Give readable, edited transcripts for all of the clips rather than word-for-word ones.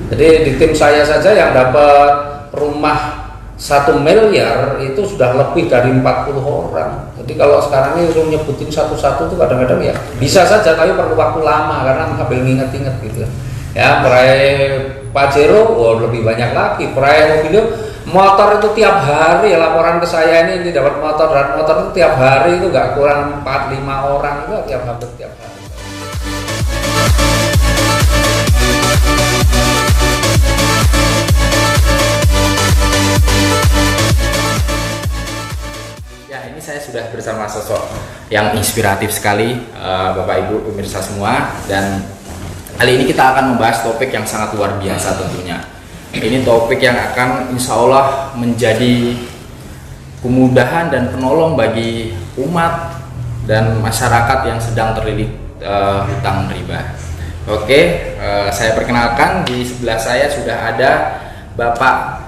Jadi di tim saya saja yang dapat rumah 1 miliar itu sudah lebih dari 40 orang. Jadi kalau sekarang ini nyebutin satu-satu itu kadang-kadang ya bisa saja, tapi perlu waktu lama karena sambil nginget-inget gitu. Ya, perai Pajero lebih banyak lagi. Perai mobil motor itu tiap hari laporan ke saya ini dapat motor, dan motor itu tiap hari itu nggak kurang 4-5 orang itu tiap hari. Ya, ini saya sudah bersama sosok yang inspiratif sekali, Bapak Ibu pemirsa semua, dan kali ini kita akan membahas topik yang sangat luar biasa tentunya. Ini topik yang akan insya Allah menjadi kemudahan dan penolong bagi umat dan masyarakat yang sedang terlilit hutang riba. Oke, saya perkenalkan, di sebelah saya sudah ada Bapak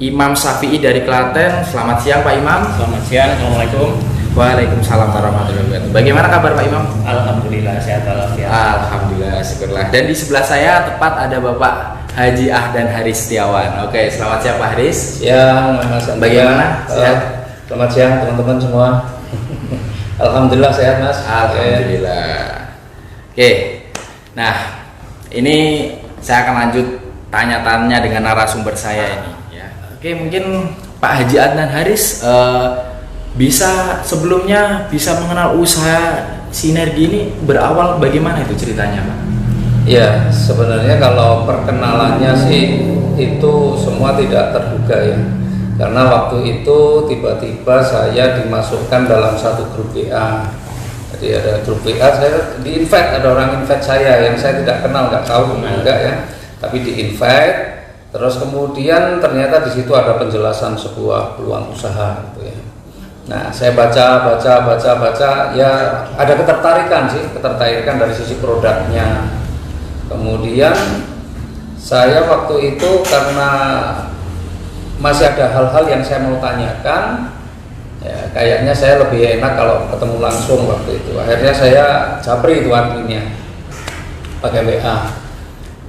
Imam Syafi'i dari Klaten. Selamat siang Pak Imam. Selamat siang, Assalamualaikum. Waalaikumsalam warahmatullahi wabarakatuh. Bagaimana kabar Pak Imam? Alhamdulillah sehat walafiat. Alhamdulillah, syukurlah. Dan di sebelah saya tepat ada Bapak Haji Ahdan Haris Setiawan. Oke, selamat siang Pak Haris. Ya, Mas. Bagaimana? Sehat? Selamat siang teman-teman semua. Alhamdulillah sehat Mas. Alhamdulillah. Oke. Nah, ini saya akan lanjut tanya-tanya dengan narasumber saya ini. Oke, mungkin Pak Haji Adnan Haris bisa sebelumnya bisa mengenal usaha Sinergi ini berawal bagaimana itu ceritanya, Pak? Ya, sebenarnya kalau perkenalannya sih itu semua tidak terduga ya. Karena waktu itu tiba-tiba saya dimasukkan dalam satu grup WA. Jadi ada grup WA, saya di-invite, ada orang invite saya yang saya tidak kenal, nggak tahu enggak ya, tapi di-invite. Terus kemudian ternyata di situ ada penjelasan sebuah peluang usaha gitu ya. Nah, saya baca, ya ada ketertarikan dari sisi produknya. Kemudian saya waktu itu karena masih ada hal-hal yang saya mau tanyakan, ya kayaknya saya lebih enak kalau ketemu langsung waktu itu. Akhirnya saya japri itu adminnya pakai WA.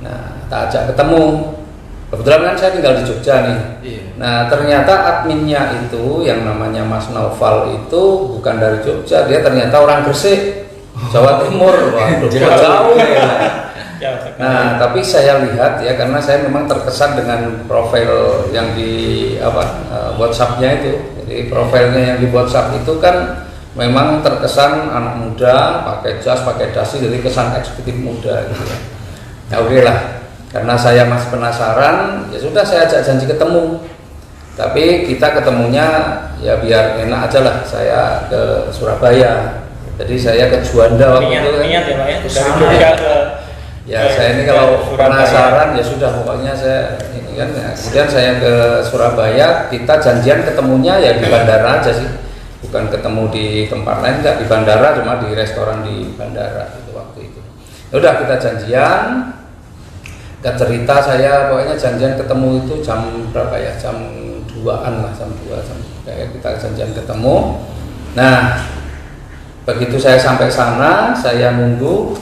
Nah, tak ajak ketemu. Kebetulan kan saya tinggal di Jogja nih. Iya. Nah, ternyata adminnya itu yang namanya Mas Naufal itu bukan dari Jogja, dia ternyata orang Gresik, Jawa Timur. Waduh, jauh ya. Nah, tapi saya lihat ya, karena saya memang terkesan dengan profil yang di WhatsApp-nya itu. Jadi profilnya yang di WhatsApp itu kan memang terkesan anak muda, pakai jas, pakai dasi, jadi kesan eksekutif muda gitu ya. Nah, oke lah. Karena saya masih penasaran, ya sudah saya ajak janji ketemu. Tapi kita ketemunya ya biar enak aja lah, saya ke Surabaya. Jadi saya ke Juanda waktu itu. Niat ya Pak ya? Dari Sama Jogja ke ya saya ini kalau penasaran ya sudah, pokoknya saya ini kan ya. Kemudian saya ke Surabaya, kita janjian ketemunya ya di bandara aja sih. Bukan ketemu di tempat lain, enggak di bandara, cuma di restoran di bandara itu waktu itu. Ya udah kita janjian. Gak cerita, saya pokoknya janjian ketemu itu jam berapa ya, jam 2-an lah, jam 2 kayak kita janjian ketemu. Nah, begitu saya sampai sana, saya nunggu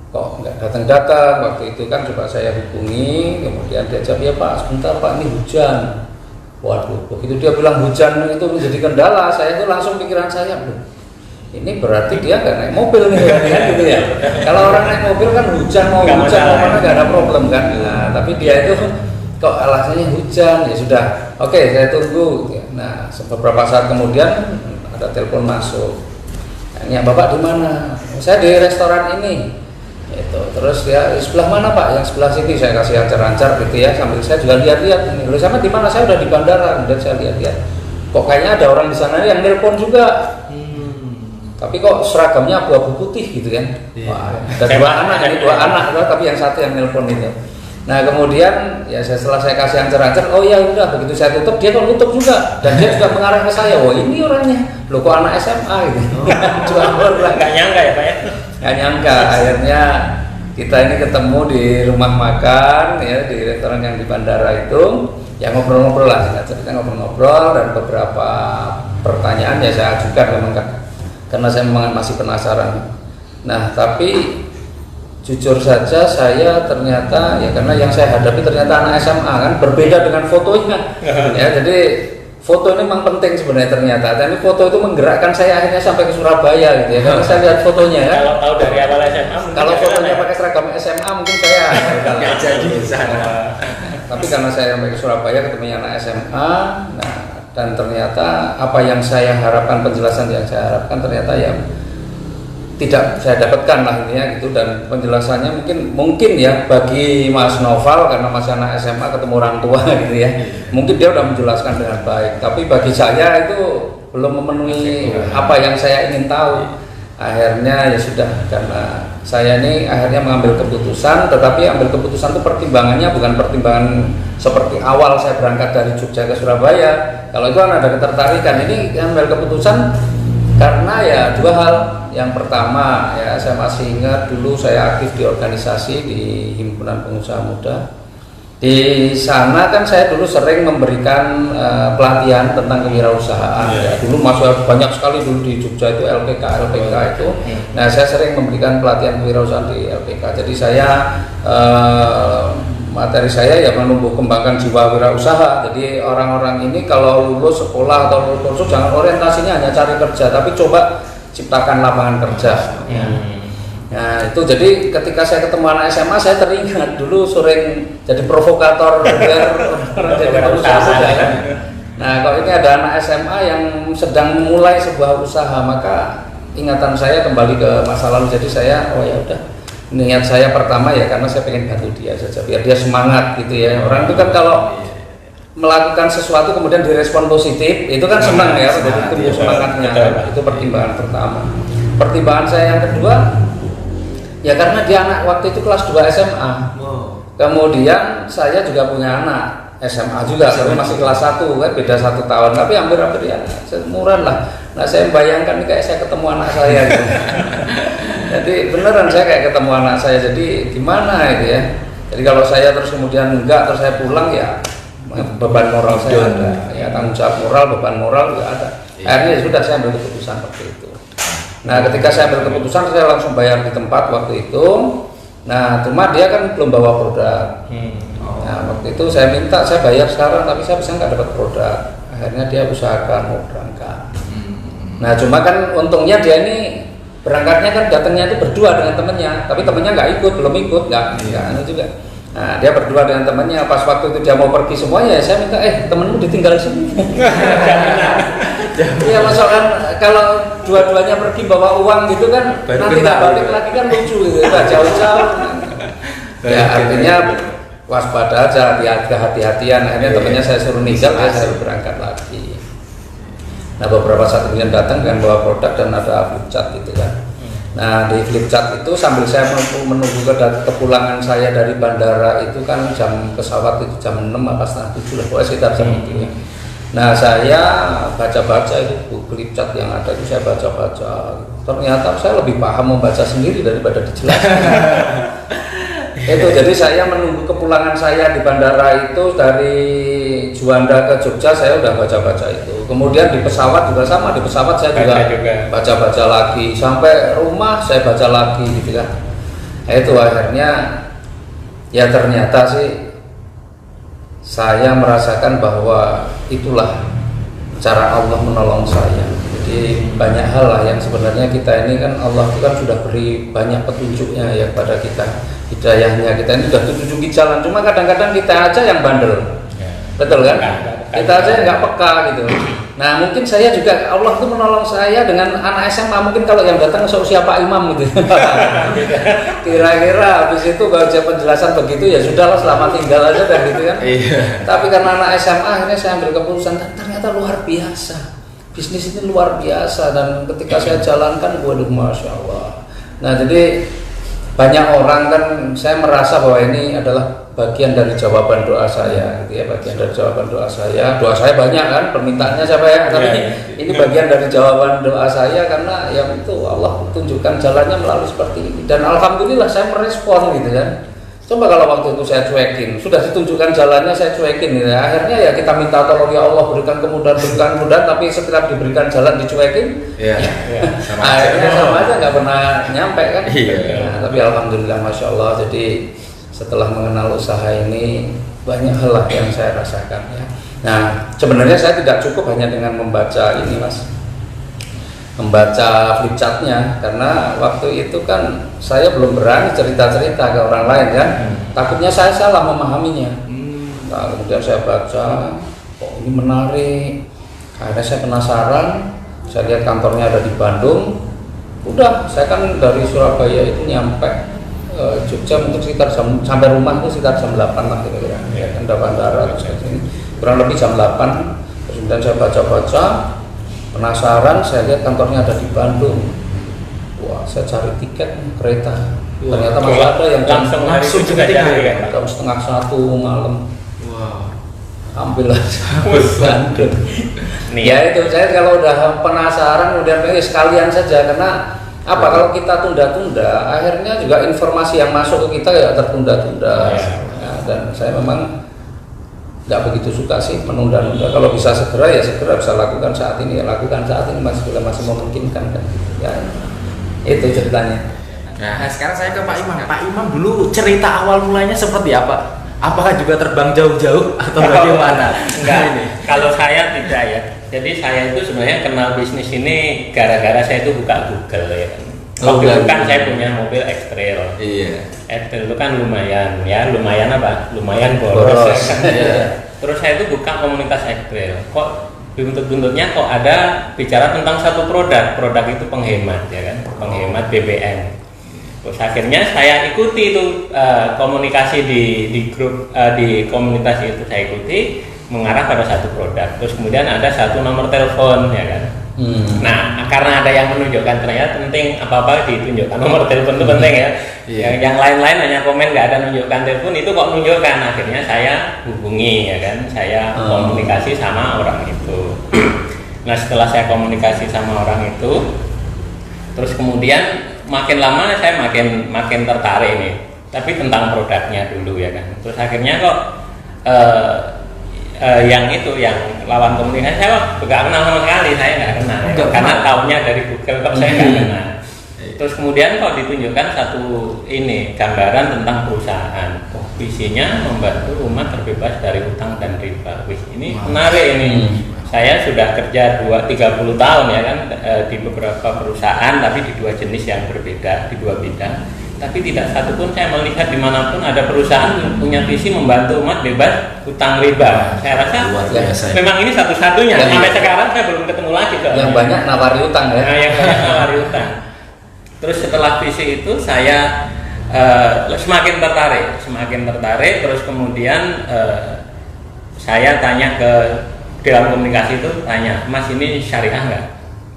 kok nggak datang-datang. Waktu itu kan coba saya hubungi, kemudian dia jawab, ya Pak sebentar Pak, ini hujan. Waduh, begitu dia bilang hujan itu menjadi kendala, saya itu langsung pikiran saya, ini berarti dia nggak naik mobil nih kan gitu ya. Kalau orang naik mobil kan hujan mau mana nggak ada problem kan. Nah, tapi dia itu kok alasannya hujan, ya sudah. Oke, saya tunggu. Nah, beberapa saat kemudian ada telepon masuk. Tanya, Bapak di mana? Saya di restoran ini. Itu. Terus ya sebelah mana Pak? Yang sebelah sini. Saya kasih ancar-ancar gitu ya. Sambil saya juga lihat-lihat. Ini, sama di mana? Saya udah di bandara. Kemudian saya lihat-lihat. Kok kayaknya ada orang di sana yang nelpon juga. Tapi kok seragamnya abu-abu putih gitu kan? Wah, ada dua anak, tapi yang satu yang nelpon itu. Nah kemudian ya setelah saya kasih ancer-ancer, oh ya udah, begitu saya tutup dia kok tutup juga, dan dia juga mengarah ke saya. Wah ini orangnya, loh kok anak SMA gitu. Nggak nyangka ya Pak ya? Nggak nyangka. Akhirnya kita ini ketemu di rumah makan ya, di restoran yang di bandara itu. Ya ngobrol-ngobrol lah, kita ngobrol-ngobrol, dan beberapa pertanyaan ya saya ajukan memang kan. Karena saya memang masih penasaran. Nah, tapi jujur saja saya ternyata ya karena yang saya hadapi ternyata anak SMA kan berbeda dengan fotonya ya, jadi foto ini memang penting sebenarnya ternyata, dan foto itu menggerakkan saya akhirnya sampai ke Surabaya gitu ya, karena saya lihat fotonya kan. Kalau tahu dari awal SMA, kalau fotonya pakai seragam SMA mungkin saya nggak jadi di sana. Tapi karena saya sampai ke Surabaya ketemu anak SMA, nah dan ternyata apa yang saya harapkan, penjelasan yang saya harapkan ternyata ya tidak saya dapatkan lah intinya gitu, dan penjelasannya mungkin ya bagi Mas Noval karena masih anak SMA ketemu orang tua gitu ya, mungkin dia udah menjelaskan dengan baik, tapi bagi saya itu belum memenuhi apa yang saya ingin tahu. Akhirnya ya sudah, karena saya ini akhirnya mengambil keputusan, tetapi ambil keputusan itu pertimbangannya bukan pertimbangan seperti awal saya berangkat dari Jogja ke Surabaya. Kalau itu kan ada ketertarikan, ini ambil keputusan karena ya dua hal. Yang pertama ya, saya masih ingat dulu saya aktif di organisasi di Himpunan Pengusaha Muda. Di sana kan saya dulu sering memberikan pelatihan tentang kewirausahaan ya. Dulu masih banyak sekali dulu di Jogja itu LPK itu. Nah, saya sering memberikan pelatihan kewirausahaan di LPK. Jadi saya materi saya ya menumbuh kembangkan jiwa wirausaha. Jadi orang-orang ini kalau lulus sekolah atau lulus kursus jangan orientasinya hanya cari kerja, tapi coba ciptakan lapangan kerja. Nah itu jadi ketika saya ketemu anak SMA saya teringat dulu sering jadi provokator biar orang jadi pengusaha. Nah kalau ini ada anak SMA yang sedang memulai sebuah usaha, maka ingatan saya kembali ke masa lalu. Jadi saya oh ya udah, niat saya pertama ya karena saya pengen bantu dia saja biar dia semangat gitu ya. Orang itu kan kalau melakukan sesuatu kemudian direspon positif itu kan senang ya, jadi tumbuh semangatnya. Itu pertimbangan pertama. Pertimbangan saya yang kedua ya karena dia anak waktu itu kelas 2 SMA. Kemudian saya juga punya anak SMA juga, tapi masih kelas 1 kan, beda 1 tahun, tapi hampir ya seumuran lah. Nah saya membayangkan nih kayak saya ketemu anak saya gitu. Jadi beneran saya kayak ketemu anak saya, jadi gimana itu ya. Jadi kalau saya terus kemudian enggak, terus saya pulang ya beban moral saya ada, ya tanggung jawab moral, beban moral juga ada. Akhirnya ya sudah saya ambil keputusan seperti itu. Nah ketika saya ambil keputusan saya langsung bayar di tempat waktu itu. Nah cuma dia kan belum bawa produk. Nah waktu itu saya minta saya bayar sekarang, tapi saya bisa nggak dapat produk. Akhirnya dia usahakan mau berangkat. Nah cuma kan untungnya dia ini berangkatnya kan datangnya itu berdua dengan temennya, tapi temennya nggak ikut, belum ikut, nggak juga. Nah dia berdua dengan temannya, pas waktu itu dia mau pergi semuanya, saya minta temenmu ditinggal sini. Ya masalah kalau dua-duanya pergi bawa uang gitu kan, nanti nggak balik lagi kan lucu gitu, jauh-jauh. Ya artinya waspada aja, hati-hatian. Akhirnya temannya saya suruh ninggal, saya berangkat lagi. Nah beberapa saat kemudian datang dengan bawa produk dan ada flipchart gitu kan. Nah di flipchart itu sambil saya menunggu kepulangan saya dari bandara itu kan jam pesawat itu jam 6 apa setengah 7 lah, pokoknya sekitar jam itu. Nah saya baca-baca itu flipchart yang ada itu saya baca-baca. Ternyata saya lebih paham membaca sendiri daripada dijelaskan. Itu jadi saya menunggu kepulangan saya di bandara itu dari Juanda ke Jogja saya udah baca-baca itu. Kemudian di pesawat juga sama, di pesawat saya juga baca-baca lagi. Sampai rumah saya baca lagi gitu kan. Nah, itu akhirnya ya ternyata sih saya merasakan bahwa itulah cara Allah menolong saya. Jadi banyak hal lah yang sebenarnya kita ini kan Allah itu kan sudah beri banyak petunjuknya ya pada kita, hidayahnya kita ini sudah tunjuki jalan, cuma kadang-kadang kita aja yang bandel, betul kan? Kita aja yang nggak peka gitu. Nah mungkin saya juga Allah itu menolong saya dengan anak SMA, mungkin kalau yang datang seusia Pak Imam gitu. Kira-kira habis itu baca penjelasan begitu ya sudahlah selamat tinggal aja dan gitu kan. Tapi karena anak SMA akhirnya saya ambil keputusan dan ternyata luar biasa. Bisnis ini luar biasa dan ketika saya jalankan, waduh masya Allah. Nah jadi banyak orang kan saya merasa bahwa ini adalah bagian dari jawaban doa saya, gitu ya, bagian dari jawaban doa saya. Doa saya banyak kan, permintaannya siapa ya? Tapi ini bagian dari jawaban doa saya karena yang itu Allah tunjukkan jalannya melalui seperti ini dan alhamdulillah saya merespon gitu kan. Coba kalau waktu itu saya cuekin, sudah ditunjukkan jalannya saya cuekin, ya. Akhirnya ya kita minta tolong ya Allah berikan kemudahan, tapi setiap diberikan jalan dicuekin, Iya. akhirnya sama aja nggak pernah nyampe kan. Iya. Nah, tapi alhamdulillah, masya Allah. Jadi setelah mengenal usaha ini banyak hal lah yang saya rasakan ya. Nah sebenarnya saya tidak cukup hanya dengan membaca ini mas, membaca flip chartnya, karena waktu itu kan saya belum berani cerita-cerita ke orang lain kan, takutnya saya salah memahaminya. Nah, kemudian saya baca, kok ini menarik, akhirnya saya penasaran, saya lihat kantornya ada di Bandung, udah saya kan dari Surabaya itu nyampe Jogja mungkin sekitar sampai rumah itu sekitar jam 8 lah kira-kira, ya kan ada bandara terus ke sini, kurang lebih jam 8. Terus kemudian saya baca-baca, penasaran, saya lihat kantornya ada di Bandung. Wah, saya cari tiket kereta. Ternyata masih ada yang langsung juga cari ya. jam setengah 1 malam. Wow. Ambil aja Bandung. Nih. Ya itu saya kalau udah penasaran kemudian sekalian saja, karena apa kalau kita tunda-tunda, akhirnya juga informasi yang masuk ke kita ya tertunda-tunda. Ya, dan saya memang nggak begitu suka sih menunda-nunda. Kalau bisa segera ya segera, bisa lakukan saat ini ya lakukan saat ini, masih memungkinkan kan. Ya itu ceritanya. Nah, sekarang saya ke Pak Imam. Pak Imam dulu cerita awal mulanya seperti apa? Apakah juga terbang jauh-jauh atau bagaimana? Enggak, kalau saya tidak ya. Jadi saya itu sebenarnya kenal bisnis ini gara-gara saya itu buka Google ya kan. Waktu itu kan saya punya mobil X-Trail. Iya. X-Trail itu kan lumayan apa? Lumayan boros. Ya kan? Terus saya itu buka komunitas X-Trail. Kok buntut-buntutnya kok ada bicara tentang satu produk itu penghemat ya kan, penghemat BBM. Terus akhirnya saya ikuti itu komunikasi di grup di komunitas itu, saya ikuti mengarah pada satu produk. Terus kemudian ada satu nomor telepon ya kan. Nah karena ada yang menunjukkan, ternyata penting apa ditunjukkan nomor telepon itu penting ya. Yang lain-lain hanya komen nggak ada nunjukkan telepon, itu kok menunjukkan. Akhirnya saya hubungi ya kan, saya komunikasi sama orang itu. Nah setelah saya komunikasi sama orang itu, terus kemudian makin lama saya makin tertarik nih, tapi tentang produknya dulu ya kan. Terus akhirnya kok yang lawan komunikasi saya nggak kenal sama sekali, saya nggak kenal ya. Karena tahunya dari Google kok saya nggak kenal. Terus kemudian kok ditunjukkan satu ini gambaran tentang perusahaan, visinya membantu umat terbebas dari utang dan riba. Wih, ini menarik ini. Saya sudah kerja 30 tahun ya kan di beberapa perusahaan, tapi di dua jenis yang berbeda, di dua bidang. Tapi tidak satupun saya melihat dimanapun ada perusahaan yang punya visi membantu umat bebas utang riba. Saya rasa memang ini satu-satunya. Sampai sekarang saya belum ketemu lagi. Yang banyak nawari utang ya. Nah, yang banyak nawari utang. Terus setelah visi itu saya semakin tertarik. Terus kemudian saya tanya dalam komunikasi itu, tanya, Mas ini syariah nggak?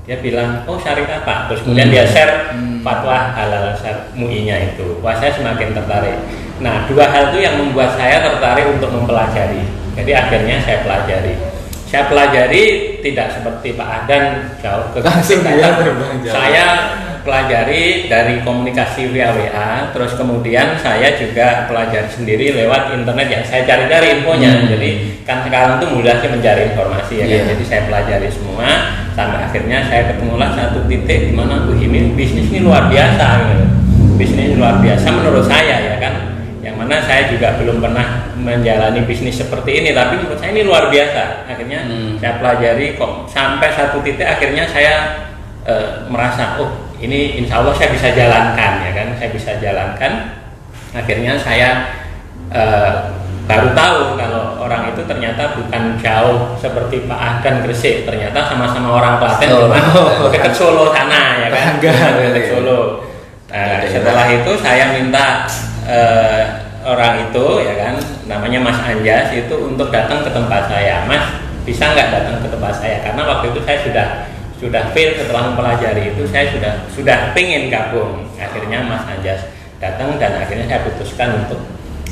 Dia bilang, oh syariah Pak. Terus kemudian dia share fatwa halal MUI-nya itu. Wah, saya semakin tertarik. Nah, dua hal itu yang membuat saya tertarik untuk mempelajari. Jadi akhirnya saya pelajari. Saya pelajari tidak seperti Pak Adan jauh ke saya pelajari dari komunikasi via WA, terus kemudian saya juga pelajari sendiri lewat internet yang saya cari-cari infonya. Jadi kan sekarang tuh mudah sih mencari informasi ya kan. Jadi saya pelajari semua sampai akhirnya saya ketemulah satu titik di mana ini bisnis ini luar biasa gitu. Bisnis ini luar biasa menurut saya ya kan. Yang mana saya juga belum pernah menjalani bisnis seperti ini, tapi menurut saya ini luar biasa. Akhirnya saya pelajari kok sampai satu titik akhirnya saya merasa ini insya Allah saya bisa jalankan ya kan, saya bisa jalankan. Akhirnya saya baru tahu kalau orang itu ternyata bukan jauh seperti Pak Adan Gresik, ternyata sama-sama orang Klaten, cuma dekat Solo sana ya kan, dekat Solo. Setelah itu saya minta orang itu ya kan, namanya Mas Anjas itu untuk datang ke tempat saya. Mas bisa nggak datang ke tempat saya, karena waktu itu saya sudah feel setelah mempelajari itu, saya sudah pengen gabung. Akhirnya Mas Anjas datang dan akhirnya saya putuskan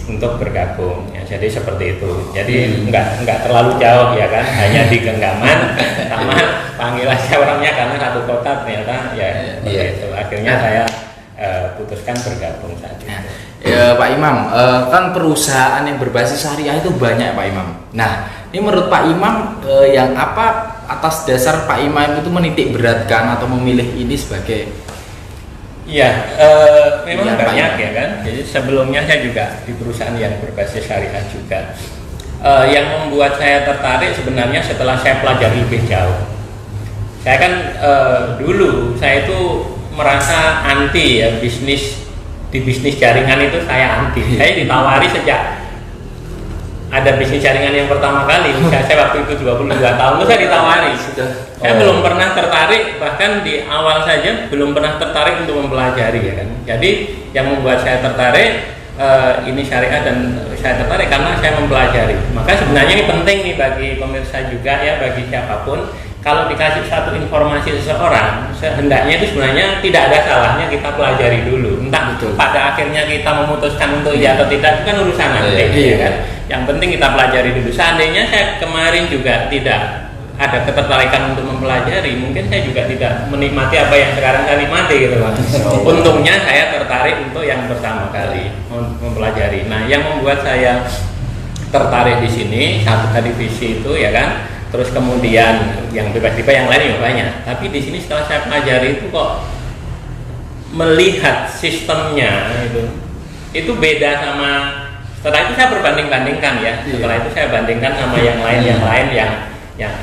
untuk bergabung ya, jadi seperti itu. Jadi nggak terlalu jauh ya kan, hanya di genggaman sama panggil aja orangnya karena satu kota ternyata ya seperti itu. Akhirnya saya putuskan bergabung saat itu. Nah, ya, Pak Imam, kan perusahaan yang berbasis syariah itu banyak Pak Imam. Nah, ini menurut Pak Imam yang apa atas dasar Pak Imam itu menitik beratkan atau memilih ini sebagai Iya, memang Iya, banyak Pak. ya kan. Jadi sebelumnya saya juga di perusahaan yang berbasis syariah juga. Yang membuat saya tertarik sebenarnya setelah saya pelajari lebih jauh. Saya kan dulu saya itu merasa anti ya di bisnis jaringan itu saya anti. Saya ditawari sejak ada bisnis jaringan yang pertama kali, saya waktu itu 22 tahun itu saya ditawari. Saya belum pernah tertarik, bahkan di awal saja belum pernah tertarik untuk mempelajari ya kan. Jadi yang membuat saya tertarik ini syariah, dan saya tertarik karena saya mempelajari. Maka sebenarnya ini penting nih bagi pemirsa juga ya, bagi siapapun, kalau dikasih satu informasi seseorang, hendaknya itu sebenarnya tidak ada salahnya kita pelajari dulu. Entah Betul. pada akhirnya kita memutuskan untuk iya atau tidak, itu kan urusan nanti, ya kan. Yang penting kita pelajari dulu. Seandainya saya kemarin juga tidak ada ketertarikan untuk mempelajari, mungkin saya juga tidak menikmati apa yang sekarang saya nikmati gitu Pak. Untungnya saya tertarik untuk yang pertama kali mempelajari. Nah, yang membuat saya tertarik di sini satu tadi visi itu ya kan. Terus kemudian yang tiba-tiba yang lain juga banyak. Tapi di sini setelah saya pelajari itu kok melihat sistemnya itu beda sama. Setelah itu saya berbanding-bandingkan ya. Setelah itu saya bandingkan sama yang lain yang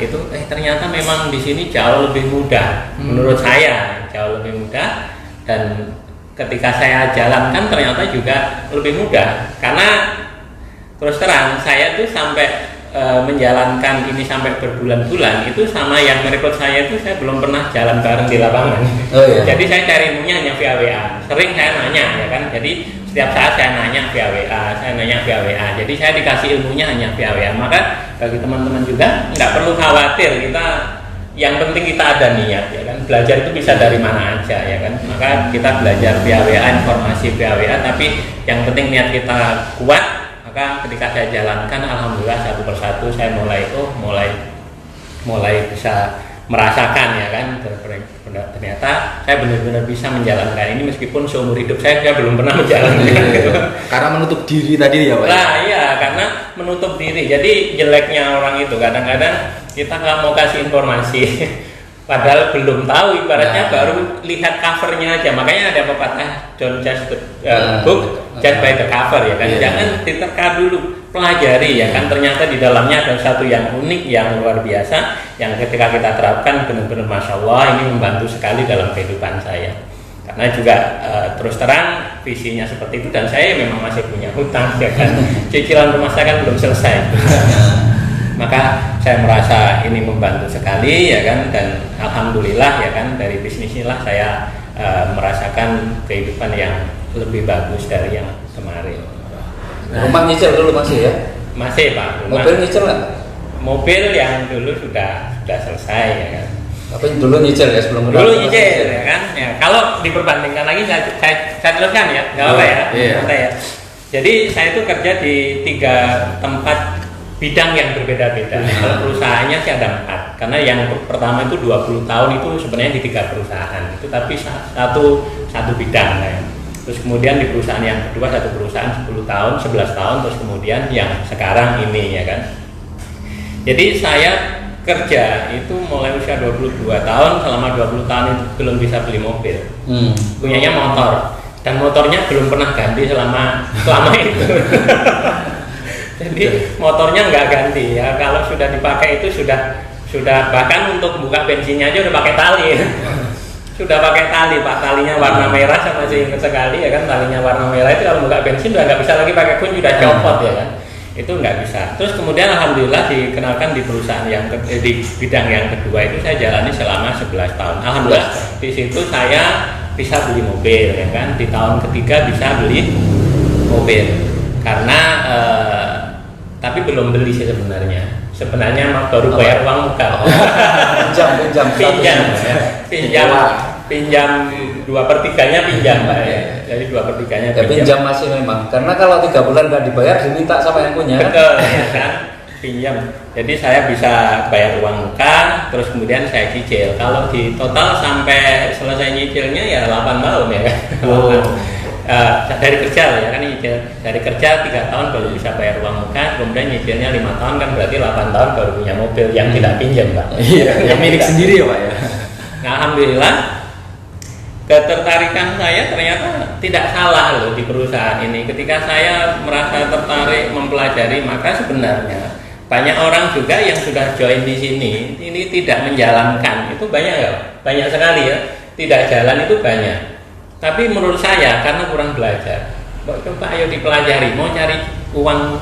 itu ternyata memang di sini jauh lebih mudah. Menurut saya jauh lebih mudah, dan ketika saya jalankan ternyata juga lebih mudah. Karena terus terang saya tuh sampai menjalankan ini sampai berbulan-bulan itu sama yang merekrut saya itu saya belum pernah jalan bareng di lapangan. Jadi saya cari ilmunya hanya via WA. Sering saya nanya ya kan. Jadi setiap saat saya nanya via WA, Jadi saya dikasih ilmunya hanya via WA. Maka bagi teman-teman juga nggak perlu khawatir, yang penting kita ada niat ya kan. Belajar itu bisa dari mana aja ya kan. Maka kita belajar via WA, informasi via WA, tapi yang penting niat kita kuat. Maka ketika saya jalankan, alhamdulillah satu persatu saya mulai bisa merasakan ya kan. Ternyata saya benar-benar bisa menjalankan ini meskipun seumur hidup saya belum pernah menjalankan gitu. Karena menutup diri tadi ya Pak? Nah iya, karena menutup diri. Jadi jeleknya orang itu kadang-kadang kita nggak mau kasih informasi padahal belum tahu, ibaratnya baru lihat covernya aja. Makanya ada pepatah, don't judge the book, judge by the cover ya kan. Jangan diterka dulu, pelajari ya kan. Ternyata di dalamnya ada satu yang unik, yang luar biasa, yang ketika kita terapkan benar-benar Masya Allah, ini membantu sekali dalam kehidupan saya. Karena juga terus terang visinya seperti itu, dan saya memang masih punya hutang ya kan. Cicilan rumah saya kan belum selesai. Maka saya merasa ini membantu sekali ya kan, dan alhamdulillah ya kan, dari bisnis inilah saya merasakan kehidupan yang lebih bagus dari yang kemarin. Rumah nyicil dulu masih ya? Masih Pak. Mobil nyicil nggak? Mobil yang dulu sudah selesai ya kan. Tapi dulu nyicil ya sebelum Dulu nyicil ya kan. Ya, kalau diperbandingkan lagi saya teruskan ya, nggak apa ya. Ya. Jadi saya itu kerja di 3 tempat bidang yang berbeda-beda. Kalau perusahaannya sih ada 4. Karena yang pertama itu 20 tahun itu sebenarnya di 3 perusahaan. Itu tapi satu bidang ya. Terus kemudian di perusahaan yang kedua, satu perusahaan 10 tahun, 11 tahun, terus kemudian yang sekarang ini ya kan. Jadi saya kerja itu mulai usia 22 tahun, selama 20 tahun itu belum bisa beli mobil. Punyanya motor, dan motornya belum pernah ganti selama itu. Jadi motornya nggak ganti ya, kalau sudah dipakai itu sudah bahkan untuk buka bensinnya aja udah pakai tali. Sudah pakai tali, Pak, talinya warna merah, saya masih ingat sekali ya kan, talinya warna merah itu kalau buka bensin udah nggak bisa lagi pakai kunci, udah copot ya kan. Itu nggak bisa. Terus kemudian alhamdulillah dikenalkan di perusahaan di bidang yang kedua itu saya jalani selama 11 tahun. Alhamdulillah di situ saya bisa beli mobil ya kan. Di tahun ketiga bisa beli mobil. Karena tapi belum beli sih sebenarnya. Sebenarnya baru bayar uang muka. Pinjam 2/3-nya pinjam Pak ya. Jadi 2/3-nya pinjam masih memang. Karena kalau 3 bulan nggak dibayar diminta sama yang punya. Betul ya kan. Pinjam. Jadi saya bisa bayar uang muka, terus kemudian saya cicil. Kalau di total sampai selesai nyicilnya ya 8 tahun ya kan. dari kerja ya kan, nyicil dari kerja 3 tahun baru bisa bayar uang muka, kemudian nyicilnya 5 tahun kan berarti 8 tahun baru punya mobil yang tidak pinjam Pak. Iya, yang milik sendiri ya Pak ya. Nah, alhamdulillah ketertarikan saya ternyata tidak salah loh di perusahaan ini. Ketika saya merasa tertarik mempelajari, maka sebenarnya banyak orang juga yang sudah join di sini ini tidak menjalankan. Itu banyak ya, banyak sekali ya. Tidak jalan itu banyak. Tapi menurut saya karena kurang belajar. Coba ayo dipelajari. Mau cari uang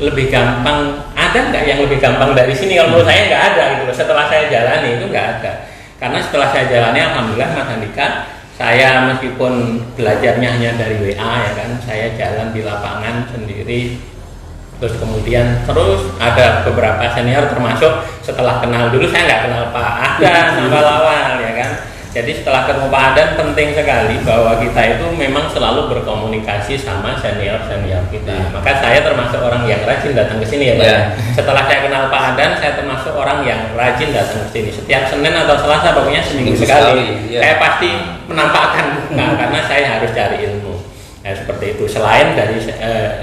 lebih gampang, ada nggak yang lebih gampang dari sini? Kalau menurut saya nggak ada gitu. Setelah saya jalani itu nggak ada. Karena setelah saya jalani, alhamdulillah Mas Andika, saya meskipun belajarnya hanya dari WA ya kan, saya jalan di lapangan sendiri. Terus kemudian ada beberapa senior, termasuk setelah kenal dulu saya nggak kenal Pak Adan awal-awal ya kan. Jadi setelah ketemu Pak Adan penting sekali bahwa kita itu memang selalu berkomunikasi sama senior-senior kita. Maka saya termasuk orang yang rajin datang ke sini ya Pak. Yeah. Setelah saya kenal Pak Adan, saya termasuk orang yang rajin datang ke sini. Setiap Senin atau Selasa pokoknya seminggu sekali. Yeah. Saya pasti menampakkan karena saya harus cari ilmu. Nah, seperti itu. Selain dari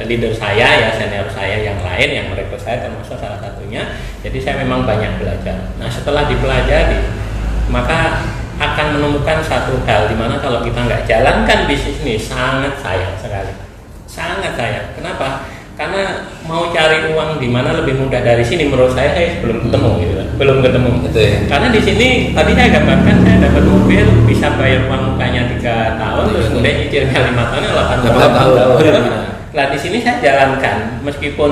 leader saya ya, senior saya yang lain yang merekrut saya termasuk salah satunya. Jadi saya memang banyak belajar. Nah, setelah dipelajari, maka akan menemukan satu hal di mana kalau kita nggak jalankan bisnis ini sangat sayang sekali, sangat sayang. Kenapa? Karena mau cari uang di mana lebih mudah dari sini menurut saya belum ketemu gitu, belum ketemu. Betul, ya. Karena di sini tadi saya gambarkan saya dapat mobil bisa bayar uang mukanya 3 tahun, terus kemudian nyicilnya 5 tahun, 8 tahun. Nah di sini saya jalankan meskipun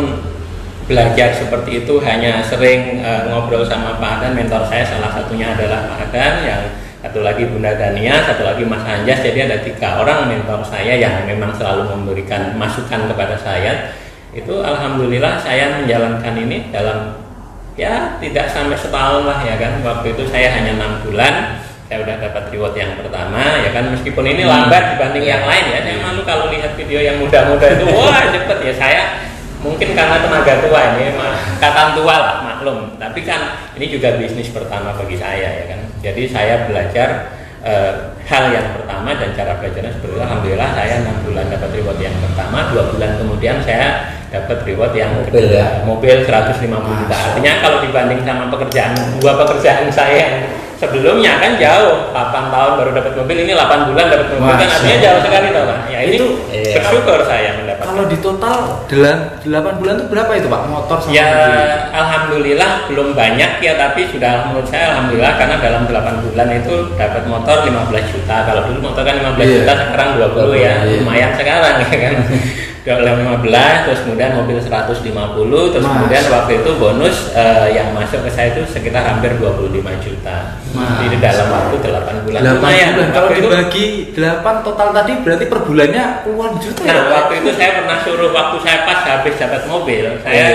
belajar seperti itu, hanya sering ngobrol sama Pak Adan, mentor saya salah satunya adalah Pak Adan, yang satu lagi Bunda Dania, satu lagi Mas Anjas. Jadi ada 3 orang mentor saya yang memang selalu memberikan masukan kepada saya. Itu alhamdulillah saya menjalankan ini dalam ya tidak sampai setahun lah ya kan. Waktu itu saya hanya 6 bulan saya udah dapat reward yang pertama ya kan, meskipun ini lambat dibanding yang lain ya. Saya malu kalau lihat video yang muda-muda itu wah cepet ya. Saya mungkin karena tenaga tua ini, katan tua lah maklum, tapi kan ini juga bisnis pertama bagi saya ya kan. Jadi saya belajar hal yang pertama dan cara belajarnya seperti itu. Alhamdulillah saya 6 bulan dapat reward yang pertama, 2 bulan kemudian saya dapat reward yang mobil, kedua, ya? mobil 150 juta. Artinya kalau dibanding sama dua pekerjaan saya yang sebelumnya kan jauh, 8 tahun baru dapat mobil, ini 8 bulan dapat mobil. Kan artinya jauh sekali toh Pak. Ya ini bersyukur saya mendapat. Kalau di total 8 bulan itu berapa itu Pak motor sama ya mobil? Alhamdulillah belum banyak ya, tapi sudah menurut saya alhamdulillah karena dalam 8 bulan itu dapat motor 15 juta. Kalau dulu motor kan 15 juta, sekarang 20 ya, lumayan sekarang ya kan. 15, terus kemudian mobil 150, terus kemudian waktu itu bonus yang masuk ke saya itu sekitar hampir 25 juta. Jadi dalam waktu 8 bulan. 8 lumayan. bulan. Kalau dibagi 8 total tadi berarti per bulannya puluhan juta. Nah, ya, waktu itu saya pernah suruh, waktu saya pas habis dapat mobil, saya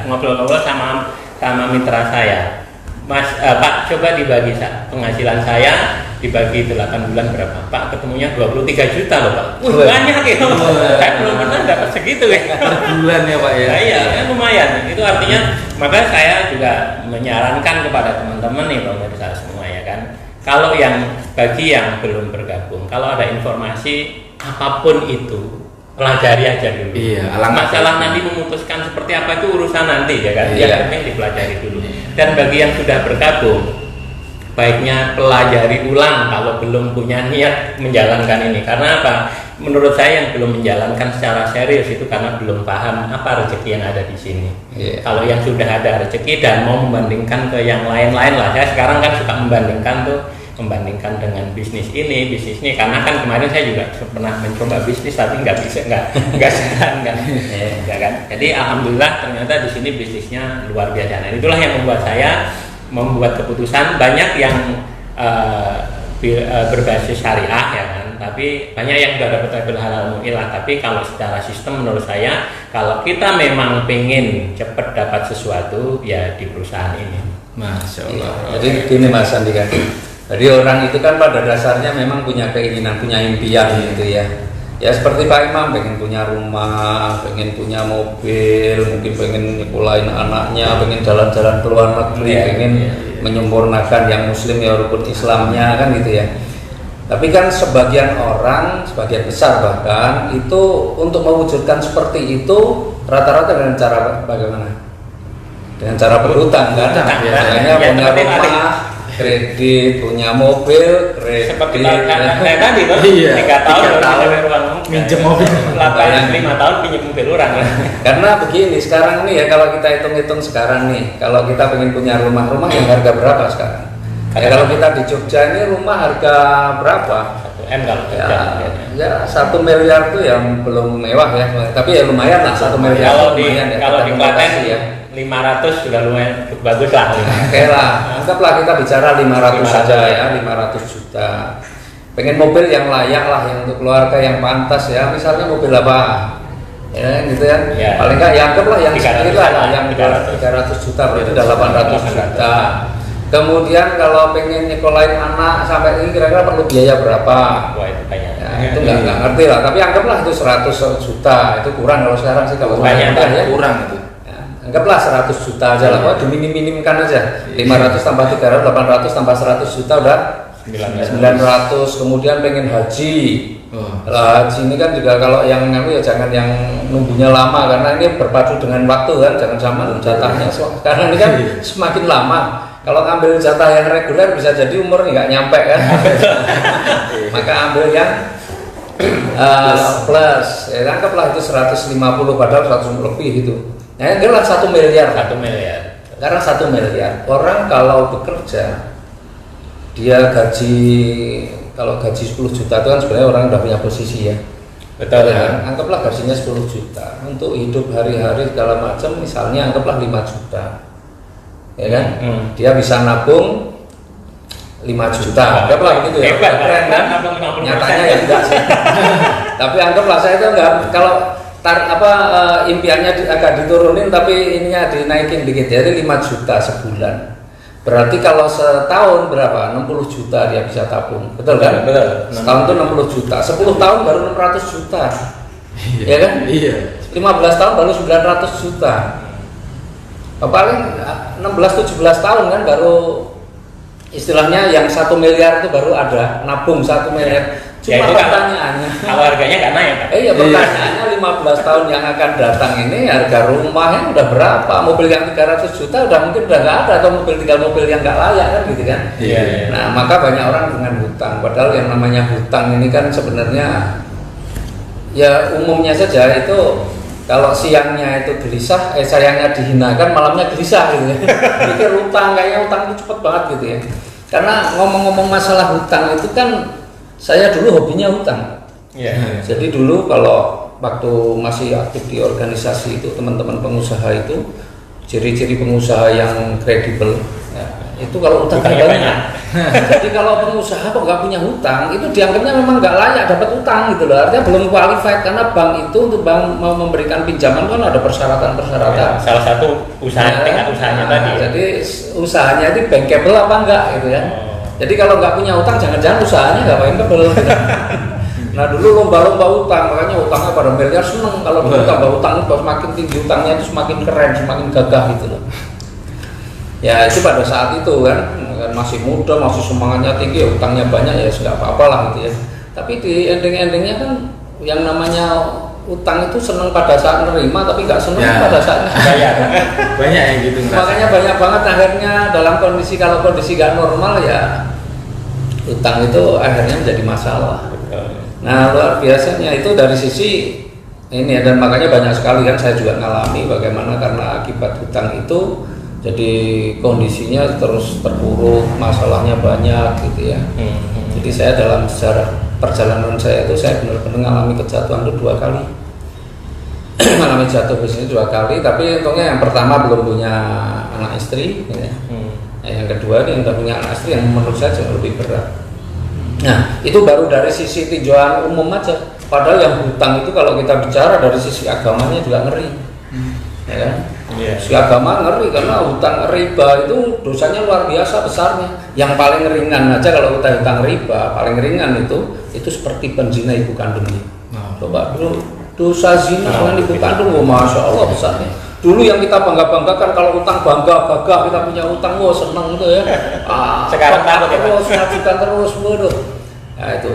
ngobrol-ngobrol sama mitra saya. Mas, Pak, coba dibagi penghasilan saya dibagi 8 bulan berapa? Pak, ketemunya 23 juta loh Pak. Banyak ya. Saya belum pernah dapat segitu ya. per bulan ya Pak ya. Nah, iya, lumayan. Itu artinya, maka saya juga menyarankan kepada teman-teman nih pemirsa semua ya kan. Kalau bagi yang belum bergabung, kalau ada informasi apapun itu, pelajari aja dulu. Iya, masalah nanti memutuskan seperti apa itu urusan nanti ya kan. Iya. Yang penting dipelajari dulu. Dan bagi yang sudah bergabung, baiknya pelajari ulang kalau belum punya niat menjalankan ini. Karena apa? Menurut saya yang belum menjalankan secara serius itu karena belum paham apa rezeki yang ada di sini. Kalau yang sudah ada rezeki dan mau membandingkan ke yang lain-lain lah. Saya sekarang kan suka membandingkan dengan bisnis ini karena kan kemarin saya juga pernah mencoba bisnis tapi nggak jalan kan. Ya kan. Jadi alhamdulillah ternyata di sini bisnisnya luar biasa. Nah, itulah yang membuat saya membuat keputusan. Banyak yang berbasis syariah ya kan, tapi banyak yang sudah dapat label halal mu'ilah. Tapi kalau secara sistem menurut saya, kalau kita memang pengen cepat dapat sesuatu ya di perusahaan ini. Masya Allah. Jadi gini Mas Andika, jadi orang itu kan pada dasarnya memang punya keinginan, punya impian gitu ya. Ya seperti Pak Imam, pengen punya rumah, pengen punya mobil, mungkin pengen nyekolahin anaknya, pengen jalan-jalan ke luar negeri, pengen menyempurnakan yang muslim ya rukun Islamnya kan gitu ya. Tapi kan sebagian orang, sebagian besar bahkan itu untuk mewujudkan seperti itu rata-rata dengan cara bagaimana? Dengan cara berhutang kan? Makanya punya rumah, kredit, punya mobil, kredit. Seperti saya tadi tuh, 3 tahun minjem mobil, 5 tahun pinjam mobil orang. Karena begini sekarang nih ya, kalau kita hitung-hitung sekarang nih, kalau kita pengen punya rumah yang harga berapa sekarang? Ya kalau kita di Jogja ini rumah harga berapa? 1 M kalau ya 1 miliar tuh yang belum mewah ya, tapi ya lumayan lah 1 miliar. Kalau di lumayan, kalau di Klaten ya 500 sudah lumayan bagus lah. Oke lah, anggaplah kita bicara 500 saja ya, 500 juta. Pengen mobil yang layak lah, yang untuk keluarga yang pantas ya, misalnya mobil apa? Ya gitu ya. Paling nggak ya anggaplah yang sedikit lah, yang 300 juta berarti udah 800 juta. Kemudian kalau pengen nyekolahin anak sampai ini kira-kira perlu biaya berapa? Wah itu banyak. Ya, itu nggak ngerti lah. Tapi anggaplah itu 100 juta, itu kurang kalau sekarang sih kalau banyak ya. Kurang itu. Ya, anggaplah 100 juta aja lah, diminimkan aja. 500 tambah 300, 800 tambah 100 juta udah 900. Kemudian pengen haji. Haji ini kan juga kalau yang ya jangan yang nunggunya lama karena ini berpadu dengan waktu kan, jangan sama jatahnya. Karena ini kan semakin lama. Kalau ngambil jatah yang reguler bisa jadi umur nggak nyampe kan. Maka ambil yang plus. Ya anggaplah itu 150 padahal 100 lebih itu. Nah, adalah 1 miliar. 1 miliar. Karena 1 miliar. Orang kalau bekerja dia gaji, kalau gaji 10 juta itu kan sebenarnya orang udah punya posisi ya. Betul ya. Anggaplah gajinya 10 juta. Untuk hidup hari-hari segala macam misalnya anggaplah 5 juta. Ya kan? Dia bisa nabung 5 juta. Anggaplah begitu ya. Keren kan? Nyatanya ya enggak sih. Tapi anggaplah saya itu enggak, kalau impiannya agak diturunin tapi ininya dinaikin dikit, jadi 5 juta sebulan. Berarti kalau setahun berapa? 60 juta dia bisa tabung. Betul kan? Betul. Setahun itu 60 juta. 10 tahun baru 600 juta. Iya kan? Iya. 15 tahun baru 900 juta. Paling 16-17 tahun kan baru istilahnya yang 1 miliar itu baru ada, nabung 1 miliar. Cuma pertanyaannya kalau harganya nggak naik kan? Iya pertanyaannya 15 tahun yang akan datang ini harga rumahnya udah berapa? Mobil yang 300 juta udah mungkin udah nggak ada, atau tinggal mobil yang nggak layak kan gitu kan? Iya. Nah maka banyak orang dengan hutang, padahal yang namanya hutang ini kan sebenarnya ya umumnya saja itu kalau siangnya itu gelisah, sayangnya dihinakan, malamnya gelisah gitu ya. Pikir hutang, kayaknya hutang itu cepet banget gitu ya. Karena ngomong-ngomong masalah hutang itu kan saya dulu hobinya hutang. Yeah. Jadi dulu kalau waktu masih aktif di organisasi itu, teman-teman pengusaha itu, ciri-ciri pengusaha yang kredibel ya, itu kalau utangnya banyak. Jadi kalau pengusaha kok nggak punya hutang, itu dianggapnya memang nggak layak dapat hutang gitu loh. Artinya belum qualified, karena bank itu untuk bank mau memberikan pinjaman kan ada persyaratan-persyaratan. Ya, salah satu usaha tingkat usahanya tadi. Jadi usahanya itu bankable apa enggak gitu ya. Jadi kalau nggak punya hutang, jangan-jangan usahanya nggak bankable. Nah dulu lomba-lomba hutang, makanya hutangnya pada miliar seneng kalau tambah hutang itu semakin tinggi hutangnya itu semakin keren, semakin gagah gitu loh. Ya itu pada saat itu kan masih muda, masih semangatnya tinggi, ya hutangnya banyak ya sudah apa-apa lah gitu ya. Tapi di ending-endingnya kan yang namanya utang itu seneng pada saat nerima, tapi nggak seneng ya, pada saat banyak yang gitu. Makanya banyak banget akhirnya dalam kondisi, kalau kondisi nggak normal ya utang itu akhirnya menjadi masalah. Nah luar biasanya itu dari sisi ini ya, dan makanya banyak sekali kan saya juga ngalami bagaimana karena akibat hutang itu jadi kondisinya terus terpuruk, masalahnya banyak gitu ya. Jadi saya dalam sejarah perjalanan saya itu saya benar-benar mengalami kejatuhan itu 2 kali. Mengalami jatuh bisnis 2 kali, tapi untungnya yang pertama belum punya anak istri gitu ya. Yang kedua ini udah punya anak istri yang menurut saya jauh lebih berat. Nah itu baru dari sisi tinjauan umum aja. Padahal yang hutang itu kalau kita bicara dari sisi agamanya juga ngeri, ya kan? Si agama ngeri karena hutang riba itu dosanya luar biasa besarnya. Yang paling ringan aja kalau kita hutang riba, paling ringan itu seperti penzina ibu kandungnya. Coba dulu dosa zina dengan ibu kandung, oh, masya Allah besarnya. Dulu yang kita bangga-banggakan kalau hutang bangga, gagah kita punya hutang, wow seneng gitu ya. Sekarang takut ya, terus ngajukan terus, waduh. Ya itu.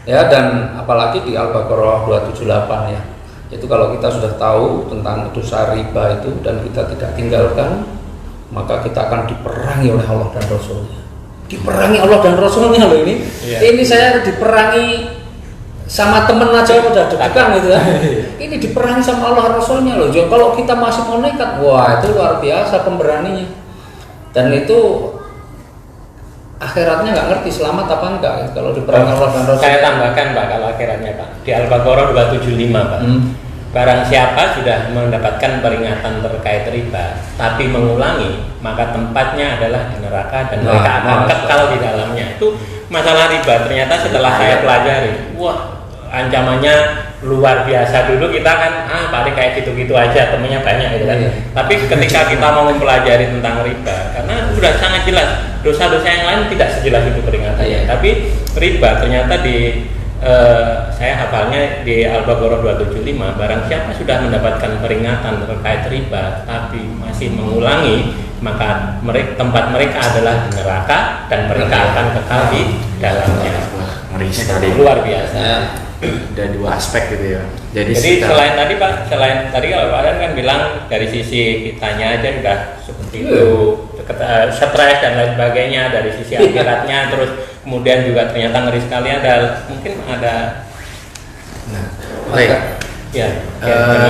Ya, dan apalagi di Al-Baqarah 278 ya. Itu kalau kita sudah tahu tentang dosa riba itu dan kita tidak tinggalkan, maka kita akan diperangi oleh Allah dan Rasulnya. Diperangi Allah dan Rasulnya loh ini. Ini saya diperangi sama temen aja udah deg-degan gitu kan. Ini diperangi sama Allah Rasulnya loh. Jadi kalau kita masih mau nekat, wah itu luar biasa pemberaninya. Dan itu akhiratnya nggak ngerti selamat apa enggak kalau diperangi Allah dan Rasul. Saya tambahkan Pak kalau akhiratnya Pak di Al-Baqarah 275 Pak. Barang siapa sudah mendapatkan peringatan terkait riba tapi mengulangi, maka tempatnya adalah di neraka dan mereka akan kekal di dalamnya. Itu masalah riba ternyata setelah saya pelajari, wah ancamannya luar biasa. Dulu kita kan paling kayak gitu-gitu aja, temennya banyak gitu kan. Tapi ketika kita mau mempelajari tentang riba, karena sudah sangat jelas dosa-dosa yang lain tidak sejelas itu peringatannya. Tapi riba ternyata di saya hafalnya di Al-Baqarah 275, barang siapa sudah mendapatkan peringatan terkait riba tapi masih mengulangi, maka tempat mereka adalah di neraka dan mereka akan kekal di dalamnya. Ngeri sekali. Luar biasa. Ada dua aspek gitu ya. Jadi selain tadi Pak, selain tadi kalau Pak Adan kan bilang dari sisi kitanya aja udah seperti itu, stres dan lain sebagainya, dari sisi akhiratnya, terus kemudian juga ternyata ngeri sekali mungkin ada. Nah, baik. Ya.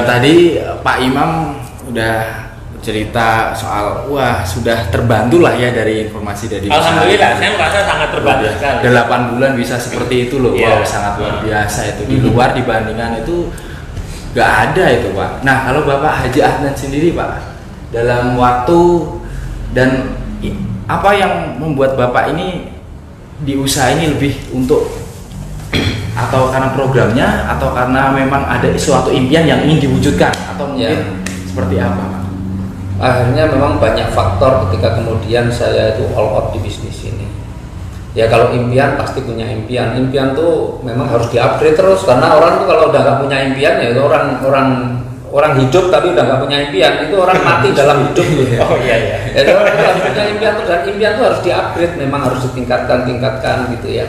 Tadi Pak Imam udah cerita soal sudah terbantu lah ya dari informasi dari Alhamdulillah, saya merasa sangat terbantu sekali. 8 bulan bisa seperti itu loh, sangat luar biasa itu. Di luar dibandingkan itu nggak ada itu Pak. Nah kalau Bapak Haji Adnan sendiri Pak, dalam waktu dan apa yang membuat Bapak ini di usaha ini lebih untuk atau karena programnya atau karena memang ada suatu impian yang ingin diwujudkan atau mungkin seperti apa Pak? Akhirnya memang banyak faktor ketika kemudian saya itu all out di bisnis ini. Ya kalau impian pasti punya impian. Impian tuh memang harus diupgrade terus, karena orang tuh kalau udah nggak punya impian ya itu orang hidup tapi udah nggak punya impian, itu orang mati dalam hidup gitu. Oh iya. Jadi orang harus punya impian tuh, dan impian tuh harus diupgrade, memang harus ditingkatkan gitu ya.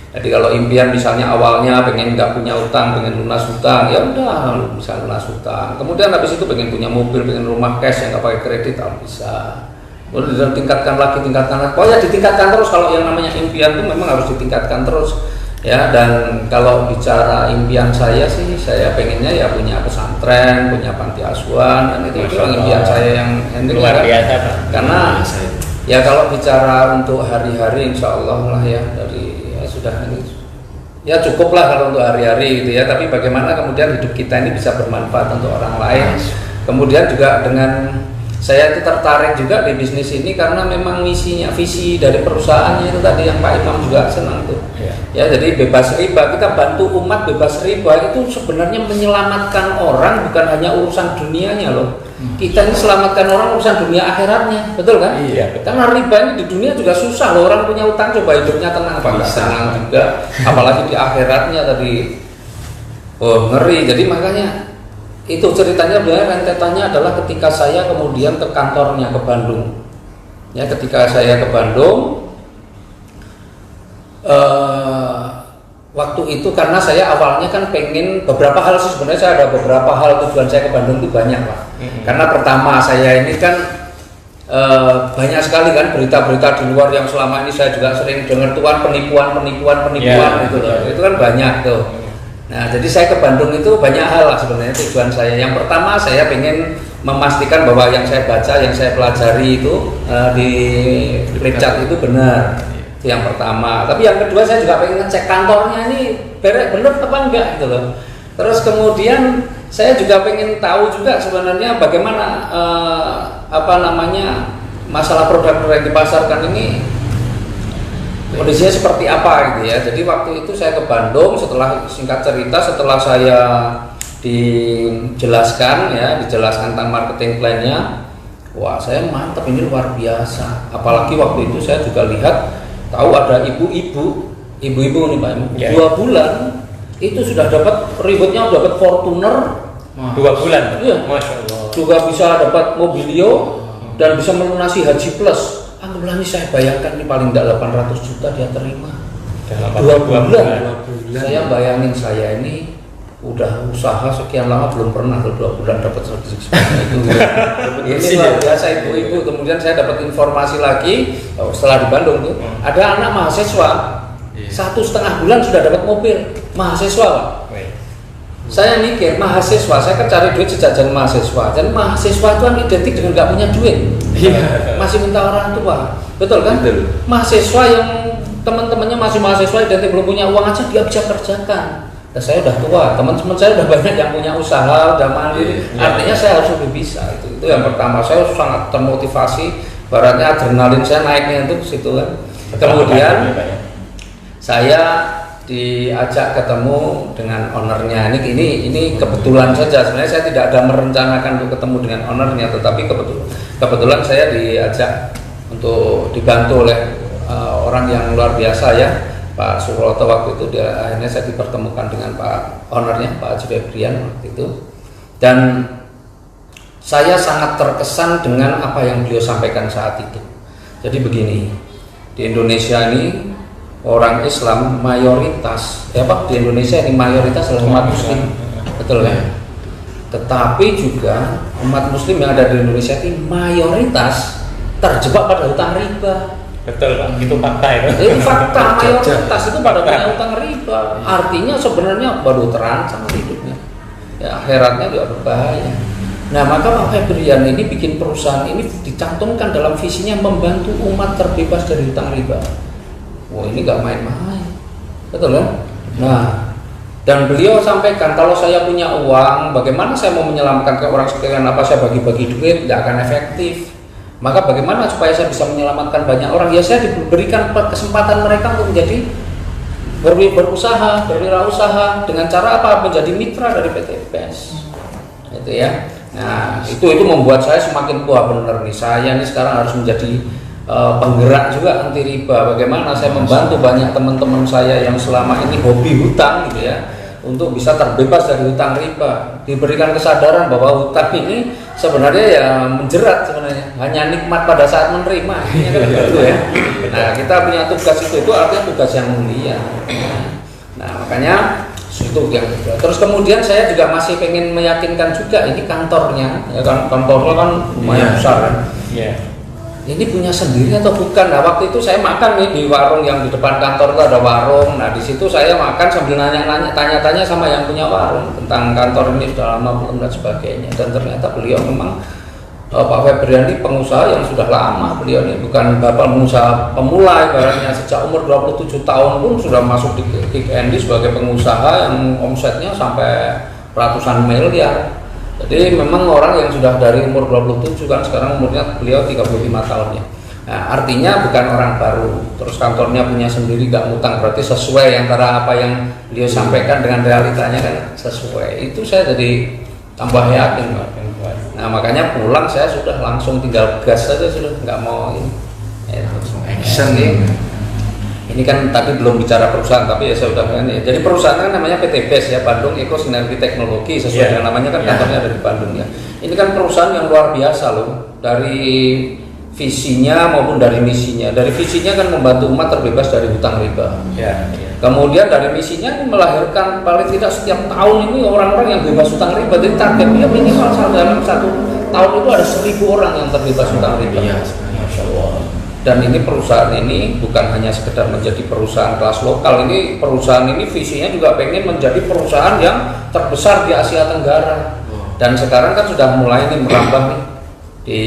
Jadi kalau impian misalnya awalnya pengen nggak punya utang, pengen lunas hutang, ya udah bisa lunas hutang. Kemudian habis itu pengen punya mobil, pengen rumah cash yang nggak pakai kredit, bisa. Kemudian tingkatkan lagi. Pokoknya ditingkatkan terus. Kalau yang namanya impian itu memang harus ditingkatkan terus. Ya, dan kalau bicara impian saya sih, saya pengennya ya punya pesantren, punya panti asuhan, dan itu impian saya yang luar biasa Pak. Karena ya kalau bicara untuk hari-hari, insya Allah lah ya dari sudah ini ya cukup lah kalau untuk hari-hari gitu ya. Tapi bagaimana kemudian hidup kita ini bisa bermanfaat untuk orang lain. Kemudian juga dengan saya itu tertarik juga di bisnis ini karena memang visi dari perusahaannya itu tadi yang Pak Imam juga senang tuh. Ya jadi bebas riba, kita bantu umat bebas riba, itu sebenarnya menyelamatkan orang, bukan hanya urusan dunianya loh. Kita ini selamatkan orang urusan dunia akhiratnya, betul kan? Iya, betul. Karena riba ini di dunia juga susah loh, orang punya utang coba hidupnya tenang apa enggak? Tenang juga, apalagi di akhiratnya tadi. Ngeri. Jadi makanya itu ceritanya, rentetannya adalah ketika saya kemudian ke kantornya ke Bandung. Ya, ketika saya ke Bandung waktu itu karena saya awalnya kan pengen beberapa hal sih, sebenarnya saya ada beberapa hal tujuan saya ke Bandung itu banyak Pak. Karena pertama saya ini kan banyak sekali kan berita-berita di luar yang selama ini saya juga sering dengar tuan penipuan gitu loh. Itu kan banyak tuh. Nah jadi saya ke Bandung itu banyak hal lah sebenarnya tujuan saya. Yang pertama saya pengen memastikan bahwa yang saya baca, yang saya pelajari itu di Richard itu benar. Itu yang pertama. Tapi yang kedua saya juga pengen ngecek kantornya ini benar apa enggak gitu loh. Terus kemudian saya juga pengen tahu juga sebenarnya bagaimana masalah produk yang dipasarkan ini kondisinya seperti apa gitu ya. Jadi waktu itu saya ke Bandung, setelah singkat cerita setelah saya dijelaskan tentang marketing plan-nya, wah saya mantap, ini luar biasa. Apalagi waktu itu saya juga lihat tahu ada ibu-ibu nih Pak, 2 bulan itu sudah dapat rewardnya, dapat Fortuner 2 bulan. Iya, Masya Allah. Juga bisa dapat mobilio dan bisa melunasi Haji Plus. Anggaplah ini saya bayangkan ini paling tidak 800 juta dia terima. 2 bulan. Saya bayangin, saya ini udah usaha sekian lama belum pernah 2 bulan dapat sertifikat itu. Ini luar biasa ibu-ibu. Kemudian saya dapat informasi lagi setelah di Bandung tuh ada anak mahasiswa 1,5 bulan sudah dapat mobil mahasiswa, Pak. Saya mikir mahasiswa, saya kan cari duit sejajan mahasiswa, dan mahasiswa itu kan identik dengan nggak punya duit, masih minta orang tua, betul kan? Betul. Mahasiswa yang teman-temannya masih mahasiswa identik belum punya uang aja dia bisa kerjakan. Dan saya udah tua, teman-teman saya udah banyak yang punya usaha, udah mandiri. Artinya saya harus lebih bisa. Itu yang pertama. Saya sangat termotivasi. Baratnya adrenalin saya naiknya itu situ kan. Kemudian saya diajak ketemu dengan ownernya. Ini kebetulan saja. Sebenarnya saya tidak ada merencanakan untuk ketemu dengan ownernya, tetapi kebetulan saya diajak untuk dibantu oleh orang yang luar biasa ya, Pak Suroto. Waktu itu akhirnya saya dipertemukan dengan Pak ownernya, Pak Haji Febrian waktu itu, dan saya sangat terkesan dengan apa yang beliau sampaikan saat itu. Jadi begini, di Indonesia ini orang Islam mayoritas, ya Pak, di Indonesia ini mayoritas adalah umat Muslim, betul ya? Tetapi juga umat Muslim yang ada di Indonesia ini mayoritas terjebak pada hutang riba. Betul Pak, itu fakta itu. Itu fakta, mayoritas itu pada punya hutang riba. Artinya sebenarnya baru terancam hidupnya. Ya akhiratnya juga berbahaya. Nah maka Pak Febrian ini bikin perusahaan ini dicantumkan dalam visinya membantu umat terbebas dari hutang riba. Wah ini nggak main-main, betul kan? Nah dan beliau sampaikan kalau saya punya uang, bagaimana saya mau menyelamatkan ke orang sekian? Apa saya bagi-bagi duit? Nggak akan efektif. Maka bagaimana supaya saya bisa menyelamatkan banyak orang? Ya saya diberikan kesempatan mereka untuk menjadi berusaha, berwirausaha dengan cara apa? Menjadi mitra dari PT PES. Itu ya. Nah itu membuat saya semakin wah benar nih, saya ini sekarang harus menjadi penggerak juga anti riba. Bagaimana saya membantu banyak teman-teman saya yang selama ini hobi hutang gitu ya, untuk bisa terbebas dari hutang riba, diberikan kesadaran bahwa hutang ini sebenarnya ya menjerat sebenarnya, hanya nikmat pada saat menerima. Gitu ya. Nah kita punya tugas itu artinya tugas yang mulia. Nah makanya itu yang terus kemudian saya juga masih pengen meyakinkan juga ini kantornya, ya kan kantornya kan lumayan besar kan. Ini punya sendiri atau bukan? Nah waktu itu saya makan nih di warung yang di depan kantor itu ada warung. Nah di situ saya makan sambil tanya-tanya sama yang punya warung tentang kantor ini sudah lama belum dan sebagainya. Dan ternyata beliau memang Pak Febrian ini pengusaha yang sudah lama. Beliau ini bukan bapak pengusaha pemula, ibaratnya sejak umur 27 tahun pun sudah masuk di Kick Andy sebagai pengusaha yang omsetnya sampai ratusan miliar. Jadi memang orang yang sudah dari umur 27 kan sekarang umurnya beliau 35 tahun ya. Nah, artinya bukan orang baru. Terus kantornya punya sendiri, gak ngutang, berarti sesuai antara apa yang beliau sampaikan dengan realitanya kan sesuai. Itu saya jadi tambah yakin. Nah makanya pulang saya sudah langsung tinggal gas saja, sudah nggak mau ini. Action nih. Ini kan tadi belum bicara perusahaan, tapi ya saya udah kan ya. Jadi perusahaan kan namanya PT PES ya, Bandung Eko Sinergi Teknologi, sesuai dengan namanya kan kantornya ada di Bandung ya. Ini kan perusahaan yang luar biasa loh, dari visinya maupun dari misinya. Dari visinya kan membantu umat terbebas dari hutang riba. Kemudian dari misinya melahirkan paling tidak setiap tahun ini orang-orang yang bebas hutang riba. Jadi targetnya minimal dalam 1 tahun itu ada 1.000 orang yang terbebas hutang riba. Masya Allah. Dan ini perusahaan ini bukan hanya sekedar menjadi perusahaan kelas lokal, ini perusahaan ini visinya juga pengen menjadi perusahaan yang terbesar di Asia Tenggara. Dan sekarang kan sudah mulai nih merambah nih di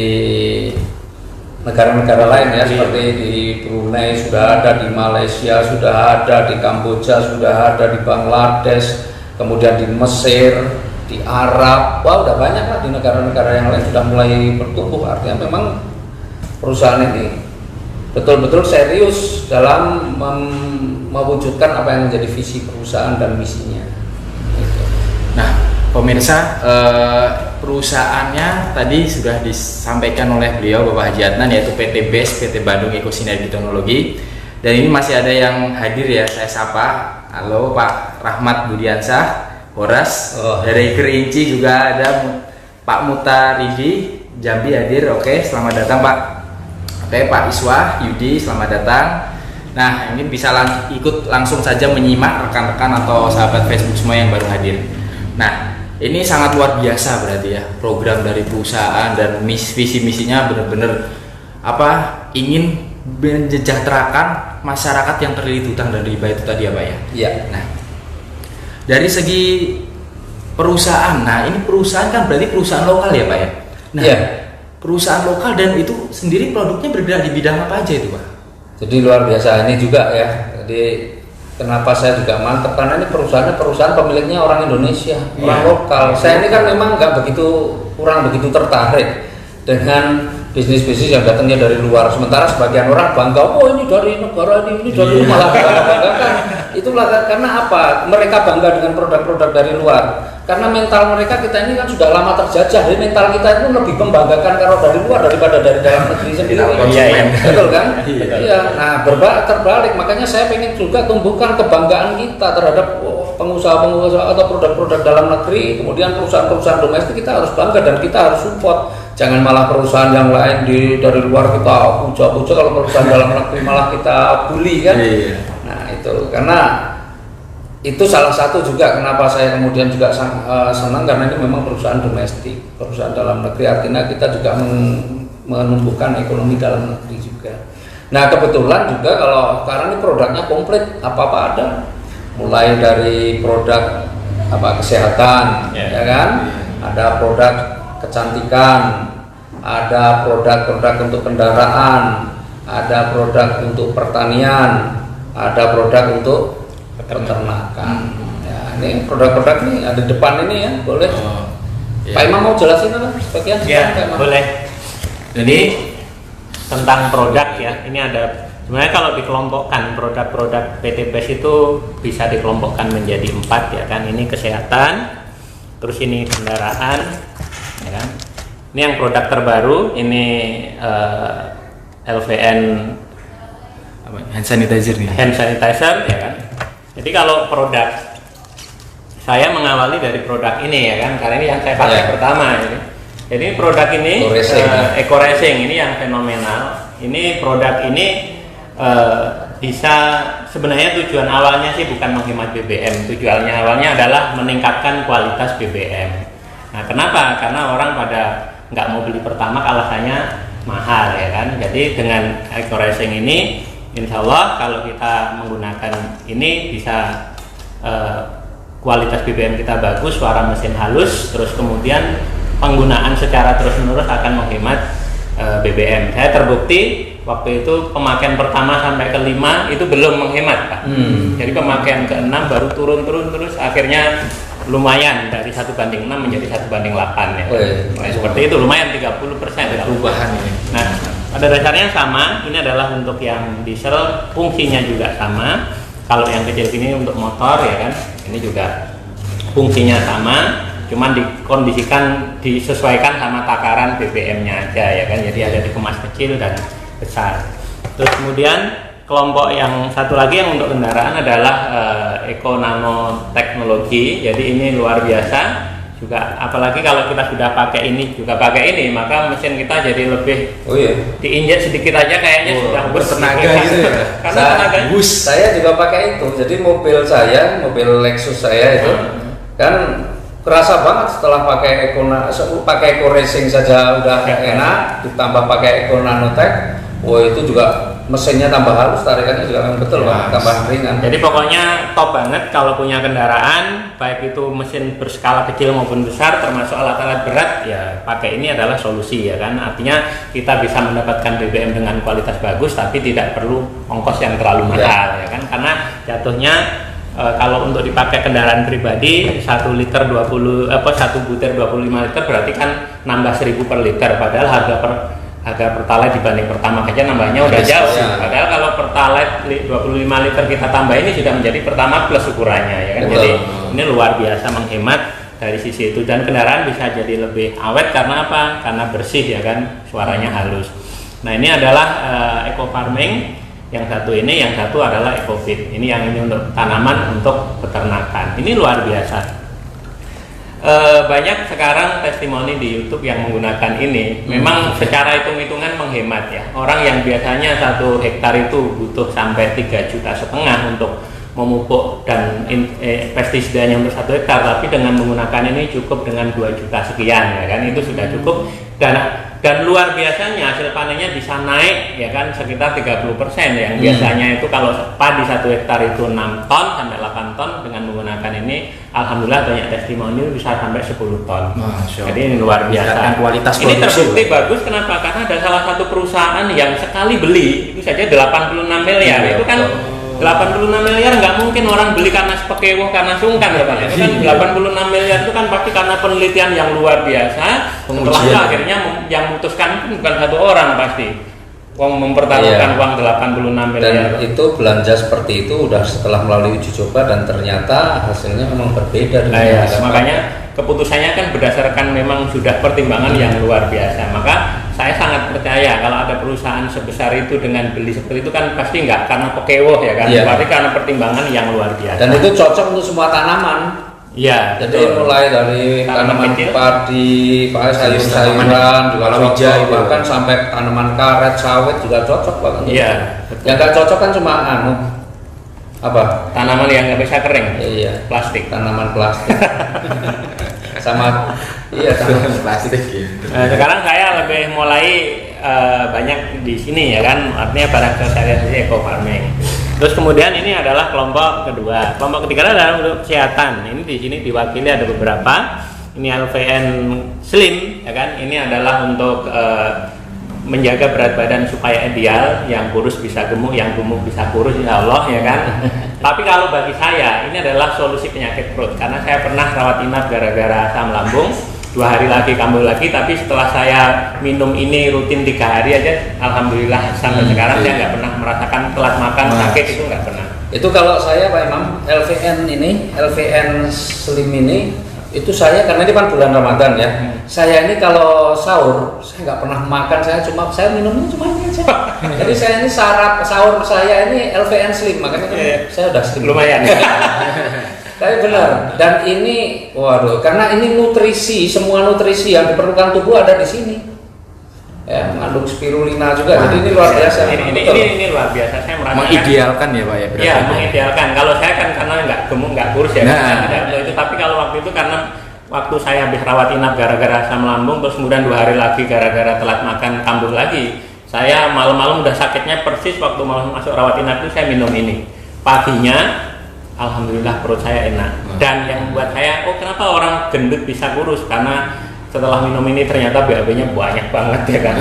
negara-negara lain ya, seperti di Brunei sudah ada, di Malaysia sudah ada, di Kamboja sudah ada, di Bangladesh, kemudian di Mesir, di Arab, wah udah banyak lah di negara-negara yang lain sudah mulai bertumbuh. Artinya memang perusahaan ini betul-betul serius dalam mewujudkan apa yang menjadi visi perusahaan dan misinya. Nah, pemirsa, perusahaannya tadi sudah disampaikan oleh beliau Bapak Haji Adnan, yaitu PT BES, PT Bandung Eko Sinergi Teknologi. Dan ini masih ada yang hadir ya, saya sapa. Halo Pak Rahmat Budiansah, Horas. Dari Kerinci juga ada Pak Mutaridi, Jambi hadir. Oke, selamat datang Pak. Oke, Pak Iswah Yudi, selamat datang. Nah, ini bisa ikut langsung saja menyimak rekan-rekan atau sahabat Facebook semua yang baru hadir. Nah, ini sangat luar biasa berarti ya program dari perusahaan, dan visi misinya benar-benar ingin mensejahterakan masyarakat yang terlilit hutang dan riba itu tadi ya Pak ya. Iya. Nah, dari segi perusahaan, nah ini perusahaan kan berarti perusahaan lokal ya Pak ya. Nah, iya. Perusahaan lokal dan itu sendiri produknya bergerak di bidang apa aja itu Pak? Jadi luar biasa ini juga ya. Jadi kenapa saya juga mantep, karena ini perusahaan pemiliknya orang Indonesia, orang lokal. Saya ini kan memang kurang begitu tertarik dengan bisnis-bisnis yang datangnya dari luar. Sementara sebagian orang bangga, oh ini dari negara ini dari malah bangga-banggakan. Itulah karena apa? Mereka bangga dengan produk-produk dari luar. Karena mental mereka, kita ini kan sudah lama terjajah. Jadi mental kita itu lebih membanggakan kalau dari luar daripada dari dalam negeri sendiri. Iya. Betul kan? Iya. Nah, terbalik. Makanya saya pengen juga tumbuhkan kebanggaan kita terhadap pengusaha-pengusaha atau produk-produk dalam negeri. Kemudian perusahaan-perusahaan domestik kita harus bangga dan kita harus support. Jangan malah perusahaan yang lain dari luar kita puja-puja, kalau perusahaan dalam negeri malah kita bully kan. Nah, itu karena itu salah satu juga kenapa saya kemudian juga senang, karena ini memang perusahaan domestik, perusahaan dalam negeri, artinya kita juga menumbuhkan ekonomi dalam negeri juga. Nah, kebetulan juga kalau sekarang ini produknya komplit, apa-apa ada, mulai dari produk kesehatan, ya kan, ada produk kecantikan, ada produk-produk untuk kendaraan, ada produk untuk pertanian, ada produk untuk peternakan. Ya, ini produk-produk ini ada depan ini ya, boleh. Pak Imam mau jelasin apa? Sebagian? Ya, boleh. Jadi tentang produk ya, ini ada sebenarnya kalau dikelompokkan produk-produk PT BES itu bisa dikelompokkan menjadi 4 ya kan. Ini kesehatan, terus ini kendaraan, ya kan. Ini yang produk terbaru, ini LVN hand sanitizer nih. Hand sanitizer ya kan. Jadi kalau produk, saya mengawali dari produk ini ya kan, karena ini yang saya pakai pertama ini. Jadi produk ini Eco Racing ini yang fenomenal. Ini produk ini bisa, sebenarnya tujuan awalnya sih bukan menghemat BBM. Tujuannya awalnya adalah meningkatkan kualitas BBM. Nah, kenapa? Karena orang pada nggak mau beli pertama alasannya mahal ya kan. Jadi dengan Eco Racing ini, insya Allah kalau kita menggunakan ini bisa kualitas BBM kita bagus, suara mesin halus, terus kemudian penggunaan secara terus-menerus akan menghemat BBM. Saya terbukti waktu itu pemakaian pertama sampai ke-5 itu belum menghemat Pak. Jadi pemakaian ke-6 baru turun terus, akhirnya lumayan dari 1:6 menjadi 1:8 ya. Nah, seperti itu lumayan 30% perubahan ini. Nah, pada dasarnya sama, ini adalah untuk yang diesel, fungsinya juga sama. Kalau yang kecil ini untuk motor ya kan, ini juga fungsinya sama, cuman dikondisikan, disesuaikan sama takaran BBM-nya aja ya kan. Jadi ada dikemas kecil dan besar. Terus kemudian kelompok yang satu lagi yang untuk kendaraan adalah Eco Nano Teknologi. Jadi ini luar biasa juga, apalagi kalau kita sudah pakai ini maka mesin kita jadi lebih diinjek sedikit aja kayaknya sudah bertenaga gitu ya. Karena tenaga saya juga pakai itu. Jadi mobil Lexus saya itu kan kerasa banget setelah pakai Eco Racing saja udah enak, ditambah pakai Eco Nanotech. Itu juga mesinnya tambah halus, tarikannya juga memang betul Pak, tambah ringan. Jadi pokoknya top banget kalau punya kendaraan, baik itu mesin berskala kecil maupun besar, termasuk alat-alat berat, ya pakai ini adalah solusi ya kan. Artinya kita bisa mendapatkan BBM dengan kualitas bagus, tapi tidak perlu ongkos yang terlalu mahal ya kan. Karena jatuhnya kalau untuk dipakai kendaraan pribadi 1 butir 25 liter berarti kan nambah 1.000 per liter, padahal harga Pertalite dibanding Pertamax aja nambahnya udah jauh. Padahal kalau Pertalite 25 liter kita tambah ini sudah menjadi Pertamax plus ukurannya ya kan. Jadi ini luar biasa menghemat dari sisi itu, dan kendaraan bisa jadi lebih awet karena apa? Karena bersih ya kan, suaranya halus. Nah, ini adalah Eco Farming. Yang satu ini, yang satu adalah EcoFit. Ini yang ini untuk tanaman, untuk peternakan. Ini luar biasa. Banyak sekarang testimoni di YouTube yang menggunakan ini. Memang secara hitung-hitungan menghemat ya. Orang yang biasanya 1 hektar itu butuh sampai 3,5 juta untuk memupuk dan pestisidanya untuk 1 hektar, tapi dengan menggunakan ini cukup dengan 2 juta sekian ya kan, itu sudah cukup. Dan luar biasanya hasil panennya bisa naik ya kan sekitar 30% yang biasanya itu kalau padi 1 hektar itu 6 ton sampai 8 ton, dengan menggunakan ini alhamdulillah banyak testimoni bisa sampai 10 ton. Jadi ini luar biasa. Kualitas ini terbukti bagus. Kenapa? Karena ada salah satu perusahaan yang sekali beli itu saja 86 miliar. Itu kan 86 miliar nggak mungkin orang beli karena sepekewoh, karena sungkan ya Pak. Itu kan 86 miliar itu kan pasti karena penelitian yang luar biasa. Setelah itu akhirnya yang memutuskan itu bukan 1 orang pasti. Mempertaruhkan uang 86 miliar. Dan itu belanja seperti itu udah setelah melalui uji coba dan ternyata hasilnya memang berbeda dengan makanya keputusannya kan berdasarkan memang sudah pertimbangan yang luar biasa. Maka saya sangat percaya kalau ada perusahaan sebesar itu dengan beli seperti itu kan pasti nggak karena pekewoh ya kan, tapi karena pertimbangan yang luar biasa. Dan itu cocok untuk semua tanaman. Iya. Jadi mulai dari tanaman padi, sayur-sayuran, juga cocok, bahkan sampai tanaman karet, sawit juga cocok banget. Iya. Yang nggak cocok kan cuma apa? Tanaman yang nggak bisa kering. Iya. Plastik. Tanaman plastik. Sama tanaman plastik. Nah, sekarang saya lebih mulai banyak di sini ya kan, artinya barang sosialisasi eco farming. Terus kemudian ini adalah kelompok kedua. Kelompok ketiga adalah untuk kesehatan. Ini di sini diwakili ada beberapa. Ini LVN Slim ya kan. Ini adalah untuk menjaga berat badan supaya ideal, yang kurus bisa gemuk, yang gemuk bisa kurus insya Allah ya kan. Tapi kalau bagi saya ini adalah solusi penyakit perut, karena saya pernah rawat inap gara-gara asam lambung, 2 hari lagi kambuh lagi, tapi setelah saya minum ini rutin 3 hari aja, alhamdulillah sampai sekarang saya nggak pernah merasakan telat makan sakit, itu nggak pernah. Itu kalau saya Pak Imam, LVN Slim ini, itu saya karena ini kan bulan Ramadan ya, saya ini kalau sahur saya nggak pernah makan, saya minumnya cuma ini aja. Jadi saya ini sahur saya ini LVN Slim, makanya saya udah slim. Lumayan. Tapi benar, dan ini waduh, karena ini nutrisi, semua nutrisi yang diperlukan tubuh ada di sini. Ya, mengandung spirulina juga. Jadi ini luar biasa. Ini luar biasa. Saya merasakan mengidealkan ya Pak ya. Iya, mengidealkan. Kalau saya kan karena nggak gemuk, nggak kurus ya. Tidak itu. Tapi kalau waktu itu karena waktu saya habis rawat inap gara-gara asam lambung, terus kemudian 2 hari lagi gara-gara telat makan kambuh lagi. Saya malam-malam udah sakitnya persis waktu malam masuk rawat inap itu saya minum ini. Paginya alhamdulillah perut saya enak. Dan yang membuat saya, kenapa orang gendut bisa kurus? Karena setelah minum ini ternyata BAB-nya banyak banget ya kan.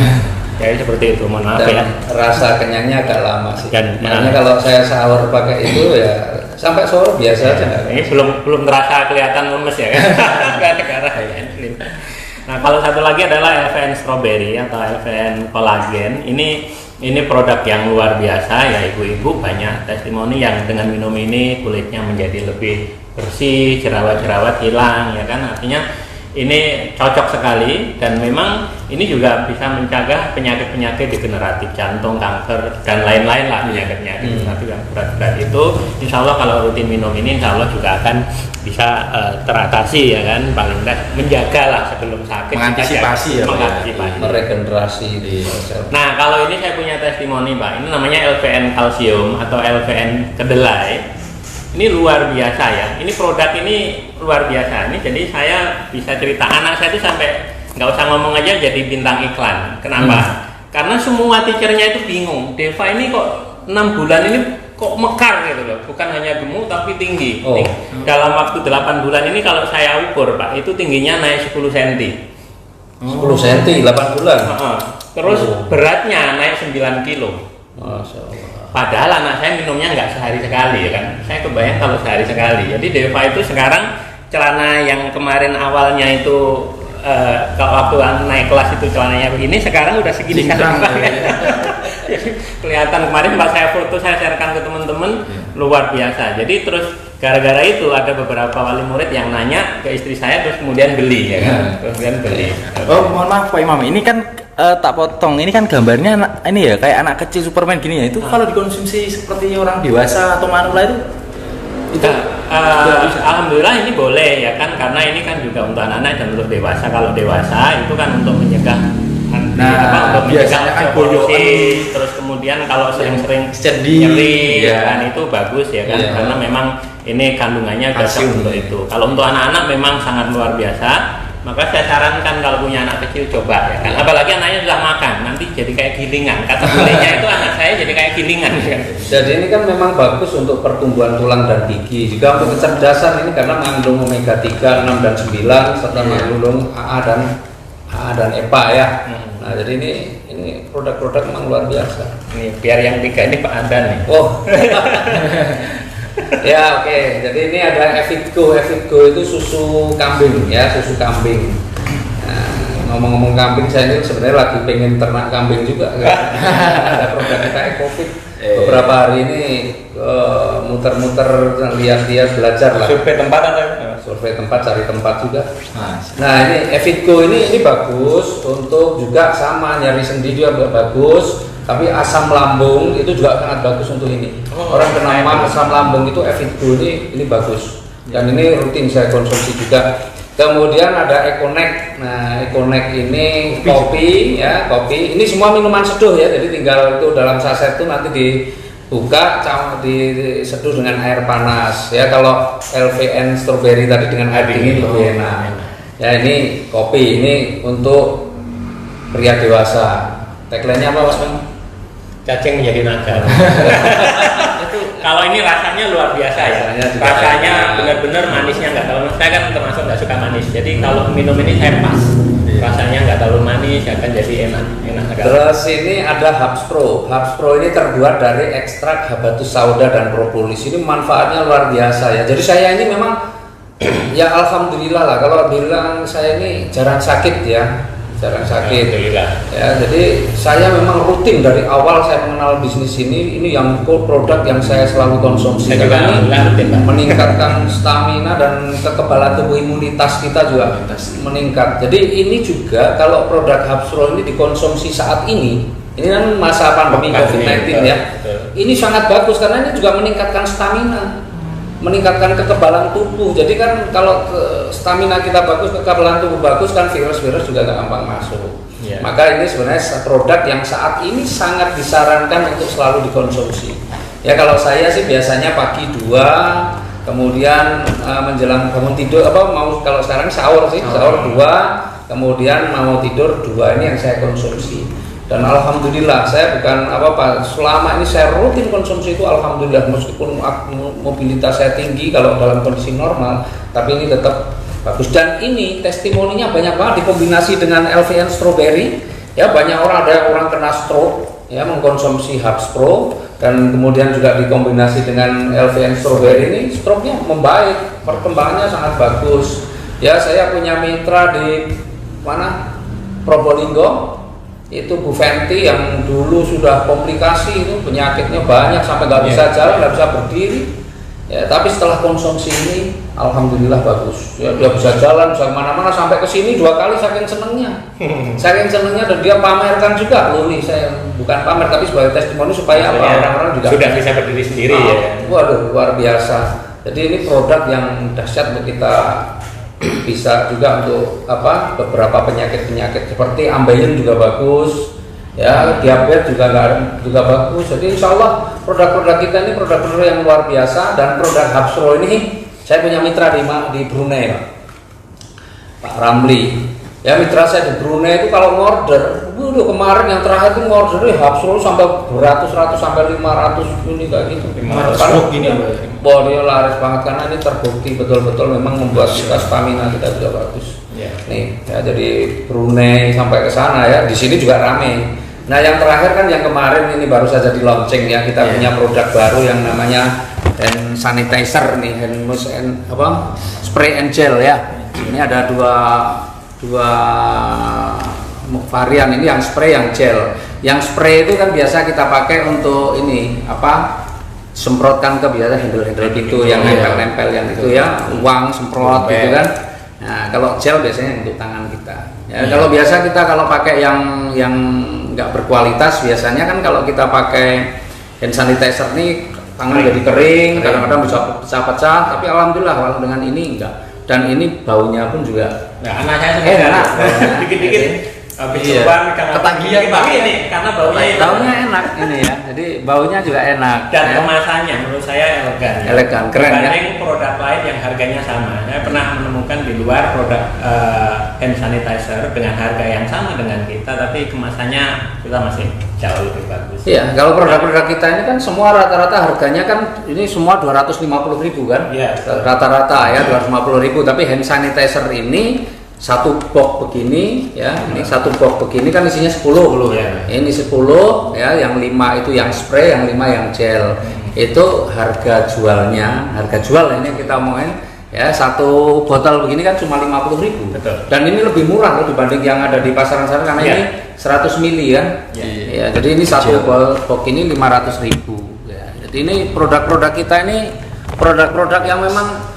Jadi seperti itu, mohon maaf ya. Rasa kenyangnya agak lama sih. Makanya kalau saya sahur pakai itu ya sampai sore biasa aja. Ini belum terasa kelihatan lemes ya kan. Gara-gara slim. Nah, kalau satu lagi adalah LVN Strawberry atau LVN Collagen. Ini produk yang luar biasa ya, ibu-ibu banyak testimoni yang dengan minum ini kulitnya menjadi lebih bersih, jerawat-jerawat hilang ya kan. Artinya ini cocok sekali, dan memang ini juga bisa mencegah penyakit-penyakit degeneratif, jantung, kanker, dan lain-lain lah penyakit-penyakit degeneratif yang berat-berat itu. Insya Allah kalau rutin minum ini insya Allah juga akan bisa teratasi ya kan, paling tidak menjaga lah sebelum sakit, mengantisipasi ya, meregenerasi di Nah, kalau ini saya punya testimoni Pak, ini namanya LVN kalsium atau LVN kedelai. Ini luar biasa ya, ini produk ini luar biasa. Ini jadi saya bisa cerita, anak saya itu sampai nggak usah ngomong aja jadi bintang iklan. Kenapa? Karena semua teachernya itu bingung, Deva ini kok 6 bulan ini kok mekar gitu loh, bukan hanya gemuk tapi tinggi. Dalam waktu 8 bulan ini kalau saya ukur Pak, itu tingginya naik 10 cm. 10 cm 8 bulan. Terus beratnya naik 9 kilo. Masya Allah. Padahal anak saya minumnya nggak sehari sekali ya kan. Saya kebayang kalau sehari sekali. Jadi Deva itu sekarang celana yang kemarin awalnya itu kalau waktu naik kelas itu celananya begini, sekarang udah segini kan. Kelihatan kemarin pas saya foto, saya sharekan ke teman-teman, luar biasa. Jadi terus gara-gara itu ada beberapa wali murid yang nanya ke istri saya, terus kemudian beli ya kan. Kemudian beli. Mohon maaf Pak Imam, ini kan tak potong, ini kan gambarnya ini ya kayak anak kecil Superman gini ya. Itu kalau dikonsumsi seperti orang dewasa atau manula itu Itu alhamdulillah ini boleh ya kan, karena ini kan juga untuk anak-anak dan untuk dewasa. Kalau dewasa itu kan untuk mencegah untuk biasanya kan boyokan, terus kemudian kalau sering-sering sedih nyeri ya kan itu bagus ya kan, karena memang ini kandungannya cocok untuk itu. Kalau untuk anak-anak memang sangat luar biasa, maka saya sarankan kalau punya anak kecil coba ya kan, apalagi anaknya sudah makan nanti jadi kayak gilingan, kata bolehnya itu anak saya jadi kayak gilingan ya. Jadi ini kan memang bagus untuk pertumbuhan tulang dan gigi, juga untuk kecerdasan ini karena mengandung omega 3, 6 dan 9 serta mengandung AA dan EPA ya. Nah, jadi ini produk-produk memang luar biasa. Ini biar yang 3 ini Pak Andan nih. Oh. Ya oke. Jadi ini ada Evitgo. Evitgo itu susu kambing ya, susu kambing. Nah, ngomong-ngomong kambing, saya ini sebenarnya lagi pengen ternak kambing juga. Ada produk kita Ecofit. Beberapa hari ini muter-muter lihat-lihat belajar lah. Survei tempat atau? Survei tempat, cari tempat juga. Nah ini Evitgo ini bagus untuk juga sama nyari sendi juga bagus. Tapi asam lambung itu juga sangat bagus untuk ini. Orang kena asam lambung itu Evitgo ini bagus. Dan ini rutin saya konsumsi juga. Kemudian ada Econex. Nah, Econex ini kopi ya, kopi. Ini semua minuman seduh ya. Jadi tinggal itu dalam saset itu nanti dibuka, diseduh dengan air panas. Ya, kalau LVN strawberry tadi dengan air dingin lebih enak. Ya, ini kopi. Ini untuk pria dewasa. Tagline-nya apa, Mas Bang? Cacing menjadi naga. Kalau ini rasanya luar biasa ya. Rasanya benar-benar manisnya nggak terlalu. Saya kan termasuk nggak suka manis. Jadi kalau minum ini saya pas. Rasanya nggak terlalu manis, akan jadi enak sekali. Terus ini ada Hubs Pro. Hubs Pro ini terbuat dari ekstrak habatus sauda dan propolis. Ini manfaatnya luar biasa ya. Jadi saya ini memang ya alhamdulillah lah. Kalau bilang saya ini jarang sakit ya. Jarang sakit ya, jadi saya memang rutin dari awal saya mengenal bisnis ini yang produk yang saya selalu konsumsi karena meningkatkan stamina dan kekebalan tubuh, imunitas kita juga meningkat. Jadi ini juga kalau produk Hubs Pro ini dikonsumsi saat ini kan masa pandemi COVID-19 ya, ini sangat bagus karena ini juga meningkatkan stamina, meningkatkan kekebalan tubuh. Jadi kan kalau stamina kita bagus, kekebalan tubuh bagus, kan virus-virus juga gak gampang masuk. Maka ini sebenarnya produk yang saat ini sangat disarankan untuk selalu dikonsumsi. Ya kalau saya sih biasanya pagi 2, kemudian menjelang bangun tidur kalau sekarang sahur 2, kemudian mau tidur 2, ini yang saya konsumsi. Dan alhamdulillah saya bukan selama ini saya rutin konsumsi itu alhamdulillah, meskipun mobilitas saya tinggi kalau dalam kondisi normal, tapi ini tetap bagus. Dan ini testimoninya banyak banget dikombinasi dengan LVN strawberry ya, banyak ada orang kena stroke ya mengkonsumsi Hubs Pro, dan kemudian juga dikombinasi dengan LVN strawberry, ini stroke-nya membaik, perkembangannya sangat bagus ya. Saya punya mitra di mana, Probolinggo, itu Bu Fenty yang dulu sudah komplikasi, itu penyakitnya banyak sampai nggak bisa jalan, nggak bisa berdiri ya, tapi setelah konsumsi ini alhamdulillah bagus ya, dia bisa jalan, bisa kemana-mana, sampai ke sini 2 kali saking senengnya dan dia pamerkan juga loh, nih saya bukan pamer tapi sebagai testimoni supaya orang-orang juga sudah bisa berdiri sendiri ya. Waduh, luar biasa. Jadi ini produk yang dahsyat untuk kita bisa juga untuk beberapa penyakit seperti ambeien juga bagus ya, diabetes juga bagus. Jadi insya Allah produk-produk kita ini produk-produk yang luar biasa. Dan produk Hubs Pro ini saya punya mitra di Brunei, Pak Ramli ya, mitra saya di Brunei itu kalau order, kemarin yang terakhir itu order Hubs Pro sampai beratus-ratus sampai 500 ini kayak gitu. 500 gini dia laris banget karena ini terbukti betul-betul memang membuat kita stamina kita juga bagus. Nih ya, jadi Brunei sampai ke sana ya, di sini juga rame. Nah yang terakhir kan yang kemarin ini baru saja di launching ya, kita punya produk baru yang namanya hand sanitizer nih, spray and gel ya. Ini ada dua varian, ini yang spray, yang gel. Yang spray itu kan biasa kita pakai untuk ini semprotkan ke biasa handle pintu yang nempel-nempel yang itu ya, uang semprot gitu kan. Nah kalau gel biasanya untuk tangan kita ya. Kalau biasa kita kalau pakai yang nggak berkualitas, biasanya kan kalau kita pakai hand sanitizer ini tangan jadi kering, kadang-kadang bisa pecah-pecah, tapi alhamdulillah kalau dengan ini enggak. Dan ini baunya pun juga anak saya sendiri enak. Dikit-dikit habis coba ketagihan tapi ini karena baunya enak ini ya. Jadi baunya juga enak. Dan kemasannya menurut saya elegan. Elegan, keren ya. Dibanding produk lain yang harganya sama. Saya pernah menemukan di luar produk hand sanitizer dengan harga yang sama dengan kita, tapi kemasannya kita masih jauh lebih bagus. Iya, kalau produk-produk kita ini kan semua rata-rata harganya kan ini semua 250.000 kan? Iya. Rata-rata ya 250.000, tapi hand sanitizer ini satu box begini ya, ini satu box begini kan isinya 10 ya. Ini 10 ya, yang 5 itu yang spray, yang 5 yang gel. Itu harga jualnya, harga jual ini kita omongin ya, satu botol begini kan cuma 50.000. Betul. Dan ini lebih murah loh dibanding yang ada di pasaran sana karena ini 100 mili kan. Ya, jadi ini satu box ini 500.000 ya. Jadi ini produk-produk kita ini produk-produk yang memang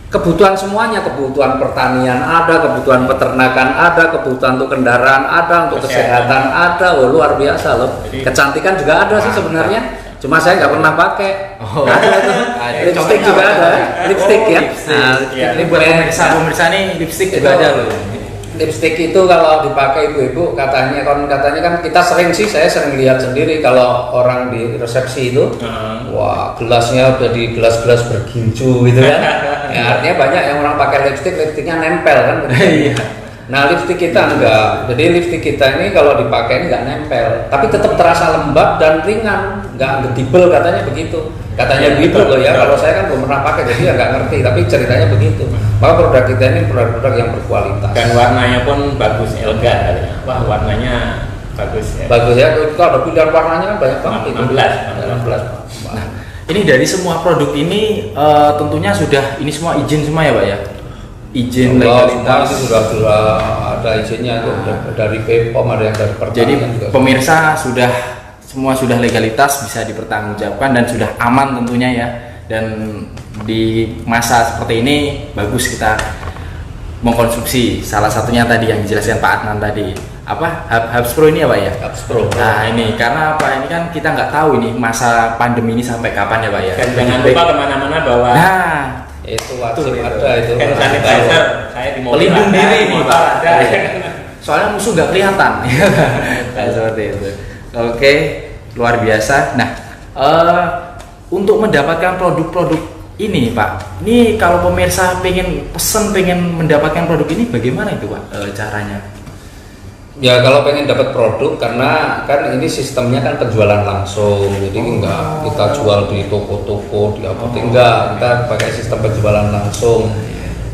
kebutuhan semuanya, kebutuhan pertanian ada, kebutuhan peternakan ada, kebutuhan untuk kendaraan ada, untuk kesehatan ada. Oh, luar biasa loh. Kecantikan juga ada sih sebenarnya, cuma saya nggak pernah pakai. Ada itu. Lipstick juga ada, lipstick ya. Nah, ini buat pemirsa nih, lipstick juga ada loh. Lipstick itu kalau dipakai ibu-ibu katanya kan kita sering sih, saya sering lihat sendiri kalau orang di resepsi itu, wah gelasnya udah di gelas-gelas berginju gitu kan. Ya, artinya banyak yang orang pakai lipsticknya nempel kan. Nah lipstick kita enggak, jadi lipstick kita ini kalau dipakai ini enggak nempel, tapi tetap terasa lembab dan ringan, enggak gedibel katanya begitu. Katanya begitu loh ya, kalau saya kan belum pernah pakai jadi ya nggak ngerti, tapi ceritanya begitu. Maka produk kita ini produk-produk yang berkualitas. Dan warnanya pun bagus, elegan kali. Wah warnanya bagus ya. Bagus ya, kalau ada pilihan warnanya kan banyak banget. 16. Nah, ini dari semua produk ini tentunya sudah ini semua izin semua ya Pak ya? Izin legalitas itu sudah ada izinnya tuh, dari BPOM, ada yang dari pertanian. Jadi juga pemirsa semua sudah legalitas, bisa dipertanggungjawabkan dan sudah aman tentunya ya. Dan di masa seperti ini bagus kita mengkonsumsi. Salah satunya tadi yang dijelaskan Pak Adnan tadi, apa Herbs Pro ini apa ya? Herbs Pro. Nah ini karena apa, ini kan kita nggak tahu ini masa pandemi ini sampai kapan ya Pak ya. Dan jangan lupa kemana-mana bawa. Nah itu wajib ada itu. Hand sanitizer. Saya di mobil pelindung diri nih Pak. Soalnya musuh nggak kelihatan. Nah, seperti itu. Oke, luar biasa. Nah, untuk mendapatkan produk-produk ini Pak, ini kalau pemirsa pengen mendapatkan produk ini bagaimana itu Pak caranya? Ya kalau pengen dapat produk, karena kan ini sistemnya kan penjualan langsung, jadi enggak kita jual di toko-toko, di apotek, enggak, kita pakai sistem penjualan langsung.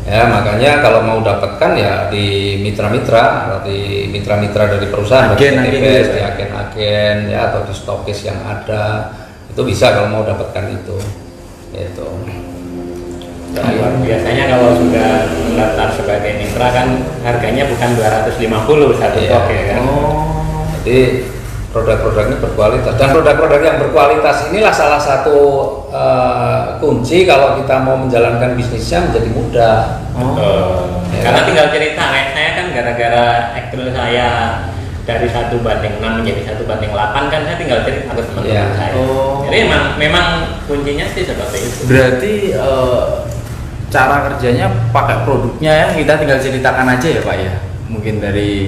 Ya makanya kalau mau dapatkan ya di mitra-mitra dari perusahaan, di agen-agen ya, atau di stokis yang ada, itu bisa kalau mau dapatkan itu. Itu. Biasanya kalau sudah mendaftar sebagai mitra kan harganya bukan 250 satu stok ya kan. Jadi produk-produk ini berkualitas, dan produk-produk yang berkualitas inilah salah satu kunci kalau kita mau menjalankan bisnisnya menjadi mudah. Karena tinggal cerita, saya kan gara-gara ekstril saya dari 1:6 menjadi 1:8 kan saya tinggal cerita ke teman-teman saya. Jadi memang kuncinya sih seperti itu. Berarti cara kerjanya pakai produknya ya, kita tinggal ceritakan aja ya Pak ya, mungkin dari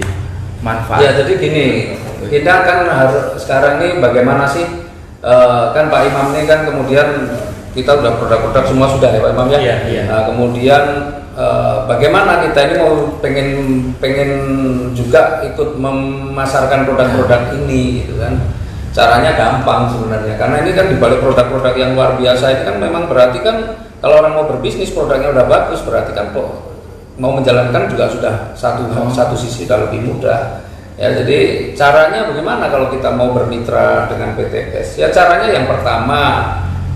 manfaat. Ya jadi gini, kita kan harus sekarang ini bagaimana sih, kan Pak Imam ini kan kemudian kita udah produk-produk semua sudah ya Pak Imam ya. Iya. Nah, kemudian bagaimana kita ini mau pengen juga ikut memasarkan produk-produk ini gitu kan. Caranya gampang sebenarnya, karena ini kan dibalik produk-produk yang luar biasa ini kan memang berarti kan kalau orang mau berbisnis produknya udah bagus, berarti kan mau menjalankan juga sudah satu sisi sudah lebih mudah. Ya jadi caranya bagaimana kalau kita mau bermitra dengan PTS? Ya caranya yang pertama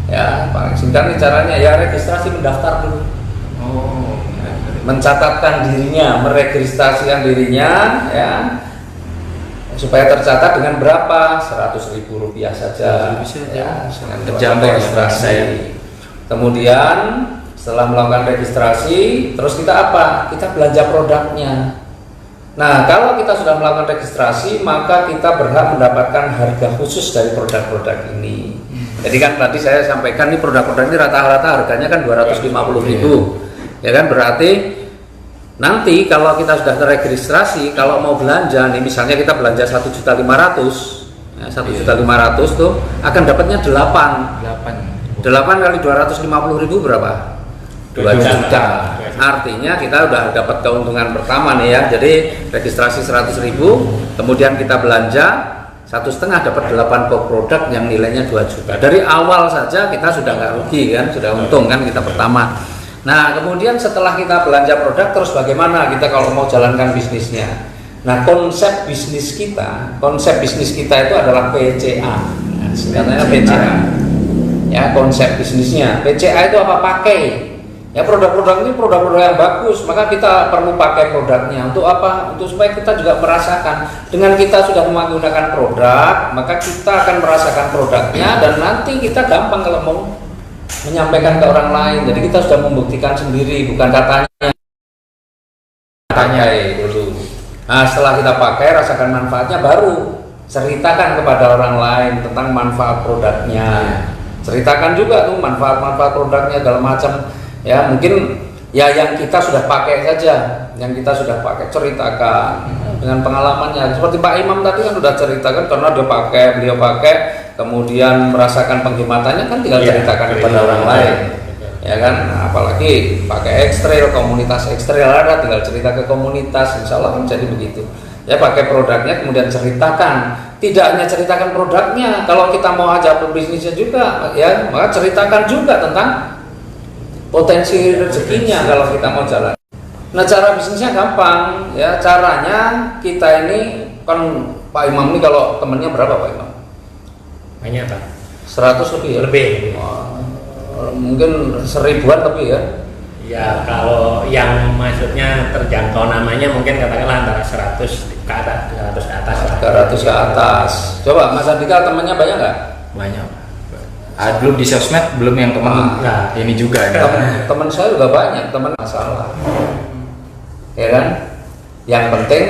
ya paling singkat nih caranya ya registrasi, mendaftar dulu. Mencatatkan dirinya, meregistrasikan dirinya ya, supaya tercatat dengan berapa, Rp100.000 saja ya, dengan registrasi. Kemudian setelah melakukan registrasi, terus kita apa? Kita belanja produknya. Nah kalau kita sudah melakukan registrasi, maka kita berhak mendapatkan harga khusus dari produk-produk ini. Jadi kan tadi saya sampaikan nih produk-produk ini rata-rata harganya kan 250.000, ya kan, berarti nanti kalau kita sudah terregistrasi, kalau mau belanja nih, misalnya kita belanja 1.500.000, ya, 1.500.000 tuh akan dapatnya 8 kali 250.000 berapa? 2 juta. Artinya kita udah dapat keuntungan pertama nih ya. Jadi registrasi 100.000, kemudian kita belanja 1,5 dapat 8 box produk yang nilainya 2 juta. Dari awal saja kita sudah nggak rugi kan, sudah untung kan kita pertama. Nah kemudian setelah kita belanja produk, terus bagaimana kita kalau mau jalankan bisnisnya? Nah konsep bisnis kita itu adalah PCA. Nah, sebenarnya PCA. Ya konsep bisnisnya PCA itu apa? Pakai. Ya produk-produk ini produk-produk yang bagus, maka kita perlu pakai produknya. Untuk apa? Untuk supaya kita juga merasakan. Dengan kita sudah menggunakan produk, maka kita akan merasakan produknya, dan nanti kita gampang kalau mau menyampaikan ke orang lain. Jadi kita sudah membuktikan sendiri, bukan katanya. Pakai dulu. Nah setelah kita pakai, rasakan manfaatnya, baru ceritakan kepada orang lain tentang manfaat produknya. Ceritakan juga tuh manfaat-manfaat produknya dalam macam. Ya mungkin ya yang kita sudah pakai saja, ceritakan dengan pengalamannya. Seperti Pak Imam tadi kan sudah ceritakan karena beliau pakai, kemudian merasakan penghematannya, kan tinggal ceritakan kepada orang lain, ya kan. Apalagi pakai ekstrail, komunitas ekstrail ada, tinggal cerita ke komunitas, insya Allah kan jadi begitu. Ya pakai produknya kemudian ceritakan. Tidak hanya ceritakan produknya, kalau kita mau ajak berbisnisnya juga, ya maka ceritakan juga tentang potensi rezekinya kalau kita mau jalan. Nah cara bisnisnya gampang ya, caranya kita ini kan Pak Imam ini kalau temennya berapa Pak Imam? Banyak Pak. 100 lebih ya? Lebih. Mungkin 1000-an lebih ya? Ya kalau yang maksudnya terjangkau namanya mungkin katakanlah antara 100 ke atas, 200 ke atas. 300 ke atas. Coba Mas Andika temennya banyak nggak? Banyak. Belum di sosmed, belum yang teman ini juga ya. Teman saya juga banyak, teman masalah, ya kan. Yang penting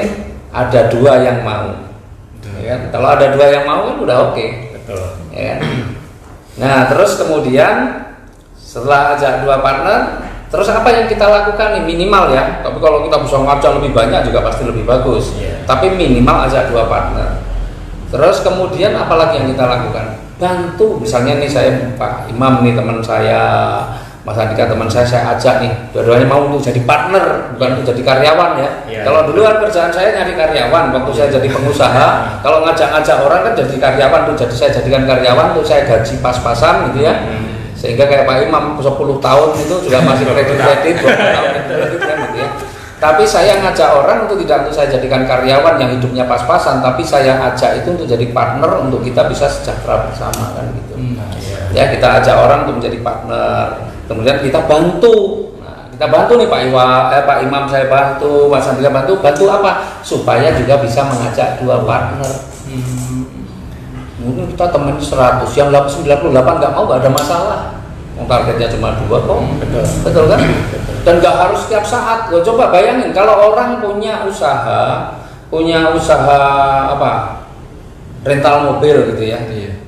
ada 2 yang mau, ya kan? Kalau ada 2 yang mau kan udah oke. Betul. Ya kan? Nah terus kemudian setelah ajak 2 partner, terus apa yang kita lakukan nih, minimal ya. Tapi kalau kita bisa ngajak lebih banyak juga pasti lebih bagus. Tapi minimal ajak 2 partner. Terus kemudian apalagi yang kita lakukan? Bantu, misalnya nih saya Pak Imam nih teman saya, Mas Andika teman saya ajak nih, dua-duanya mau untuk jadi partner, bukan untuk jadi karyawan ya. Kalau dulu kan kerjaan saya nyari karyawan, waktu saya jadi pengusaha, kalau ngajak-ngajak orang kan jadi karyawan tuh, jadi saya jadikan karyawan tuh, saya gaji pas-pasan gitu ya. Sehingga kayak Pak Imam 10 tahun itu juga masih kredit 20 tahun kredit kan gitu ya. Tapi saya ngajak orang tidak untuk saya jadikan karyawan yang hidupnya pas-pasan, tapi saya ajak itu untuk jadi partner, untuk kita bisa sejahtera bersama kan gitu. Ya kita ajak orang untuk menjadi partner, kemudian kita bantu. Nah, kita bantu nih Pak Imam saya bantu, Mas Andika bantu apa? Supaya juga bisa mengajak 2 partner. Mungkin kita temen 100, yang 98 nggak mau, nggak ada masalah. Targetnya cuma 2 kok. Betul kan? Dan nggak harus setiap saat. Coba bayangin kalau orang punya usaha apa, rental mobil gitu ya.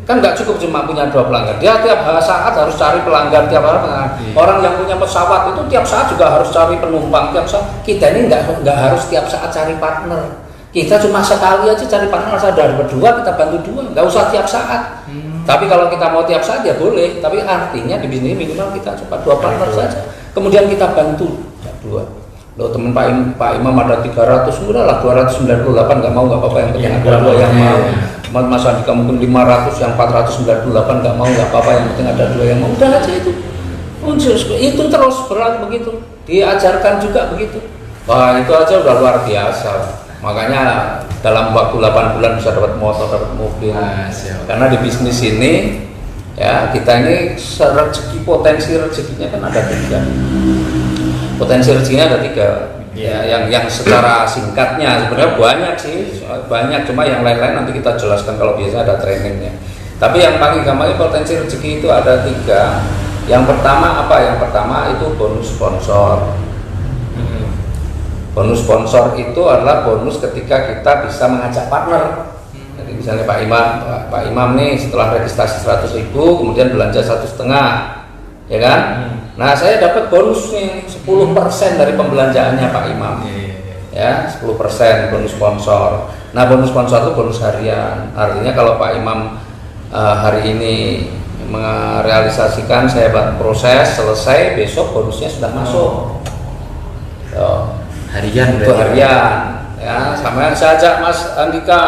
Kan nggak cukup cuma punya 2 pelanggan. Dia tiap saat harus cari pelanggan, tiap hari. Orang yang punya pesawat itu tiap saat juga harus cari penumpang, tiap saat. Kita ini nggak harus tiap saat cari partner. Kita cuma sekali aja cari partner, ada berdua kita bantu 2, nggak usah tiap saat. Tapi kalau kita mau tiap saat ya boleh, tapi artinya di bisnis minimal kita coba 2 partner saja. Kemudian kita bantu 2. Loh teman Pak Imam ada 300, udah lah 298 nggak mau, nggak apa-apa, yang penting ada 2 yang mau. Mas Andika mungkin 500, yang 498 nggak mau, nggak apa-apa, yang penting ada 2 yang mau. Udah aja itu. Itu terus berat begitu. Diajarkan juga begitu. Wah itu aja udah luar biasa. Makanya dalam waktu 8 bulan bisa dapat motor, dapat mobil. Karena di bisnis ini ya kita ini rezeki, potensi rezekinya kan ada 3. Potensi rezekinya ada 3. Ya, yang secara singkatnya sebenarnya banyak sih, banyak, cuma yang lain-lain nanti kita jelaskan kalau biasa ada trainingnya. Tapi yang paling gampang potensi rezeki itu ada 3. Yang pertama apa? Yang pertama itu bonus sponsor. Bonus sponsor itu adalah bonus ketika kita bisa mengajak partner. Jadi misalnya Pak Imam nih setelah registrasi 100.000 kemudian belanja 1,5, ya kan? Nah saya dapat bonus nih 10% dari pembelanjaannya Pak Imam, ya 10% bonus sponsor. Nah bonus sponsor itu bonus harian, artinya kalau Pak Imam hari ini merealisasikan, saya buat proses selesai, besok bonusnya sudah masuk. Harian Itu harian. Ya, sama saya ajak Mas Andika,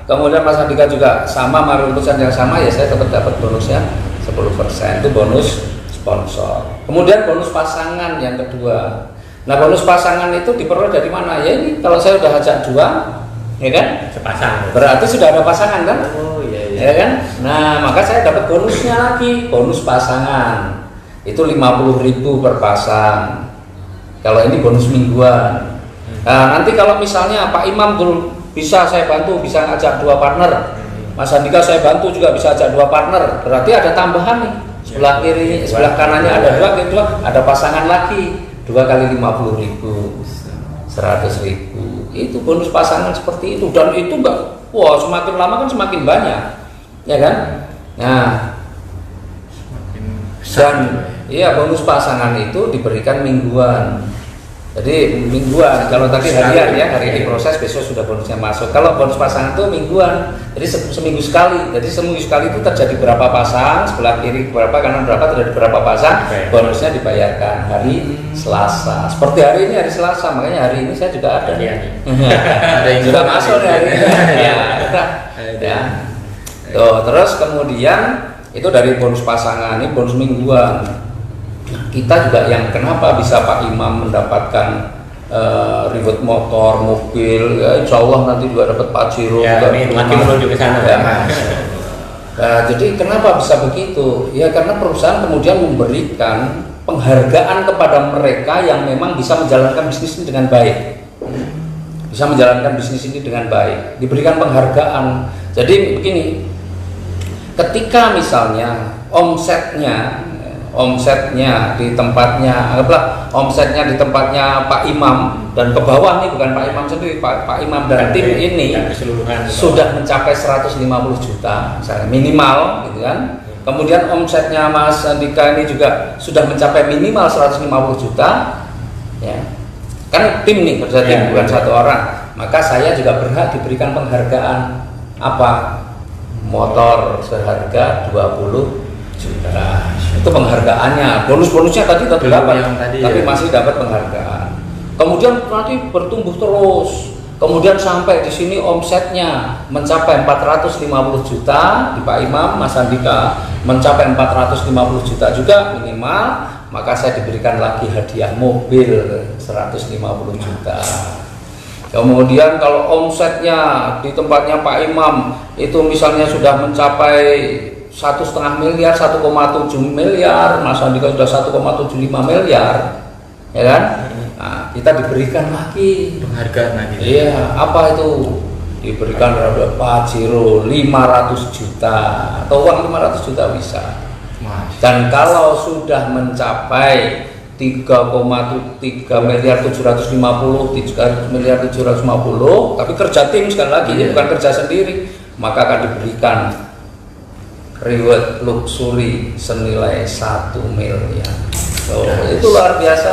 kemudian Mas Andika juga sama melalui urusan yang sama, ya saya dapat bonusnya 10%, itu bonus sponsor. Kemudian bonus pasangan yang kedua. Nah bonus pasangan itu diperoleh dari mana? Ya ini kalau saya udah ajak dua, ya kan? Sepasang. Berarti sudah ada pasangan kan? Oh iya. Ya kan? Nah maka saya dapat bonusnya lagi, bonus pasangan itu 50.000 per pasang. Kalau ini bonus mingguan. Nah, nanti kalau misalnya Pak Imam dulu bisa saya bantu, bisa ajak 2 partner, Mas Andika saya bantu juga bisa ajak 2 partner, berarti ada tambahan nih, sebelah kiri, sebelah kanannya ada 2, kiri 2, ada pasangan lagi, 2 kali 50.000, 100.000, itu bonus pasangan seperti itu. Dan itu enggak, wah semakin lama kan semakin banyak, ya kan? Nah, dan iya bonus pasangan itu diberikan mingguan. Jadi mingguan, kalau tadi harian ya, hari ini proses, besok sudah bonusnya masuk. Kalau bonus pasangan itu mingguan, jadi seminggu sekali. Jadi seminggu sekali itu terjadi berapa pasang, sebelah kiri berapa, kanan berapa, terjadi berapa pasang, bonusnya dibayarkan hari Selasa. Seperti hari ini hari Selasa, makanya hari ini saya juga ada. Ada yang sudah masuk nih hari ini. Ya. Tuh, terus kemudian itu dari bonus pasangan, ini bonus mingguan. Kita juga yang kenapa bisa Pak Imam mendapatkan reward motor, mobil, ya insya Allah nanti juga dapat Pajero, ya, juga makin menuju ke sana. Ya. Nah, jadi kenapa bisa begitu? Ya karena perusahaan kemudian memberikan penghargaan kepada mereka yang memang bisa menjalankan bisnis ini dengan baik, bisa menjalankan bisnis ini dengan baik, diberikan penghargaan. Jadi begini, ketika misalnya omsetnya di tempatnya, anggaplah omsetnya di tempatnya Pak Imam dan ke bawah nih, bukan Pak Imam sendiri, Pak Imam dan tim ini sudah mencapai 150 juta misalnya, minimal gitu kan. Kemudian omsetnya Mas Andika ini juga sudah mencapai minimal 150 juta, ya kan, tim nih, kerja tim, bukan satu orang. Maka saya juga berhak diberikan penghargaan apa? Motor seharga 20 juta. Itu penghargaannya. Bonus-bonusnya tadi tetap dapat, tapi masih dapat penghargaan. Kemudian nanti bertumbuh terus. Kemudian sampai di sini omsetnya mencapai 450 juta di Pak Imam, Mas Andika mencapai 450 juta juga minimal, maka saya diberikan lagi hadiah mobil 150 juta. Kemudian kalau omsetnya di tempatnya Pak Imam itu misalnya sudah mencapai 1,5 miliar, 1,7 miliar, Mas Andika sudah 1,75 miliar, ya kan? Nah, kita diberikan lagi penghargaan lagi. Iya, apa itu? Diberikan ada Pajero 500 juta atau uang 500 juta bisa. Dan kalau sudah mencapai 3,3 miliar 750, 3 miliar 750, tapi kerja tim sekali lagi, bukan kerja sendiri, maka akan diberikan reward luxury senilai 1 miliar. So, itu luar biasa.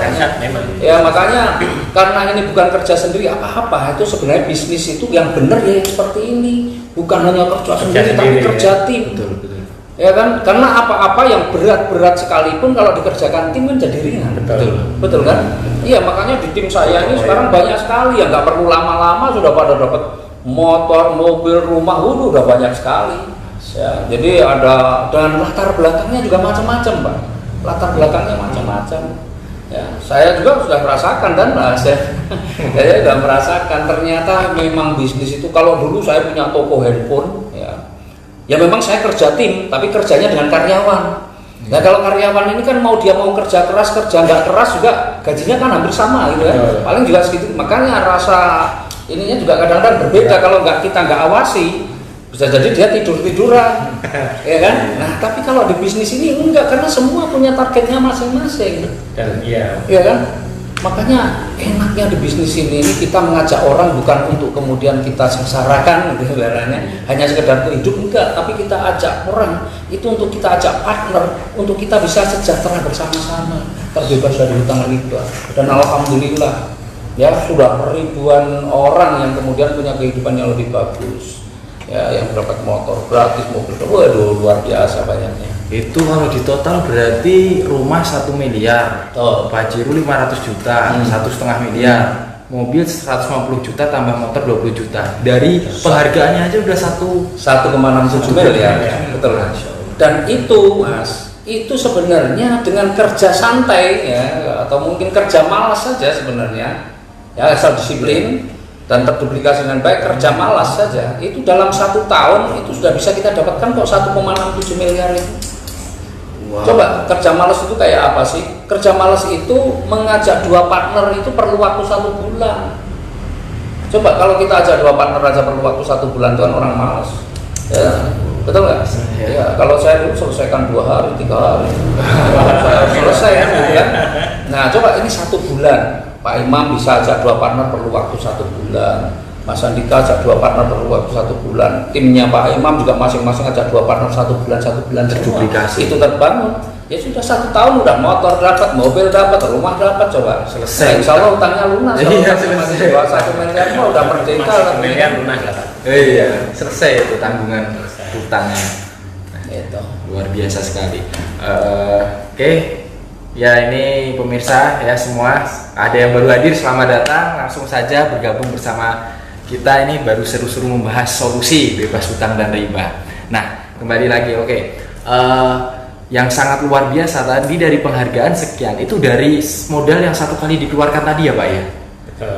Ya makanya karena ini bukan kerja sendiri apa-apa, itu sebenarnya bisnis itu yang benar ya seperti ini, bukan hanya kerja sendiri tapi kerja tim. Betul. Ya kan, karena apa-apa yang berat-berat sekalipun kalau dikerjakan tim kan jadi ringan. Betul kan? Iya, makanya di tim saya ini sekarang banyak sekali yang nggak perlu lama-lama sudah pada dapat motor, mobil, rumah, udah banyak sekali. Ya, jadi ada, dan latar belakangnya juga macam-macam, Pak. Latar belakangnya macam-macam. Ya, saya juga sudah merasakan dan saya sudah merasakan ternyata memang bisnis itu, kalau dulu saya punya toko handphone, ya memang saya kerja tim, tapi kerjanya dengan karyawan. Nah kalau karyawan ini kan mau dia mau kerja keras, kerja nggak keras juga gajinya kan hampir sama gitu kan, paling juga segitu. Makanya rasa ininya juga kadang-kadang berbeda kalau kita nggak awasi. Bisa jadi dia tidur-tiduran, ya kan? Nah, tapi kalau di bisnis ini enggak, karena semua punya targetnya masing-masing. Dan iya kan? Makanya enaknya di bisnis ini kita mengajak orang bukan untuk kemudian kita sengsarakan gitu ibaratnya, hanya sekedar untuk hidup, enggak, tapi kita ajak orang itu untuk kita ajak partner, untuk kita bisa sejahtera bersama-sama, terbebas dari hutang riba. Dan alhamdulillah ya sudah ribuan orang yang kemudian punya kehidupan yang lebih bagus. Ya, yang dapat motor gratis, mobil, waduh luar biasa banyaknya. Itu kalau di total berarti rumah 1 miliar, Pajero 500 juta, 1,5 miliar, mobil 150 juta tambah motor 20 juta. Dari penghargaannya aja udah 1,67 miliar ya, betul. Dan itu Mas, itu sebenarnya dengan kerja santai ya, atau mungkin kerja malas saja sebenarnya, ya asal disiplin dan terduplikasi dengan baik, kerja malas saja itu dalam 1 tahun itu sudah bisa kita dapatkan kok 1,67 miliar itu. Wow. Coba kerja malas itu kayak apa sih? Kerja malas itu mengajak 2 partner itu perlu waktu 1 bulan. Coba kalau kita ajak 2 partner aja perlu waktu 1 bulan, itu kan orang malas. Ya, betul nggak? Ya, kalau saya dulu selesaikan 2 hari, 3 hari, saya selesai kan, gitu kan? Nah, coba ini 1 bulan. Pak Imam bisa ajak 2 partner perlu waktu 1 bulan. Mas Andika ajak 2 partner perlu waktu 1 bulan. Timnya Pak Imam juga masing-masing ajak 2 partner 1 bulan duplikasi. Itu terbangun. Ya sudah 1 tahun udah motor dapat, mobil dapat, rumah dapat, coba selesai. Insya Allah utangnya lunas. Iya, selesai. 1 miliar udah merdeka. 1 miliar lunas lah. Iya, selesai itu tanggungan utangnya. Itu Luar biasa sekali. Oke. Ya ini pemirsa ya semua, ada yang baru hadir, selamat datang, langsung saja bergabung bersama kita. Ini baru seru-seru membahas solusi bebas hutang dan riba. Nah kembali lagi, oke. Yang sangat luar biasa tadi dari penghargaan sekian itu dari modal yang 1 kali dikeluarkan tadi ya Pak ya. Betul.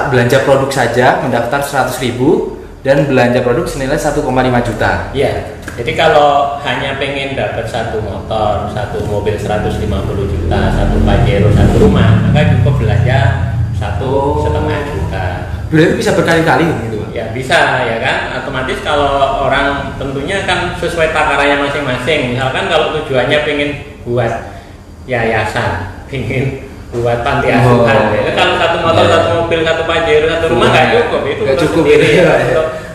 Belanja produk saja mendaftar 100.000 dan belanja produk senilai 1,5 juta. Iya. Jadi kalau hanya pengen dapat 1 motor, 1 mobil 150 juta, 1 Pajero, 1 rumah, maka cukup belanja 1,5 juta. Berarti bisa berkali-kali gitu Pak? Ya bisa ya kan. Otomatis kalau orang tentunya kan sesuai takarannya masing-masing. Misalkan kalau tujuannya pengen buat yayasan, pengen buat panti asuhan. Ya. Kalau 1 motor, 1 mobil, 1 Pajero, 1 rumah nggak cukup. Itu nggak cukup sendiri ya.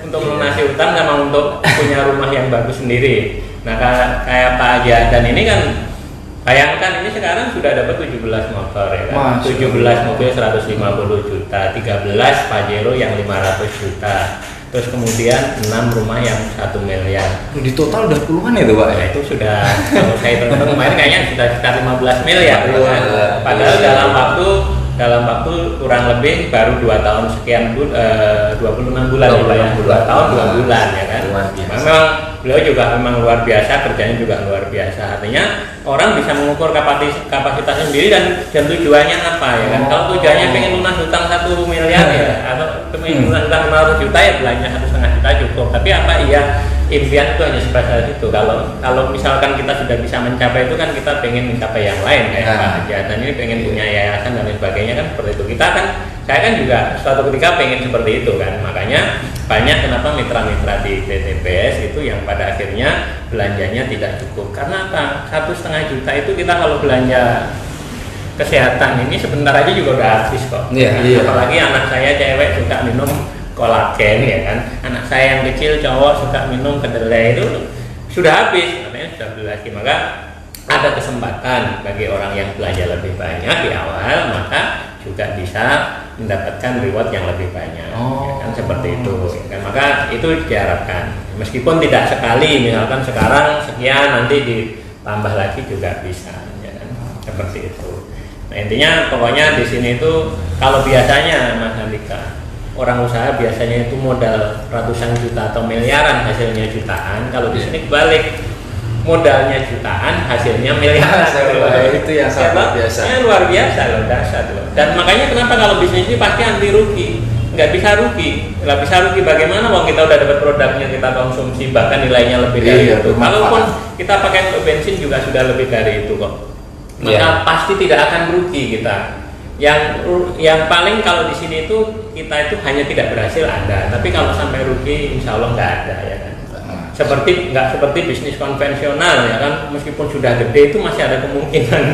Untuk melunasi utang sama untuk punya rumah yang bagus sendiri. Nah kayak Pak Haji Adan ini kan, bayangkan ini sekarang sudah dapat 17 motor ya kan. 17 mobil 150 juta, 13 Pajero yang 500 juta. Terus kemudian 6 rumah yang 1 miliar. Di total udah puluhan ya tuh Pak? Nah, itu sudah, kalau saya hitung kemarin kayaknya sudah sekitar 15 miliar ya kan. Padahal dalam waktu kurang lebih baru 2 tahun sekian 26 bulan ya, 2 tahun 2 bulan ya kan. Memang beliau juga memang luar biasa, kerjanya juga luar biasa. Artinya orang bisa mengukur kapasitas sendiri dan tujuannya apa ya kan. Kalau tujuannya pengen lunas hutang 1 miliar ya, atau pengen lunas hutang 500 juta ya belanja 1,5 juta cukup. Tapi apa iya impian itu hanya sebatas itu. Kalau misalkan kita sudah bisa mencapai itu kan kita pengen mencapai yang lain kayak Pak Haji Adan ini pengen punya yayasan dan lain sebagainya kan seperti itu. Saya kan juga suatu ketika pengen seperti itu kan. Makanya banyak kenapa mitra-mitra di TTPS itu yang pada akhirnya belanjanya tidak cukup. Karena apa? 1,5 juta itu kita kalau belanja kesehatan ini sebentar aja juga udah habis kok. Iya. Apalagi anak saya cewek suka minum kolagen ya kan, anak saya yang kecil cowok suka minum kedelai, itu sudah habis, artinya sudah beli lagi. Maka ada kesempatan bagi orang yang belanja lebih banyak di awal, maka juga bisa mendapatkan reward yang lebih banyak, ya kan, seperti itu kan. Maka itu diharapkan, meskipun tidak sekali, misalkan sekarang sekian nanti ditambah lagi juga bisa ya kan? Seperti itu. Nah intinya pokoknya di sini itu kalau biasanya Mas Andika, orang usaha biasanya itu modal ratusan juta atau miliaran, hasilnya jutaan. Kalau di sini kebalik, modalnya jutaan, hasilnya miliaran. Itu yang sangat biasa. Ya, luar biasa loh, dahsyat loh. Dan makanya kenapa kalau bisnis ini pasti anti rugi, nggak bisa rugi. Bagaimana? Wong kita udah dapat produknya, kita konsumsi, bahkan nilainya lebih dari itu. Kalaupun kita pakai untuk bensin juga sudah lebih dari itu kok. Maka pasti tidak akan rugi kita. Yang paling kalau di sini itu kita itu hanya tidak berhasil ada, tapi kalau sampai rugi insya Allah nggak ada ya kan. nggak seperti bisnis konvensional ya kan, meskipun sudah gede itu masih ada kemungkinan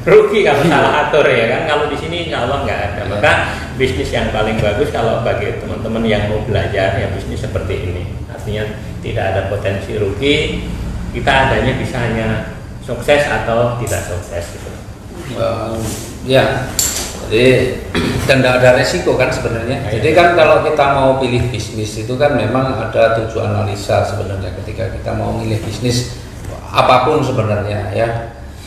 rugi kalau salah atur ya kan. Kalau di sini insya Allah nggak ada. Maka bisnis yang paling bagus kalau bagi teman-teman yang mau belajar ya bisnis seperti ini, artinya tidak ada potensi rugi, kita adanya bisa hanya sukses atau tidak sukses gitu. Ya, jadi dan tidak ada resiko kan sebenarnya. Jadi kan kalau kita mau pilih bisnis itu kan memang ada tujuan analisa sebenarnya ketika kita mau milih bisnis apapun sebenarnya ya.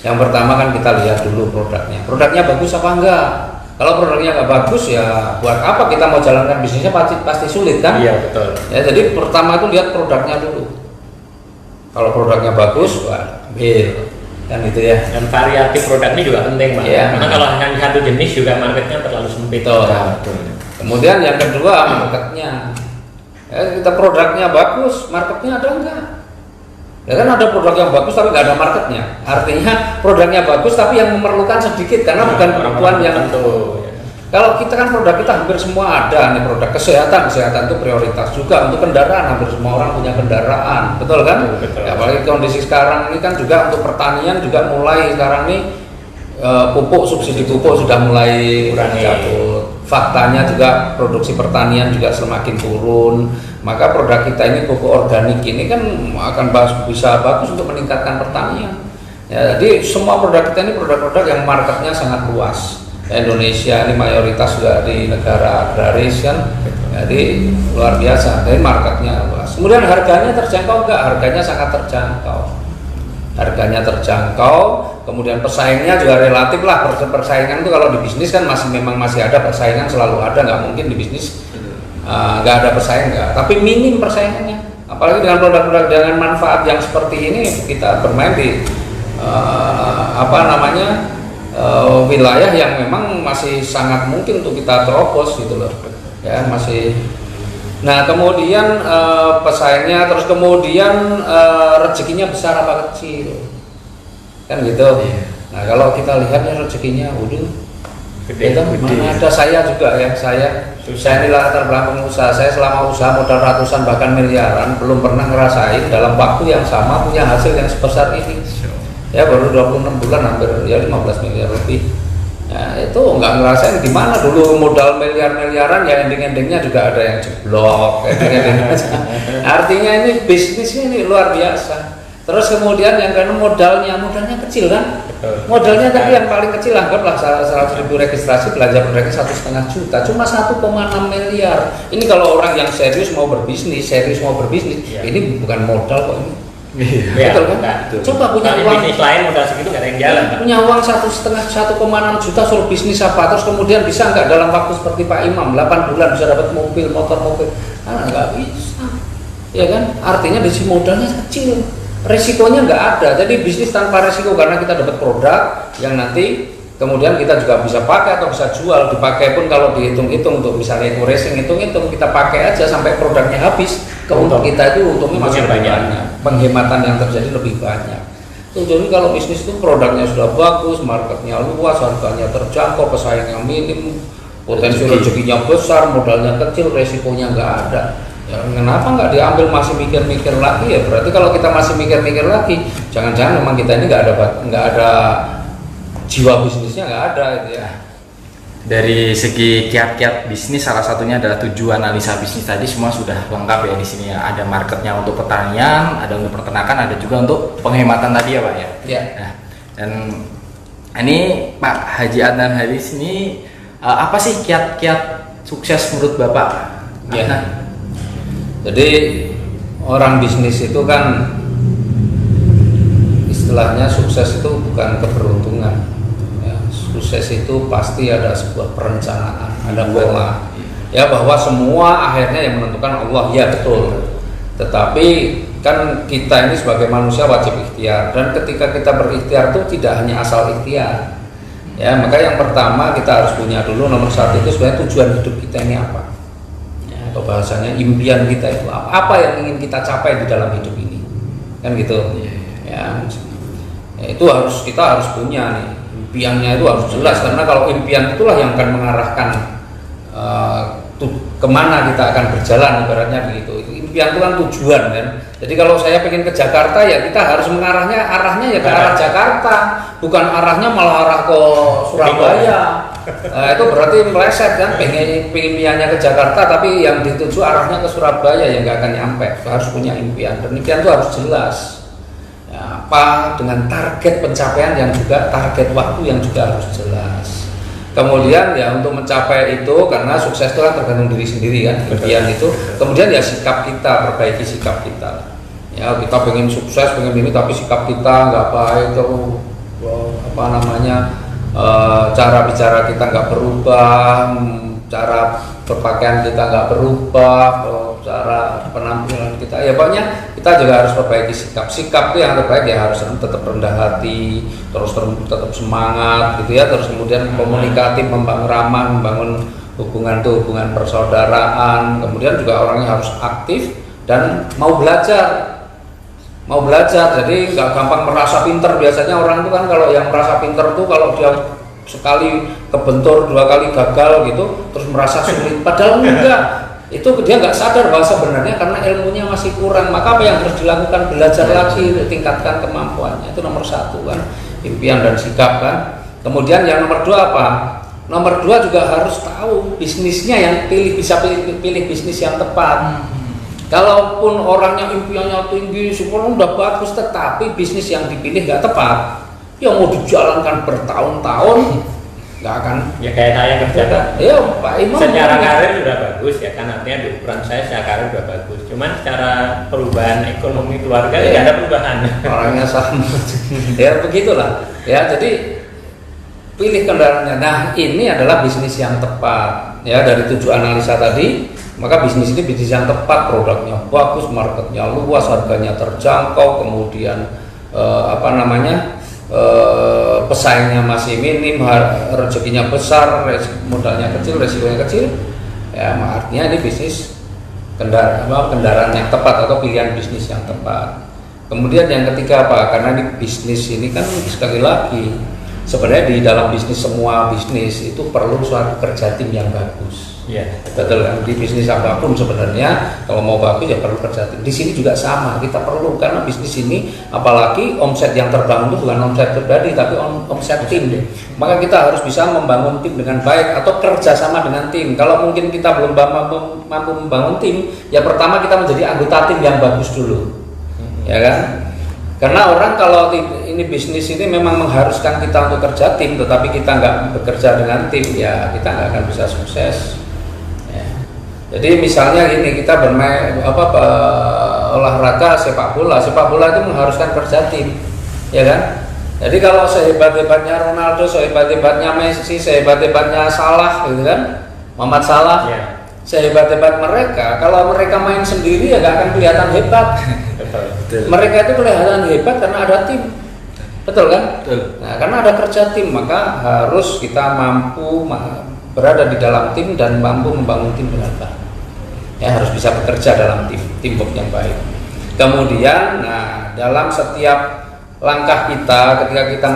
Yang pertama kan kita lihat dulu produknya bagus apa enggak. Kalau produknya nggak bagus ya buat apa kita mau jalankan bisnisnya, pasti sulit kan? Iya betul. Ya jadi pertama itu lihat produknya dulu. Kalau produknya bagus, wah, ambil. Kan gitu ya. Dan variatif produk ini juga penting Pak. Ya. Karena kalau hanya satu jenis juga marketnya terlalu sempit. Betul. Kemudian yang kedua marketnya. Ya, kita produknya bagus, marketnya ada enggak? Ya kan ada produk yang bagus tapi nggak ada marketnya. Artinya produknya bagus tapi yang memerlukan sedikit karena bukan kebutuhan yang tentu. Kalau kita kan produk kita hampir semua ada nih, produk kesehatan itu prioritas juga untuk kendaraan, hampir semua orang punya kendaraan, betul kan? Betul. Ya, apalagi kondisi sekarang ini kan juga untuk pertanian juga mulai sekarang nih subsidi pupuk sudah mulai jatuh. Faktanya juga produksi pertanian juga semakin turun, maka produk kita ini pupuk organik ini kan akan bisa bagus untuk meningkatkan pertanian. Ya, jadi semua produk kita ini produk-produk yang marketnya sangat luas. Indonesia ini mayoritas juga di negara agraris kan, jadi luar biasa. Jadi marketnya luas. Kemudian harganya terjangkau enggak? Harganya sangat terjangkau. Harganya terjangkau. Kemudian persaingannya juga relatif lah. Persaingan itu kalau di bisnis kan masih ada persaingan, selalu ada. Nggak mungkin di bisnis nggak ada persaingan, nggak. Tapi minim persaingannya. Apalagi dengan produk-produk dengan manfaat yang seperti ini, kita bermain di wilayah yang memang masih sangat mungkin untuk kita terobos gitu loh ya masih. Nah kemudian pesaingnya, terus kemudian rezekinya besar apa kecil kan gitu. Nah kalau kita lihatnya rezekinya gede kan, mana ada saya juga ya, saya ini latar belakang usaha saya, selama usaha modal ratusan bahkan miliaran belum pernah ngerasain dalam waktu yang sama punya hasil yang sebesar ini. Ya baru 26 bulan hampir ya 15 miliar lebih. Nah itu nggak ngerasain di mana dulu modal miliaran ya, ending-endingnya juga ada yang jeblok. Artinya ini bisnisnya ini luar biasa. Terus kemudian yang karena modalnya kecil kan. Modalnya tadi yang paling kecil anggaplah 100.000 registrasi, belanja produknya 1,5 juta, cuma 1,6 miliar. Ini kalau orang yang serius mau berbisnis, ini bukan modal kok ini. Ya, betul kan? Coba punya uang bisnis lain modal segitu nggak ada yang jalan. Punya uang 1,6 juta suruh bisnis apa? Terus kemudian bisa nggak dalam waktu seperti Pak Imam 8 bulan bisa dapat mobil, motor, nggak bisa. Ya kan? Artinya di sini modalnya kecil, resikonya nggak ada. Jadi bisnis tanpa resiko karena kita dapat produk yang nanti kemudian kita juga bisa pakai atau bisa jual. Dipakai pun kalau dihitung-hitung untuk misalnya eco racing, hitung-hitung kita pakai aja sampai produknya habis. Keuntungan kita itu untungnya masih banyak, penghematan yang terjadi lebih banyak. Jadi kalau bisnis itu produknya sudah bagus, marketnya luas, harganya terjangkau, pesaingnya minim, potensi rezekinya besar, modalnya kecil, resikonya nggak ada. Ya, kenapa nggak diambil, masih mikir-mikir lagi ya? Berarti kalau kita masih mikir-mikir lagi, jangan-jangan memang kita ini nggak ada jiwa bisnisnya, nggak ada gitu ya. Dari segi kiat-kiat bisnis, salah satunya adalah tujuan analisa bisnis tadi semua sudah lengkap ya di sini ya. Ada marketnya untuk pertanian, ada untuk peternakan, ada juga untuk penghematan tadi ya Pak ya. Iya. Nah, dan ini Pak Haji Adnan Haris ini apa sih kiat-kiat sukses menurut Bapak? Ya. Jadi orang bisnis itu kan istilahnya sukses itu bukan keberuntungan. Sukses itu pasti ada sebuah perencanaan, ada pola. Ya bahwa semua akhirnya yang menentukan Allah, ya betul. Tetapi kan kita ini sebagai manusia wajib ikhtiar, dan ketika kita berikhtiar itu tidak hanya asal ikhtiar. Ya maka yang pertama kita harus punya dulu nomor satu itu sebenarnya tujuan hidup kita ini apa? Ya, atau bahasanya impian kita itu apa yang ingin kita capai di dalam hidup ini? Kan gitu. Ya itu kita harus punya nih. Impiannya itu harus jelas, karena kalau impian itulah yang akan mengarahkan kemana kita akan berjalan, ibaratnya begitu. Impian itu kan tujuan kan. Jadi kalau saya pengen ke Jakarta ya kita harus arahnya ya ke arah Jakarta, bukan arahnya malah arah ke Surabaya. Nah, itu berarti meleset kan, pengen impiannya ke Jakarta tapi yang dituju arahnya ke Surabaya ya nggak akan nyampe. Harus punya impian, dan impian itu harus jelas. Ya, apa dengan target pencapaian yang juga target waktu yang juga harus jelas. Kemudian ya untuk mencapai itu, karena sukses itu kan tergantung diri sendiri kan, impian itu. Kemudian ya sikap kita, perbaiki sikap kita. Ya kita pengen sukses, pengen ini, tapi sikap kita nggak baik, apa namanya, cara bicara kita nggak berubah, cara berpakaian kita nggak berubah, cara penampilan kita, ya pokoknya kita juga harus perbaiki sikap. Sikap itu yang terbaik ya harus tetap rendah hati, terus tetap semangat gitu ya, terus kemudian komunikatif, membangun ramah, membangun hubungan itu hubungan persaudaraan. Kemudian juga orangnya harus aktif dan mau belajar. Jadi nggak gampang merasa pinter. Biasanya orang itu kan kalau yang merasa pinter tuh kalau dia sekali kebentur, 2 kali gagal gitu terus merasa sulit, padahal enggak, itu dia nggak sadar bahwa sebenarnya karena ilmunya masih kurang. Maka apa yang harus dilakukan? Belajar lagi, tingkatkan kemampuannya. Itu nomor 1 kan, impian dan sikap kan. Kemudian yang nomor 2 apa? Nomor 2 juga harus tahu bisnisnya yang bisa pilih bisnis yang tepat. Kalaupun orangnya impiannya tinggi, super udah bagus, tetapi bisnis yang dipilih nggak tepat, yang mau dijalankan bertahun-tahun nggak akan. Ya kayak saya kerjakan. Ya Pak Imam. Secara karir sudah bagus ya kan, artinya di ukuran saya secara karir sudah bagus. Cuman secara perubahan ekonomi keluarga tidak ada perubahan. Orangnya sama. Ya begitulah. Ya jadi pilih kendaraannya. Nah ini adalah bisnis yang tepat. Ya dari 7 analisa tadi, maka bisnis ini bisnis yang tepat, produknya bagus, marketnya luas, harganya terjangkau, kemudian pesaingnya masih minim, rezekinya besar, modalnya kecil, resikonya kecil. Ya artinya ini bisnis kendaraan yang tepat atau pilihan bisnis yang tepat. Kemudian yang ketiga apa? Karena di bisnis ini kan sekali lagi sebenarnya di dalam bisnis, semua bisnis itu perlu suatu kerja tim yang bagus. Iya, betul kan? Di bisnis apapun sebenarnya kalau mau bagus ya perlu kerja tim. Di sini juga sama, kita perlu, karena bisnis ini apalagi omset yang terbangun itu bukan omset pribadi tapi omset tim. Maka kita harus bisa membangun tim dengan baik atau kerjasama dengan tim. Kalau mungkin kita belum mampu membangun tim, ya pertama kita menjadi anggota tim yang bagus dulu, ya kan? Karena orang kalau ini bisnis ini memang mengharuskan kita untuk kerja tim, tetapi kita nggak bekerja dengan tim, ya kita nggak akan bisa sukses. Jadi misalnya gini, kita bermain olahraga sepak bola itu mengharuskan kerja tim, ya kan? Jadi kalau sehebat-hebatnya Ronaldo, sehebat-hebatnya Messi, sehebat-hebatnya Salah gitu kan, Muhammad Salah, sehebat-hebat mereka, kalau mereka main sendiri ya nggak akan kelihatan hebat. Betul. Mereka itu kelihatan hebat karena ada tim, betul kan? Betul. Nah, karena ada kerja tim, maka harus kita mampu berada di dalam tim dan mampu membangun tim dengan baik. Ya harus bisa bekerja dalam teamwork yang baik. Kemudian, nah dalam setiap langkah kita ketika kita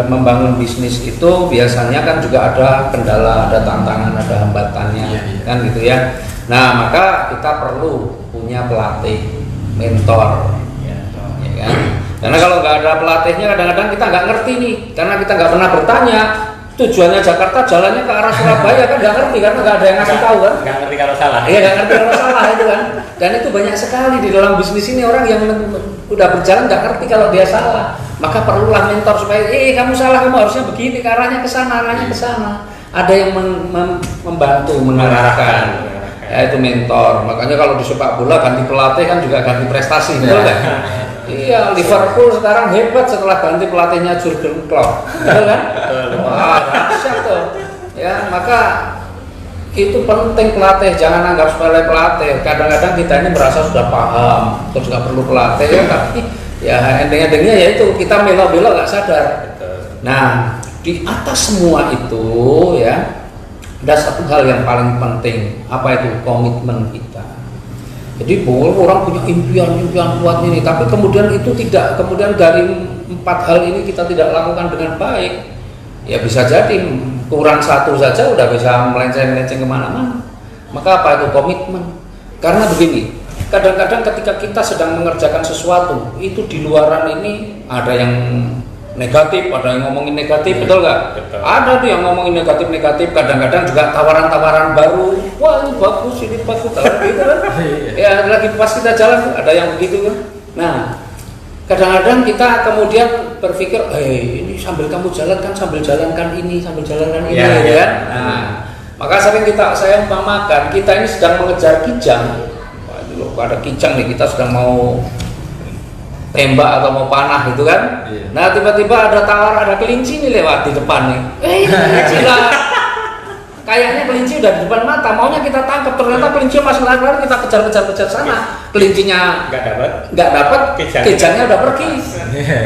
membangun bisnis itu biasanya kan juga ada kendala, ada tantangan, ada hambatannya, kan gitu ya. Nah maka kita perlu punya pelatih, mentor, ya kan? Karena kalau nggak ada pelatihnya kadang-kadang kita nggak ngerti nih, karena kita nggak pernah bertanya tujuannya Jakarta, jalannya ke arah Surabaya kan nggak ngerti, karena nggak ada yang ngasih tahu kan. Nggak ngerti kalau salah. Iya nggak ngerti kalau salah itu kan. Dan itu banyak sekali di dalam bisnis ini orang yang udah berjalan nggak ngerti kalau dia salah. Maka perlulah mentor supaya, kamu salah, kamu harusnya begini, ke arahnya ke sana, arahnya ke sana. Ada yang membantu mengarahkan. Ya itu mentor. Makanya kalau di sepak bola ganti pelatih kan juga ganti prestasi, betul kan? Iya, Liverpool sekarang hebat setelah ganti pelatihnya Jurgen Klopp, betul kan? Wah, dahsyat tuh. Ya, maka itu penting pelatih, jangan anggap sepele pelatih. Kadang-kadang kita ini merasa sudah paham, terus nggak perlu pelatih, ya, tapi ya ending-endingnya ya itu kita melo-melo nggak sadar. Nah, di atas semua itu ya ada satu hal yang paling penting, apa itu? Komitmen kita. Jadi orang punya impian kuat ini, tapi kemudian itu tidak, kemudian dari 4 hal ini kita tidak lakukan dengan baik, ya bisa jadi kurang satu saja udah bisa melenceng-melenceng kemana-mana. Maka apa itu komitmen? Karena begini, kadang-kadang ketika kita sedang mengerjakan sesuatu, itu di luaran ini ada yang negatif, ada yang ngomongin negatif, betul nggak? Ada tuh yang ngomongin negatif, kadang-kadang juga tawaran-tawaran baru, wah ini bagus, gitu kan? Ya lagi pas kita jalan ada yang begitu kan? Nah, kadang-kadang kita kemudian berpikir, ini sambil kamu jalan kan, sambil jalankan ini, ya kan? Nah, maka saya umpamakan, kita ini sedang mengejar kijang. Wah, ini loh, ada kijang nih, kita sedang mau tembak atau mau panah gitu kan. Nah tiba-tiba ada kelinci nih lewat di depan nih. Kelinci lah. Kayaknya kelinci udah di depan mata, maunya kita tangkap, ternyata kelinci masih lari-lari, kita kejar sana. Kelincinya nggak dapat, kijangnya udah pergi.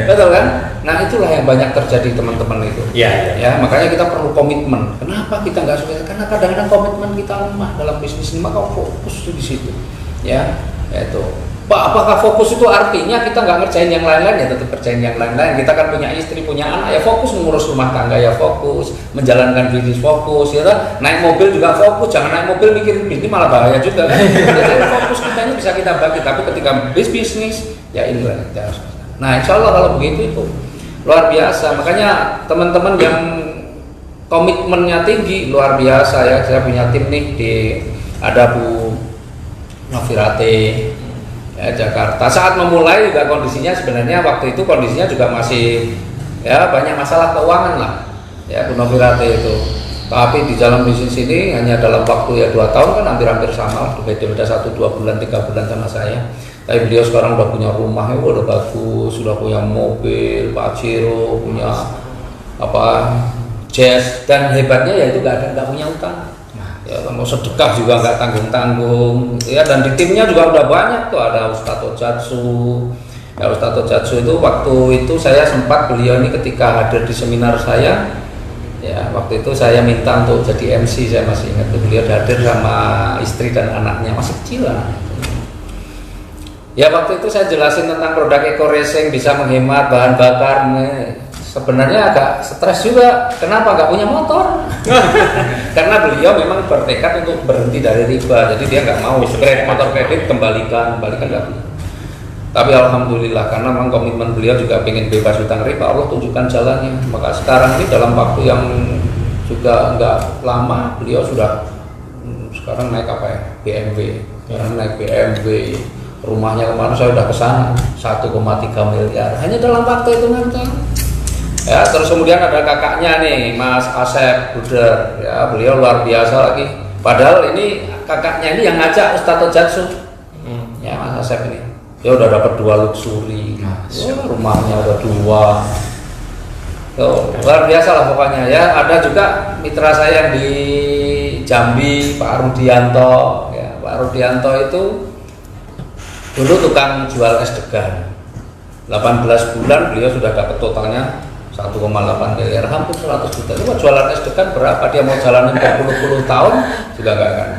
Betul kan? Nah itulah yang banyak terjadi teman-teman itu. Ya, makanya kita perlu komitmen. Kenapa kita nggak suka? Karena kadang-kadang komitmen kita lemah dalam bisnis ini, maka fokus di situ. Ya, itu. Pak, apakah fokus itu artinya kita nggak ngerjain yang lain-lain? Ya tetap kerjain yang lain-lain. Kita kan punya istri, punya anak, ya fokus mengurus rumah tangga, ya fokus menjalankan bisnis, fokus ya kan? Naik mobil juga fokus, jangan naik mobil mikirin bisnis malah bahaya juga kan. Jadi fokus kita ini bisa kita bagi, tapi ketika bisnis ya ini lah kita harus. Nah insya Allah kalau begitu itu luar biasa. Makanya teman-teman yang komitmennya tinggi luar biasa ya. Saya punya tim nih ada Bu Novirate ya, Jakarta. Saat memulai juga kondisinya sebenarnya waktu itu kondisinya juga masih ya banyak masalah keuangan lah ya Bu Novirate itu. Tapi di dalam bisnis ini hanya dalam waktu ya 2 tahun kan hampir-hampir sama, beda-beda 1, 2 bulan, 3 bulan sama saya. Tapi beliau sekarang udah punya rumah, udah bagus, sudah punya mobil, Pak Ciro punya jazz, dan hebatnya ya itu nggak punya utang. Ya, mau sedekah juga nggak tanggung-tanggung ya, dan di timnya juga udah banyak tuh, ada Ustadz Ojatsu ya. Ustadz Ojatsu itu waktu itu saya sempat, beliau ini ketika hadir di seminar saya ya, waktu itu saya minta untuk jadi MC, saya masih ingat tuh, beliau hadir sama istri dan anaknya, masih kecil lah ya. Waktu itu saya jelasin tentang produk Eco Racing bisa menghemat bahan bakar. Sebenarnya agak stres juga, kenapa nggak punya motor? Karena beliau memang bertekad untuk berhenti dari riba, jadi dia nggak mau motor kredit kembalikan nggak punya. Tapi alhamdulillah karena memang komitmen beliau juga pengen bebas hutang riba, Allah tunjukkan jalannya. Maka sekarang ini dalam waktu yang juga nggak lama beliau sudah sekarang naik BMW, sekarang naik BMW. Rumahnya kemarin saya udah kesana 1,3 miliar hanya dalam waktu itu nanti. Ya, terus kemudian ada kakaknya nih, Mas Asep Buder, ya beliau luar biasa lagi. Padahal ini kakaknya ini yang ngajak Ustadz Ojatsu, ya Mas Asep ini. Dia udah dapat 2 luxury, rumahnya udah 2. Tuh, luar biasa lah pokoknya ya. Ada juga mitra saya yang di Jambi, Pak Rudianto. Ya, Pak Rudianto itu dulu tukang jual es degan. 18 bulan beliau sudah dapat totalnya 1,8 miliar, hampir 100 juta. Coba jualan es degan berapa? Dia mau jalanin berpuluh-puluh tahun juga nggak akan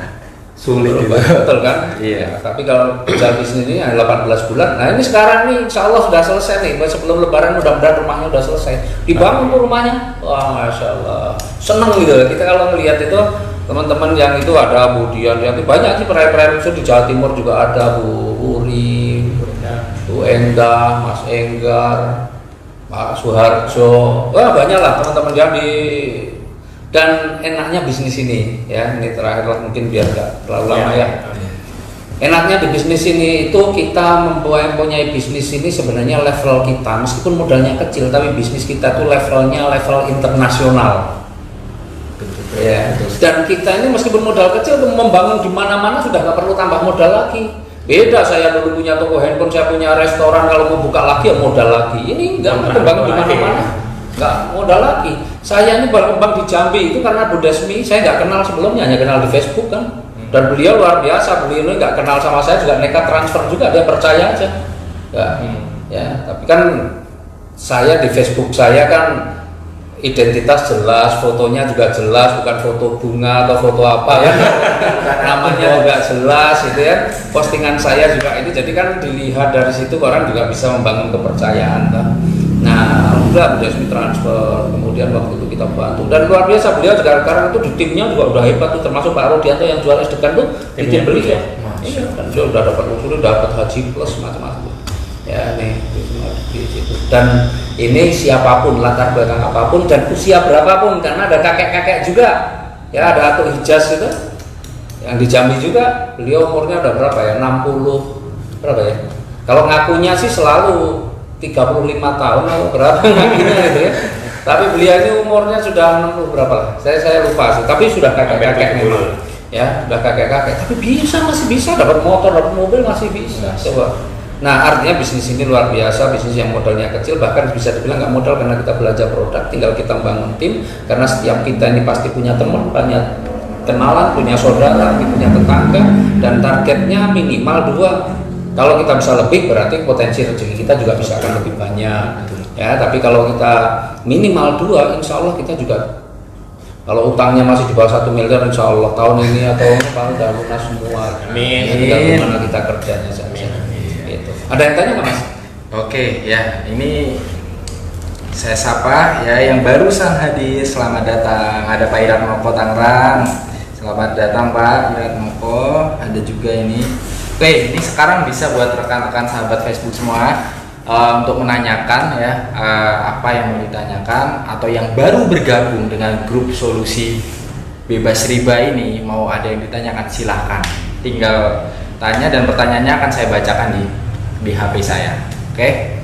sulit juga, betul kan? Iya. Tapi kalau jual bisnis ini 18 bulan. Nah ini sekarang nih, insya Allah sudah selesai nih. Sebelum Lebaran mudah-mudahan rumahnya sudah selesai. Dibangun tuh rumahnya. Wah, masya Allah, seneng gitu. Kita kalau melihat itu teman-teman yang itu ada Bu Dian, yang banyak sih peraih-peraih khusus di Jawa Timur juga ada Bu Uri, Bu Endah, Mas Enggar, Pak Suharjo, wah banyak lah teman-teman yang dan enaknya bisnis ini ya, ini terakhir lah mungkin biar nggak terlalu lama ya. Enaknya di bisnis ini itu kita mempunyai bisnis ini sebenarnya level kita meskipun modalnya kecil, tapi bisnis kita tuh levelnya level internasional. Ya, dan kita ini meskipun modal kecil membangun di mana-mana sudah nggak perlu tambah modal lagi. Beda saya dulu punya toko handphone, saya punya restoran, kalau mau buka lagi ya modal lagi. Ini enggak berkembang di mana-mana, enggak modal lagi. Saya ini berkembang di Jambi itu karena Bu Desmi, saya nggak kenal sebelumnya, hanya kenal di Facebook kan. Dan beliau luar biasa, beliau ini nggak kenal sama saya juga nekat transfer juga, dia percaya aja. Ya, tapi kan saya di Facebook saya kan identitas jelas, fotonya juga jelas, bukan foto bunga atau foto apa ya. Namanya juga jelas gitu ya. Postingan saya juga ini, jadi kan dilihat dari situ orang juga bisa membangun kepercayaan kan. Nah Nah, alhamdulillah beliau resmi transfer, kemudian waktu itu kita bantu dan luar biasa beliau sekarang itu di timnya juga udah hebat tuh, termasuk Pak Rodianto yang jual es degan tuh di tim beliau. Iya, dan dia udah dapat usul, dapat haji plus macam-macam. Ya nih di situ. Dan ini siapapun latar belakang apapun dan usia berapapun, karena ada kakek-kakek juga. Ya ada Atuk Hijaz itu yang di Jambi juga, beliau umurnya udah berapa ya? 60 berapa ya? Kalau ngakunya sih selalu 35 tahun atau berapa ngakunya gitu ya. Tapi beliau ini umurnya sudah 60 berapa lah? Saya lupa sih, tapi sudah kakek-kakek memang. Ya, udah kakek-kakek, tapi masih bisa dapat motor, dapat mobil masih bisa. Coba. Nah, artinya bisnis ini luar biasa, bisnis yang modalnya kecil, bahkan bisa dibilang nggak modal karena kita belajar produk, tinggal kita bangun tim. Karena setiap kita ini pasti punya teman, banyak kenalan, punya saudara, punya tetangga, dan targetnya minimal 2. Kalau kita bisa lebih, berarti potensi rezeki kita juga bisa akan lebih banyak. Ya, tapi kalau kita minimal 2, insya Allah kita juga. Kalau utangnya masih di bawah 1 miliar, insya Allah tahun ini atau tahun udah lunas semua. Amin. Ya, gimana kita kerjanya saja. Gitu. Ada yang tanya nggak Mas? Oke, ya ini saya sapa ya yang barusan hadir. Selamat datang. Ada Pak Iratmoko Tangerang. Selamat datang Pak Iratmoko. Ada juga ini. Oke, ini sekarang bisa buat rekan-rekan sahabat Facebook semua. Untuk menanyakan ya apa yang mau ditanyakan atau yang baru bergabung dengan grup solusi bebas riba ini mau ada yang ditanyakan, silahkan tinggal tanya dan pertanyaannya akan saya bacakan di HP saya. Oke.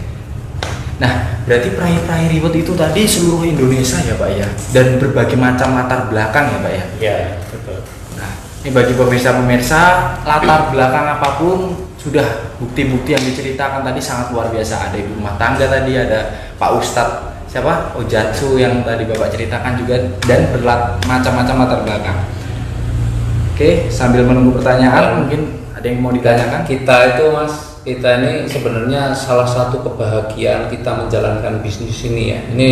Nah, berarti peraih reward itu tadi seluruh Indonesia ya Pak ya, dan berbagai macam latar belakang ya Pak ya. Iya, betul. Nah, ini bagi pemirsa latar belakang apapun, sudah bukti-bukti yang diceritakan tadi sangat luar biasa. Ada ibu rumah tangga tadi, ada Pak Ustadz siapa Ojatsu yang tadi Bapak ceritakan juga, dan macam-macam latar belakang. Oke, sambil menunggu pertanyaan, mungkin ada yang mau ditanyakan? Kita itu Mas, kita ini sebenarnya salah satu kebahagiaan kita menjalankan bisnis ini ya. Ini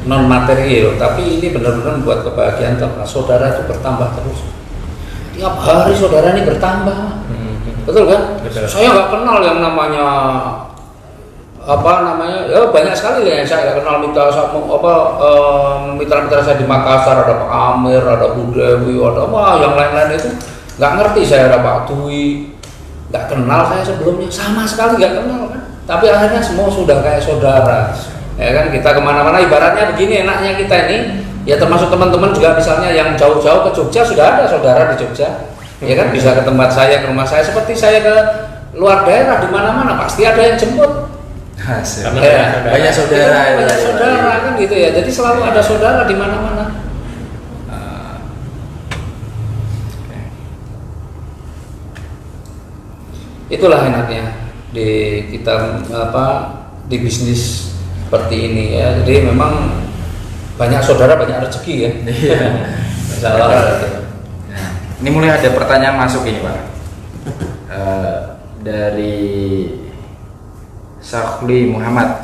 non material, tapi ini benar-benar membuat kebahagiaan karena saudara itu bertambah terus. Tiap hari saudara ini bertambah. Betul kan? Betul. Saya nggak kenal yang namanya ya banyak sekali yang saya nggak kenal mitra saya di Makassar, ada Pak Amir, ada Bu Dewi, ada yang lain-lain itu nggak ngerti saya, ada Pak Dwi, nggak kenal saya sebelumnya, sama sekali nggak kenal kan. Tapi akhirnya semua sudah kayak saudara, ya kan. Kita kemana-mana ibaratnya begini enaknya kita ini, ya termasuk teman-teman juga misalnya yang jauh-jauh ke Jogja sudah ada saudara di Jogja. Ya kan, bisa ke tempat saya, ke rumah saya, seperti saya ke luar daerah, di mana-mana pasti ada yang jemput. Banyak saudara kan gitu ya. Jadi selalu ada saudara di mana-mana. Itulah enaknya di kita di bisnis seperti ini ya. Jadi memang banyak saudara, banyak rezeki ya. Salah. Ini mulai ada pertanyaan masuk ini Pak, dari Syafli Muhammad.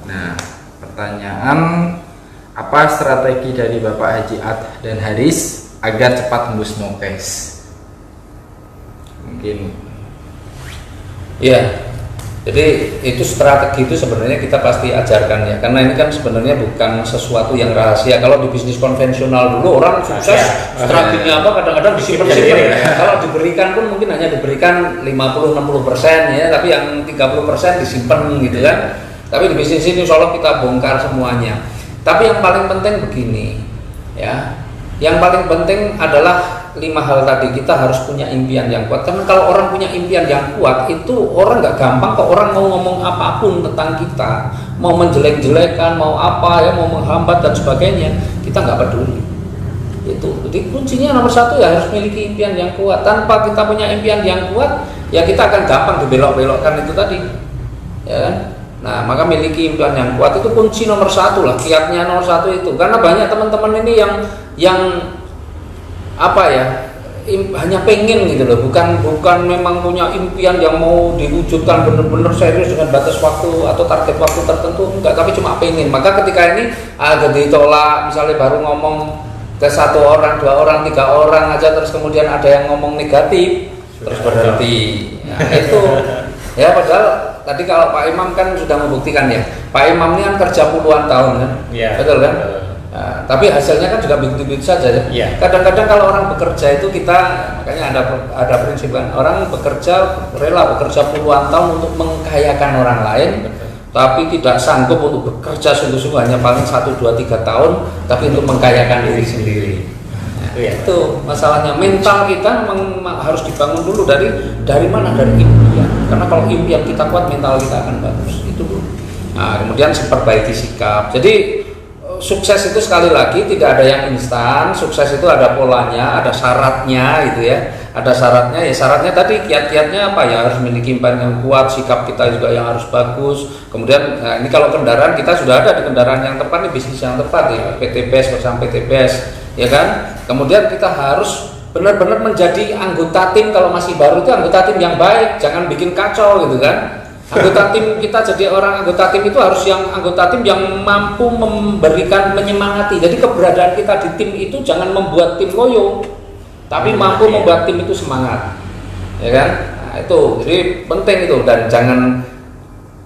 Nah, pertanyaan, apa strategi dari Bapak Haji Ad dan Haris agar cepat tembus Mokes? Mungkin. Iya. Jadi itu strategi itu sebenarnya kita pasti ajarkan ya, karena ini kan sebenarnya bukan sesuatu yang rahasia. Kalau di bisnis konvensional dulu orang sukses strateginya apa kadang-kadang disimpan-simpan. Kalau diberikan pun mungkin hanya diberikan 50-60% ya, tapi yang 30% disimpan gitu kan. Tapi di bisnis ini insya Allah kita bongkar semuanya. Tapi yang paling penting begini ya, yang paling penting adalah 5 hal tadi. Kita harus punya impian yang kuat, karena kalau orang punya impian yang kuat itu orang nggak gampang kok orang mau ngomong apapun tentang kita, mau menjelek-jelekan, mau apa ya, mau menghambat dan sebagainya, kita nggak peduli. Itu jadi kuncinya nomor 1 ya, harus memiliki impian yang kuat. Tanpa kita punya impian yang kuat ya kita akan gampang dibelok-belokkan itu tadi ya kan. Nah, maka miliki impian yang kuat itu kunci nomor 1 lah, kiatnya nomor 1 itu. Karena banyak teman-teman ini yang apa ya, hanya pengen gitu loh, bukan memang punya impian yang mau diwujudkan benar-benar serius dengan batas waktu atau target waktu tertentu, enggak, tapi cuma pengen. Maka ketika ini ada ditolak, misalnya baru ngomong ke 1 orang, 2 orang, 3 orang aja, terus kemudian ada yang ngomong negatif, terus berhenti. Nah, itu ya padahal tadi kalau Pak Imam kan sudah membuktikan ya, Pak Imam ini kan kerja puluhan tahun kan, Iya. betul kan? Nah, tapi hasilnya kan juga begitu-begitu saja ya. Iya. Kadang-kadang kalau orang bekerja itu kita, makanya ada prinsip kan, orang bekerja rela bekerja puluhan tahun untuk mengkayakan orang lain, tapi tidak sanggup untuk bekerja sungguh-sungguh hanya paling 1, 2, 3 tahun, tapi untuk mengkayakan diri sendiri. Itu masalahnya, mental kita memang harus dibangun dulu dari mana, dari impian. Karena kalau impian kita kuat, mental kita akan bagus. Itu dulu. Nah, kemudian perbaiki sikap. Jadi sukses itu sekali lagi tidak ada yang instan. Sukses itu ada polanya, ada syaratnya gitu ya. Ada syaratnya, ya syaratnya tadi kiat-kiatnya apa ya, harus memiliki impian yang kuat, sikap kita juga yang harus bagus. Kemudian nah ini kalau kendaraan kita sudah ada di kendaraan yang tepat, di bisnis yang tepat ya, PTBS bersama PTBS ya kan. Kemudian kita harus benar-benar menjadi anggota tim, kalau masih baru itu anggota tim yang baik, jangan bikin kacau gitu kan. Anggota tim kita jadi orang anggota tim itu harus yang anggota tim yang mampu memberikan, menyemangati. Jadi keberadaan kita di tim itu jangan membuat tim loyo, tapi mampu membuat tim itu semangat, ya kan? Nah, itu jadi penting itu, dan jangan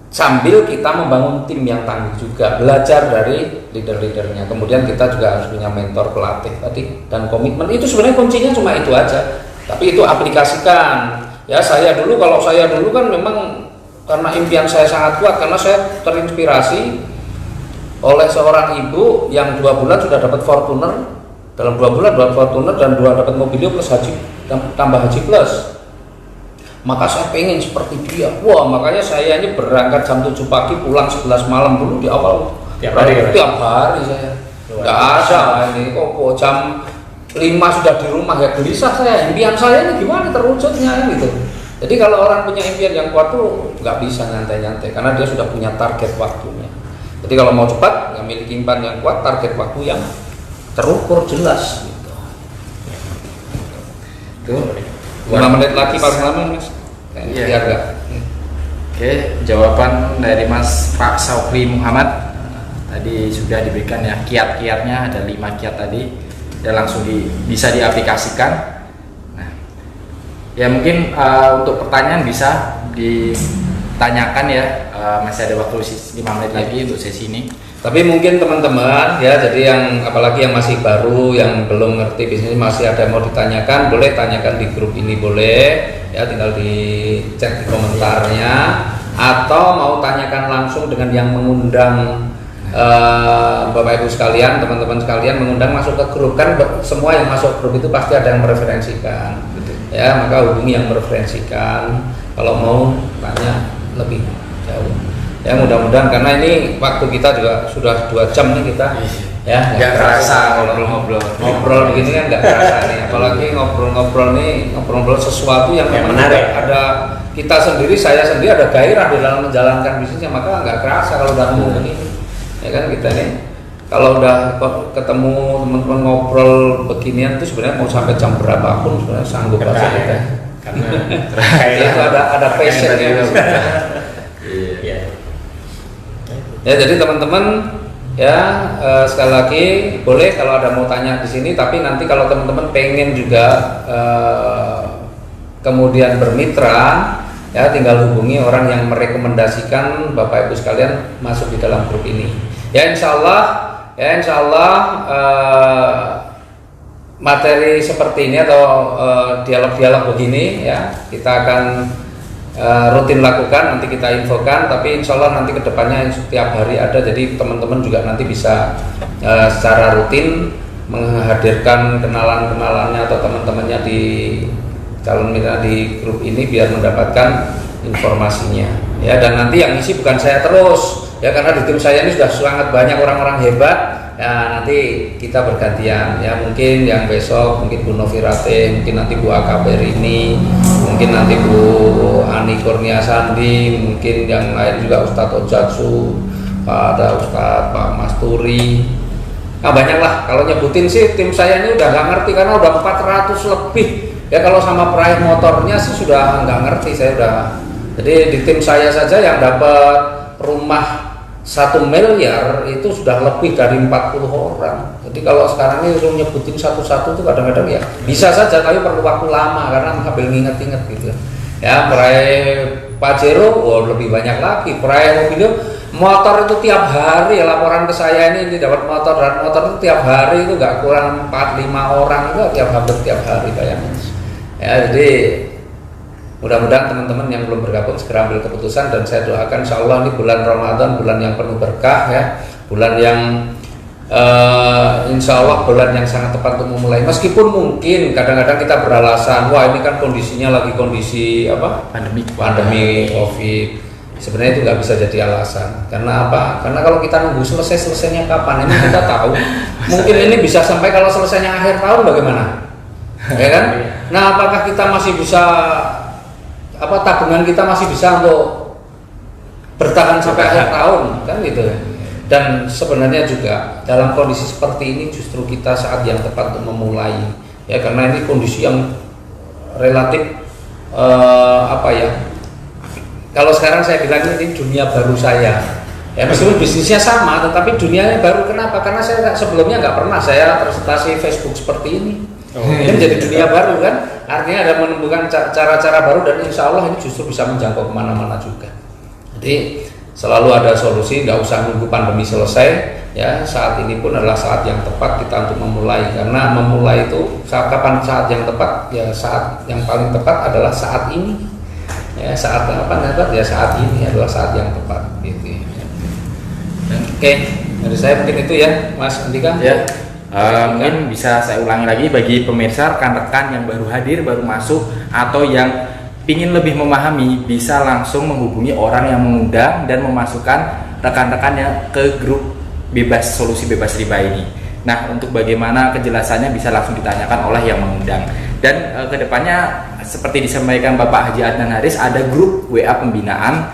sambil kita membangun tim yang tangguh juga, belajar dari leader-leadernya. Kemudian kita juga harus punya mentor, pelatih tadi, dan komitmen. Itu sebenarnya kuncinya cuma itu aja, tapi itu aplikasikan. Ya kalau saya dulu kan memang karena impian saya sangat kuat, karena saya terinspirasi oleh seorang ibu yang 2 bulan sudah dapat Fortuner, dalam 2 bulan dapat Fortuner dan 2 dapat Mobilio plus haji, tambah haji plus. Maka saya pengen seperti dia. Wah, makanya saya ini berangkat jam 7 pagi, pulang 11 malam dulu di awal. Tiap hari saya. Nggak ada ini kok jam 5 sudah di rumah, ya gelisah saya. Impian saya ini gimana terwujudnya gitu. Jadi kalau orang punya impian yang kuat tuh nggak bisa nyantai-nyantai, karena dia sudah punya target waktunya. Jadi kalau mau cepat, yang memiliki impian yang kuat, target waktu yang terukur jelas. Gitu. 5 menit lagi paling lama Mas. Iya. Biar nggak. Oke, jawaban dari Mas Pak Saukri Muhammad tadi sudah diberikan ya, kiat-kiatnya ada 5 kiat tadi, dan langsung bisa diaplikasikan. Ya mungkin untuk pertanyaan bisa ditanyakan ya, masih ada waktu 5 menit lagi untuk sesi ini. Tapi mungkin teman-teman ya, jadi yang apalagi yang masih baru, yang belum ngerti bisnis, masih ada yang mau ditanyakan, boleh tanyakan di grup ini, boleh ya, tinggal di chat di komentarnya, atau mau tanyakan langsung dengan yang mengundang Bapak Ibu sekalian, teman-teman sekalian, mengundang masuk ke grup. Kan semua yang masuk grup itu pasti ada yang mereferensikan. Ya, maka hubungi yang mereferensikan kalau mau tanya lebih jauh. Ya, mudah-mudahan, karena ini waktu kita juga sudah 2 jam nih kita. Ya, nggak kerasa ngobrol begini kan nggak kerasa nih. Apalagi ngobrol sesuatu yang menarik. Ada kita sendiri, saya sendiri ada gairah di dalam menjalankan bisnisnya, maka nggak kerasa kalau udah ngomong begini. Ya kan kita nih. Kalau udah ketemu teman-teman ngobrol beginian tuh sebenarnya mau sampai jam berapapun sebenarnya sanggup aja kita. Karena itu ada passionnya. Iya. Ya, jadi teman-teman ya, sekali lagi boleh kalau ada mau tanya di sini, tapi nanti kalau teman-teman pengen juga kemudian bermitra ya, tinggal hubungi orang yang merekomendasikan Bapak Ibu sekalian masuk di dalam grup ini. Ya insya Allah materi seperti ini atau dialog-dialog begini ya kita akan rutin lakukan, nanti kita infokan, tapi insya Allah nanti kedepannya setiap hari ada, jadi teman-teman juga nanti bisa secara rutin menghadirkan kenalan-kenalannya atau teman-temannya di calon mitra di grup ini biar mendapatkan informasinya ya. Dan nanti yang isi bukan saya terus ya, karena di tim saya ini sudah sangat banyak orang-orang hebat ya, nanti kita bergantian ya, mungkin yang besok mungkin Bu Novirate, mungkin nanti Bu Akaber ini, mungkin nanti Bu Ani Kurnia Sandi, mungkin yang lain juga Ustadz Ojatsu, ada Ustadz Pak Masturi. Nah banyak lah, kalau nyebutin sih tim saya ini udah nggak ngerti karena udah 400 lebih ya, kalau sama peraih motornya sih sudah nggak ngerti saya udah. Jadi di tim saya saja yang dapat rumah 1 miliar itu sudah lebih dari 40 orang. Jadi kalau sekarang ini suruh nyebutin satu-satu itu kadang-kadang ya bisa saja, tapi perlu waktu lama karena sambil nginget-inget gitu ya. Meraih Pajero, lebih banyak lagi. Praia Mobilio, motor itu tiap hari laporan ke saya ini dapat motor, dan motor itu tiap hari itu nggak kurang 4-5 orang itu hampir tiap hari bayangin. Ya, jadi mudah-mudahan teman-teman yang belum bergabung segera ambil keputusan, dan saya doakan insya Allah ini bulan Ramadan, bulan yang penuh berkah ya, bulan yang insya Allah bulan yang sangat tepat untuk memulai. Meskipun mungkin kadang-kadang kita beralasan, wah ini kan kondisinya lagi kondisi apa? Pandemi COVID. Sebenarnya itu nggak bisa jadi alasan. Karena apa? Karena kalau kita nunggu selesainya kapan, ini kita tahu. Mungkin ini bisa sampai kalau selesainya akhir tahun bagaimana? Ya kan? Nah, apakah kita masih bisa tabungan kita masih bisa untuk bertahan sampai akhir tahun kan gitu. Dan sebenarnya juga dalam kondisi seperti ini justru kita saat yang tepat untuk memulai ya, karena ini kondisi yang relatif kalau sekarang saya bilang ini dunia baru saya ya, meskipun bisnisnya sama tetapi dunianya baru. Kenapa? Karena saya sebelumnya nggak pernah saya presentasi Facebook seperti ini. Ini menjadi dunia baru kan, artinya ada menemukan cara-cara baru, dan insya Allah ini justru bisa menjangkau kemana-mana juga. Jadi selalu ada solusi, nggak usah nunggu pandemi selesai ya. Saat ini pun adalah saat yang tepat kita untuk memulai, karena memulai itu kapan saat yang tepat ya, saat yang paling tepat adalah saat ini ya. Saat apa tepat ya, saat ini adalah saat yang tepat gitu. Oke, dari saya mungkin itu ya Mas Andika ya. Mungkin bisa saya ulangi lagi bagi pemirsa, rekan-rekan yang baru hadir, baru masuk, atau yang ingin lebih memahami, bisa langsung menghubungi orang yang mengundang dan memasukkan rekan-rekannya ke grup solusi bebas riba ini. Nah, untuk bagaimana kejelasannya bisa langsung ditanyakan oleh yang mengundang. Dan kedepannya seperti disampaikan Bapak Haji Adnan Haris, ada grup WA pembinaan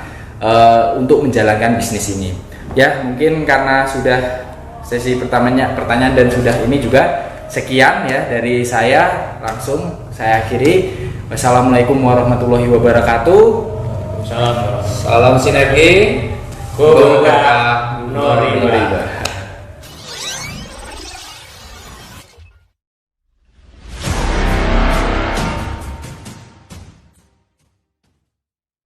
untuk menjalankan bisnis ini. Ya, mungkin karena sudah sesi pertanyaan dan sudah ini juga sekian ya dari saya, langsung saya akhiri. Wassalamualaikum warahmatullahi wabarakatuh. Salam sinergi, Nori.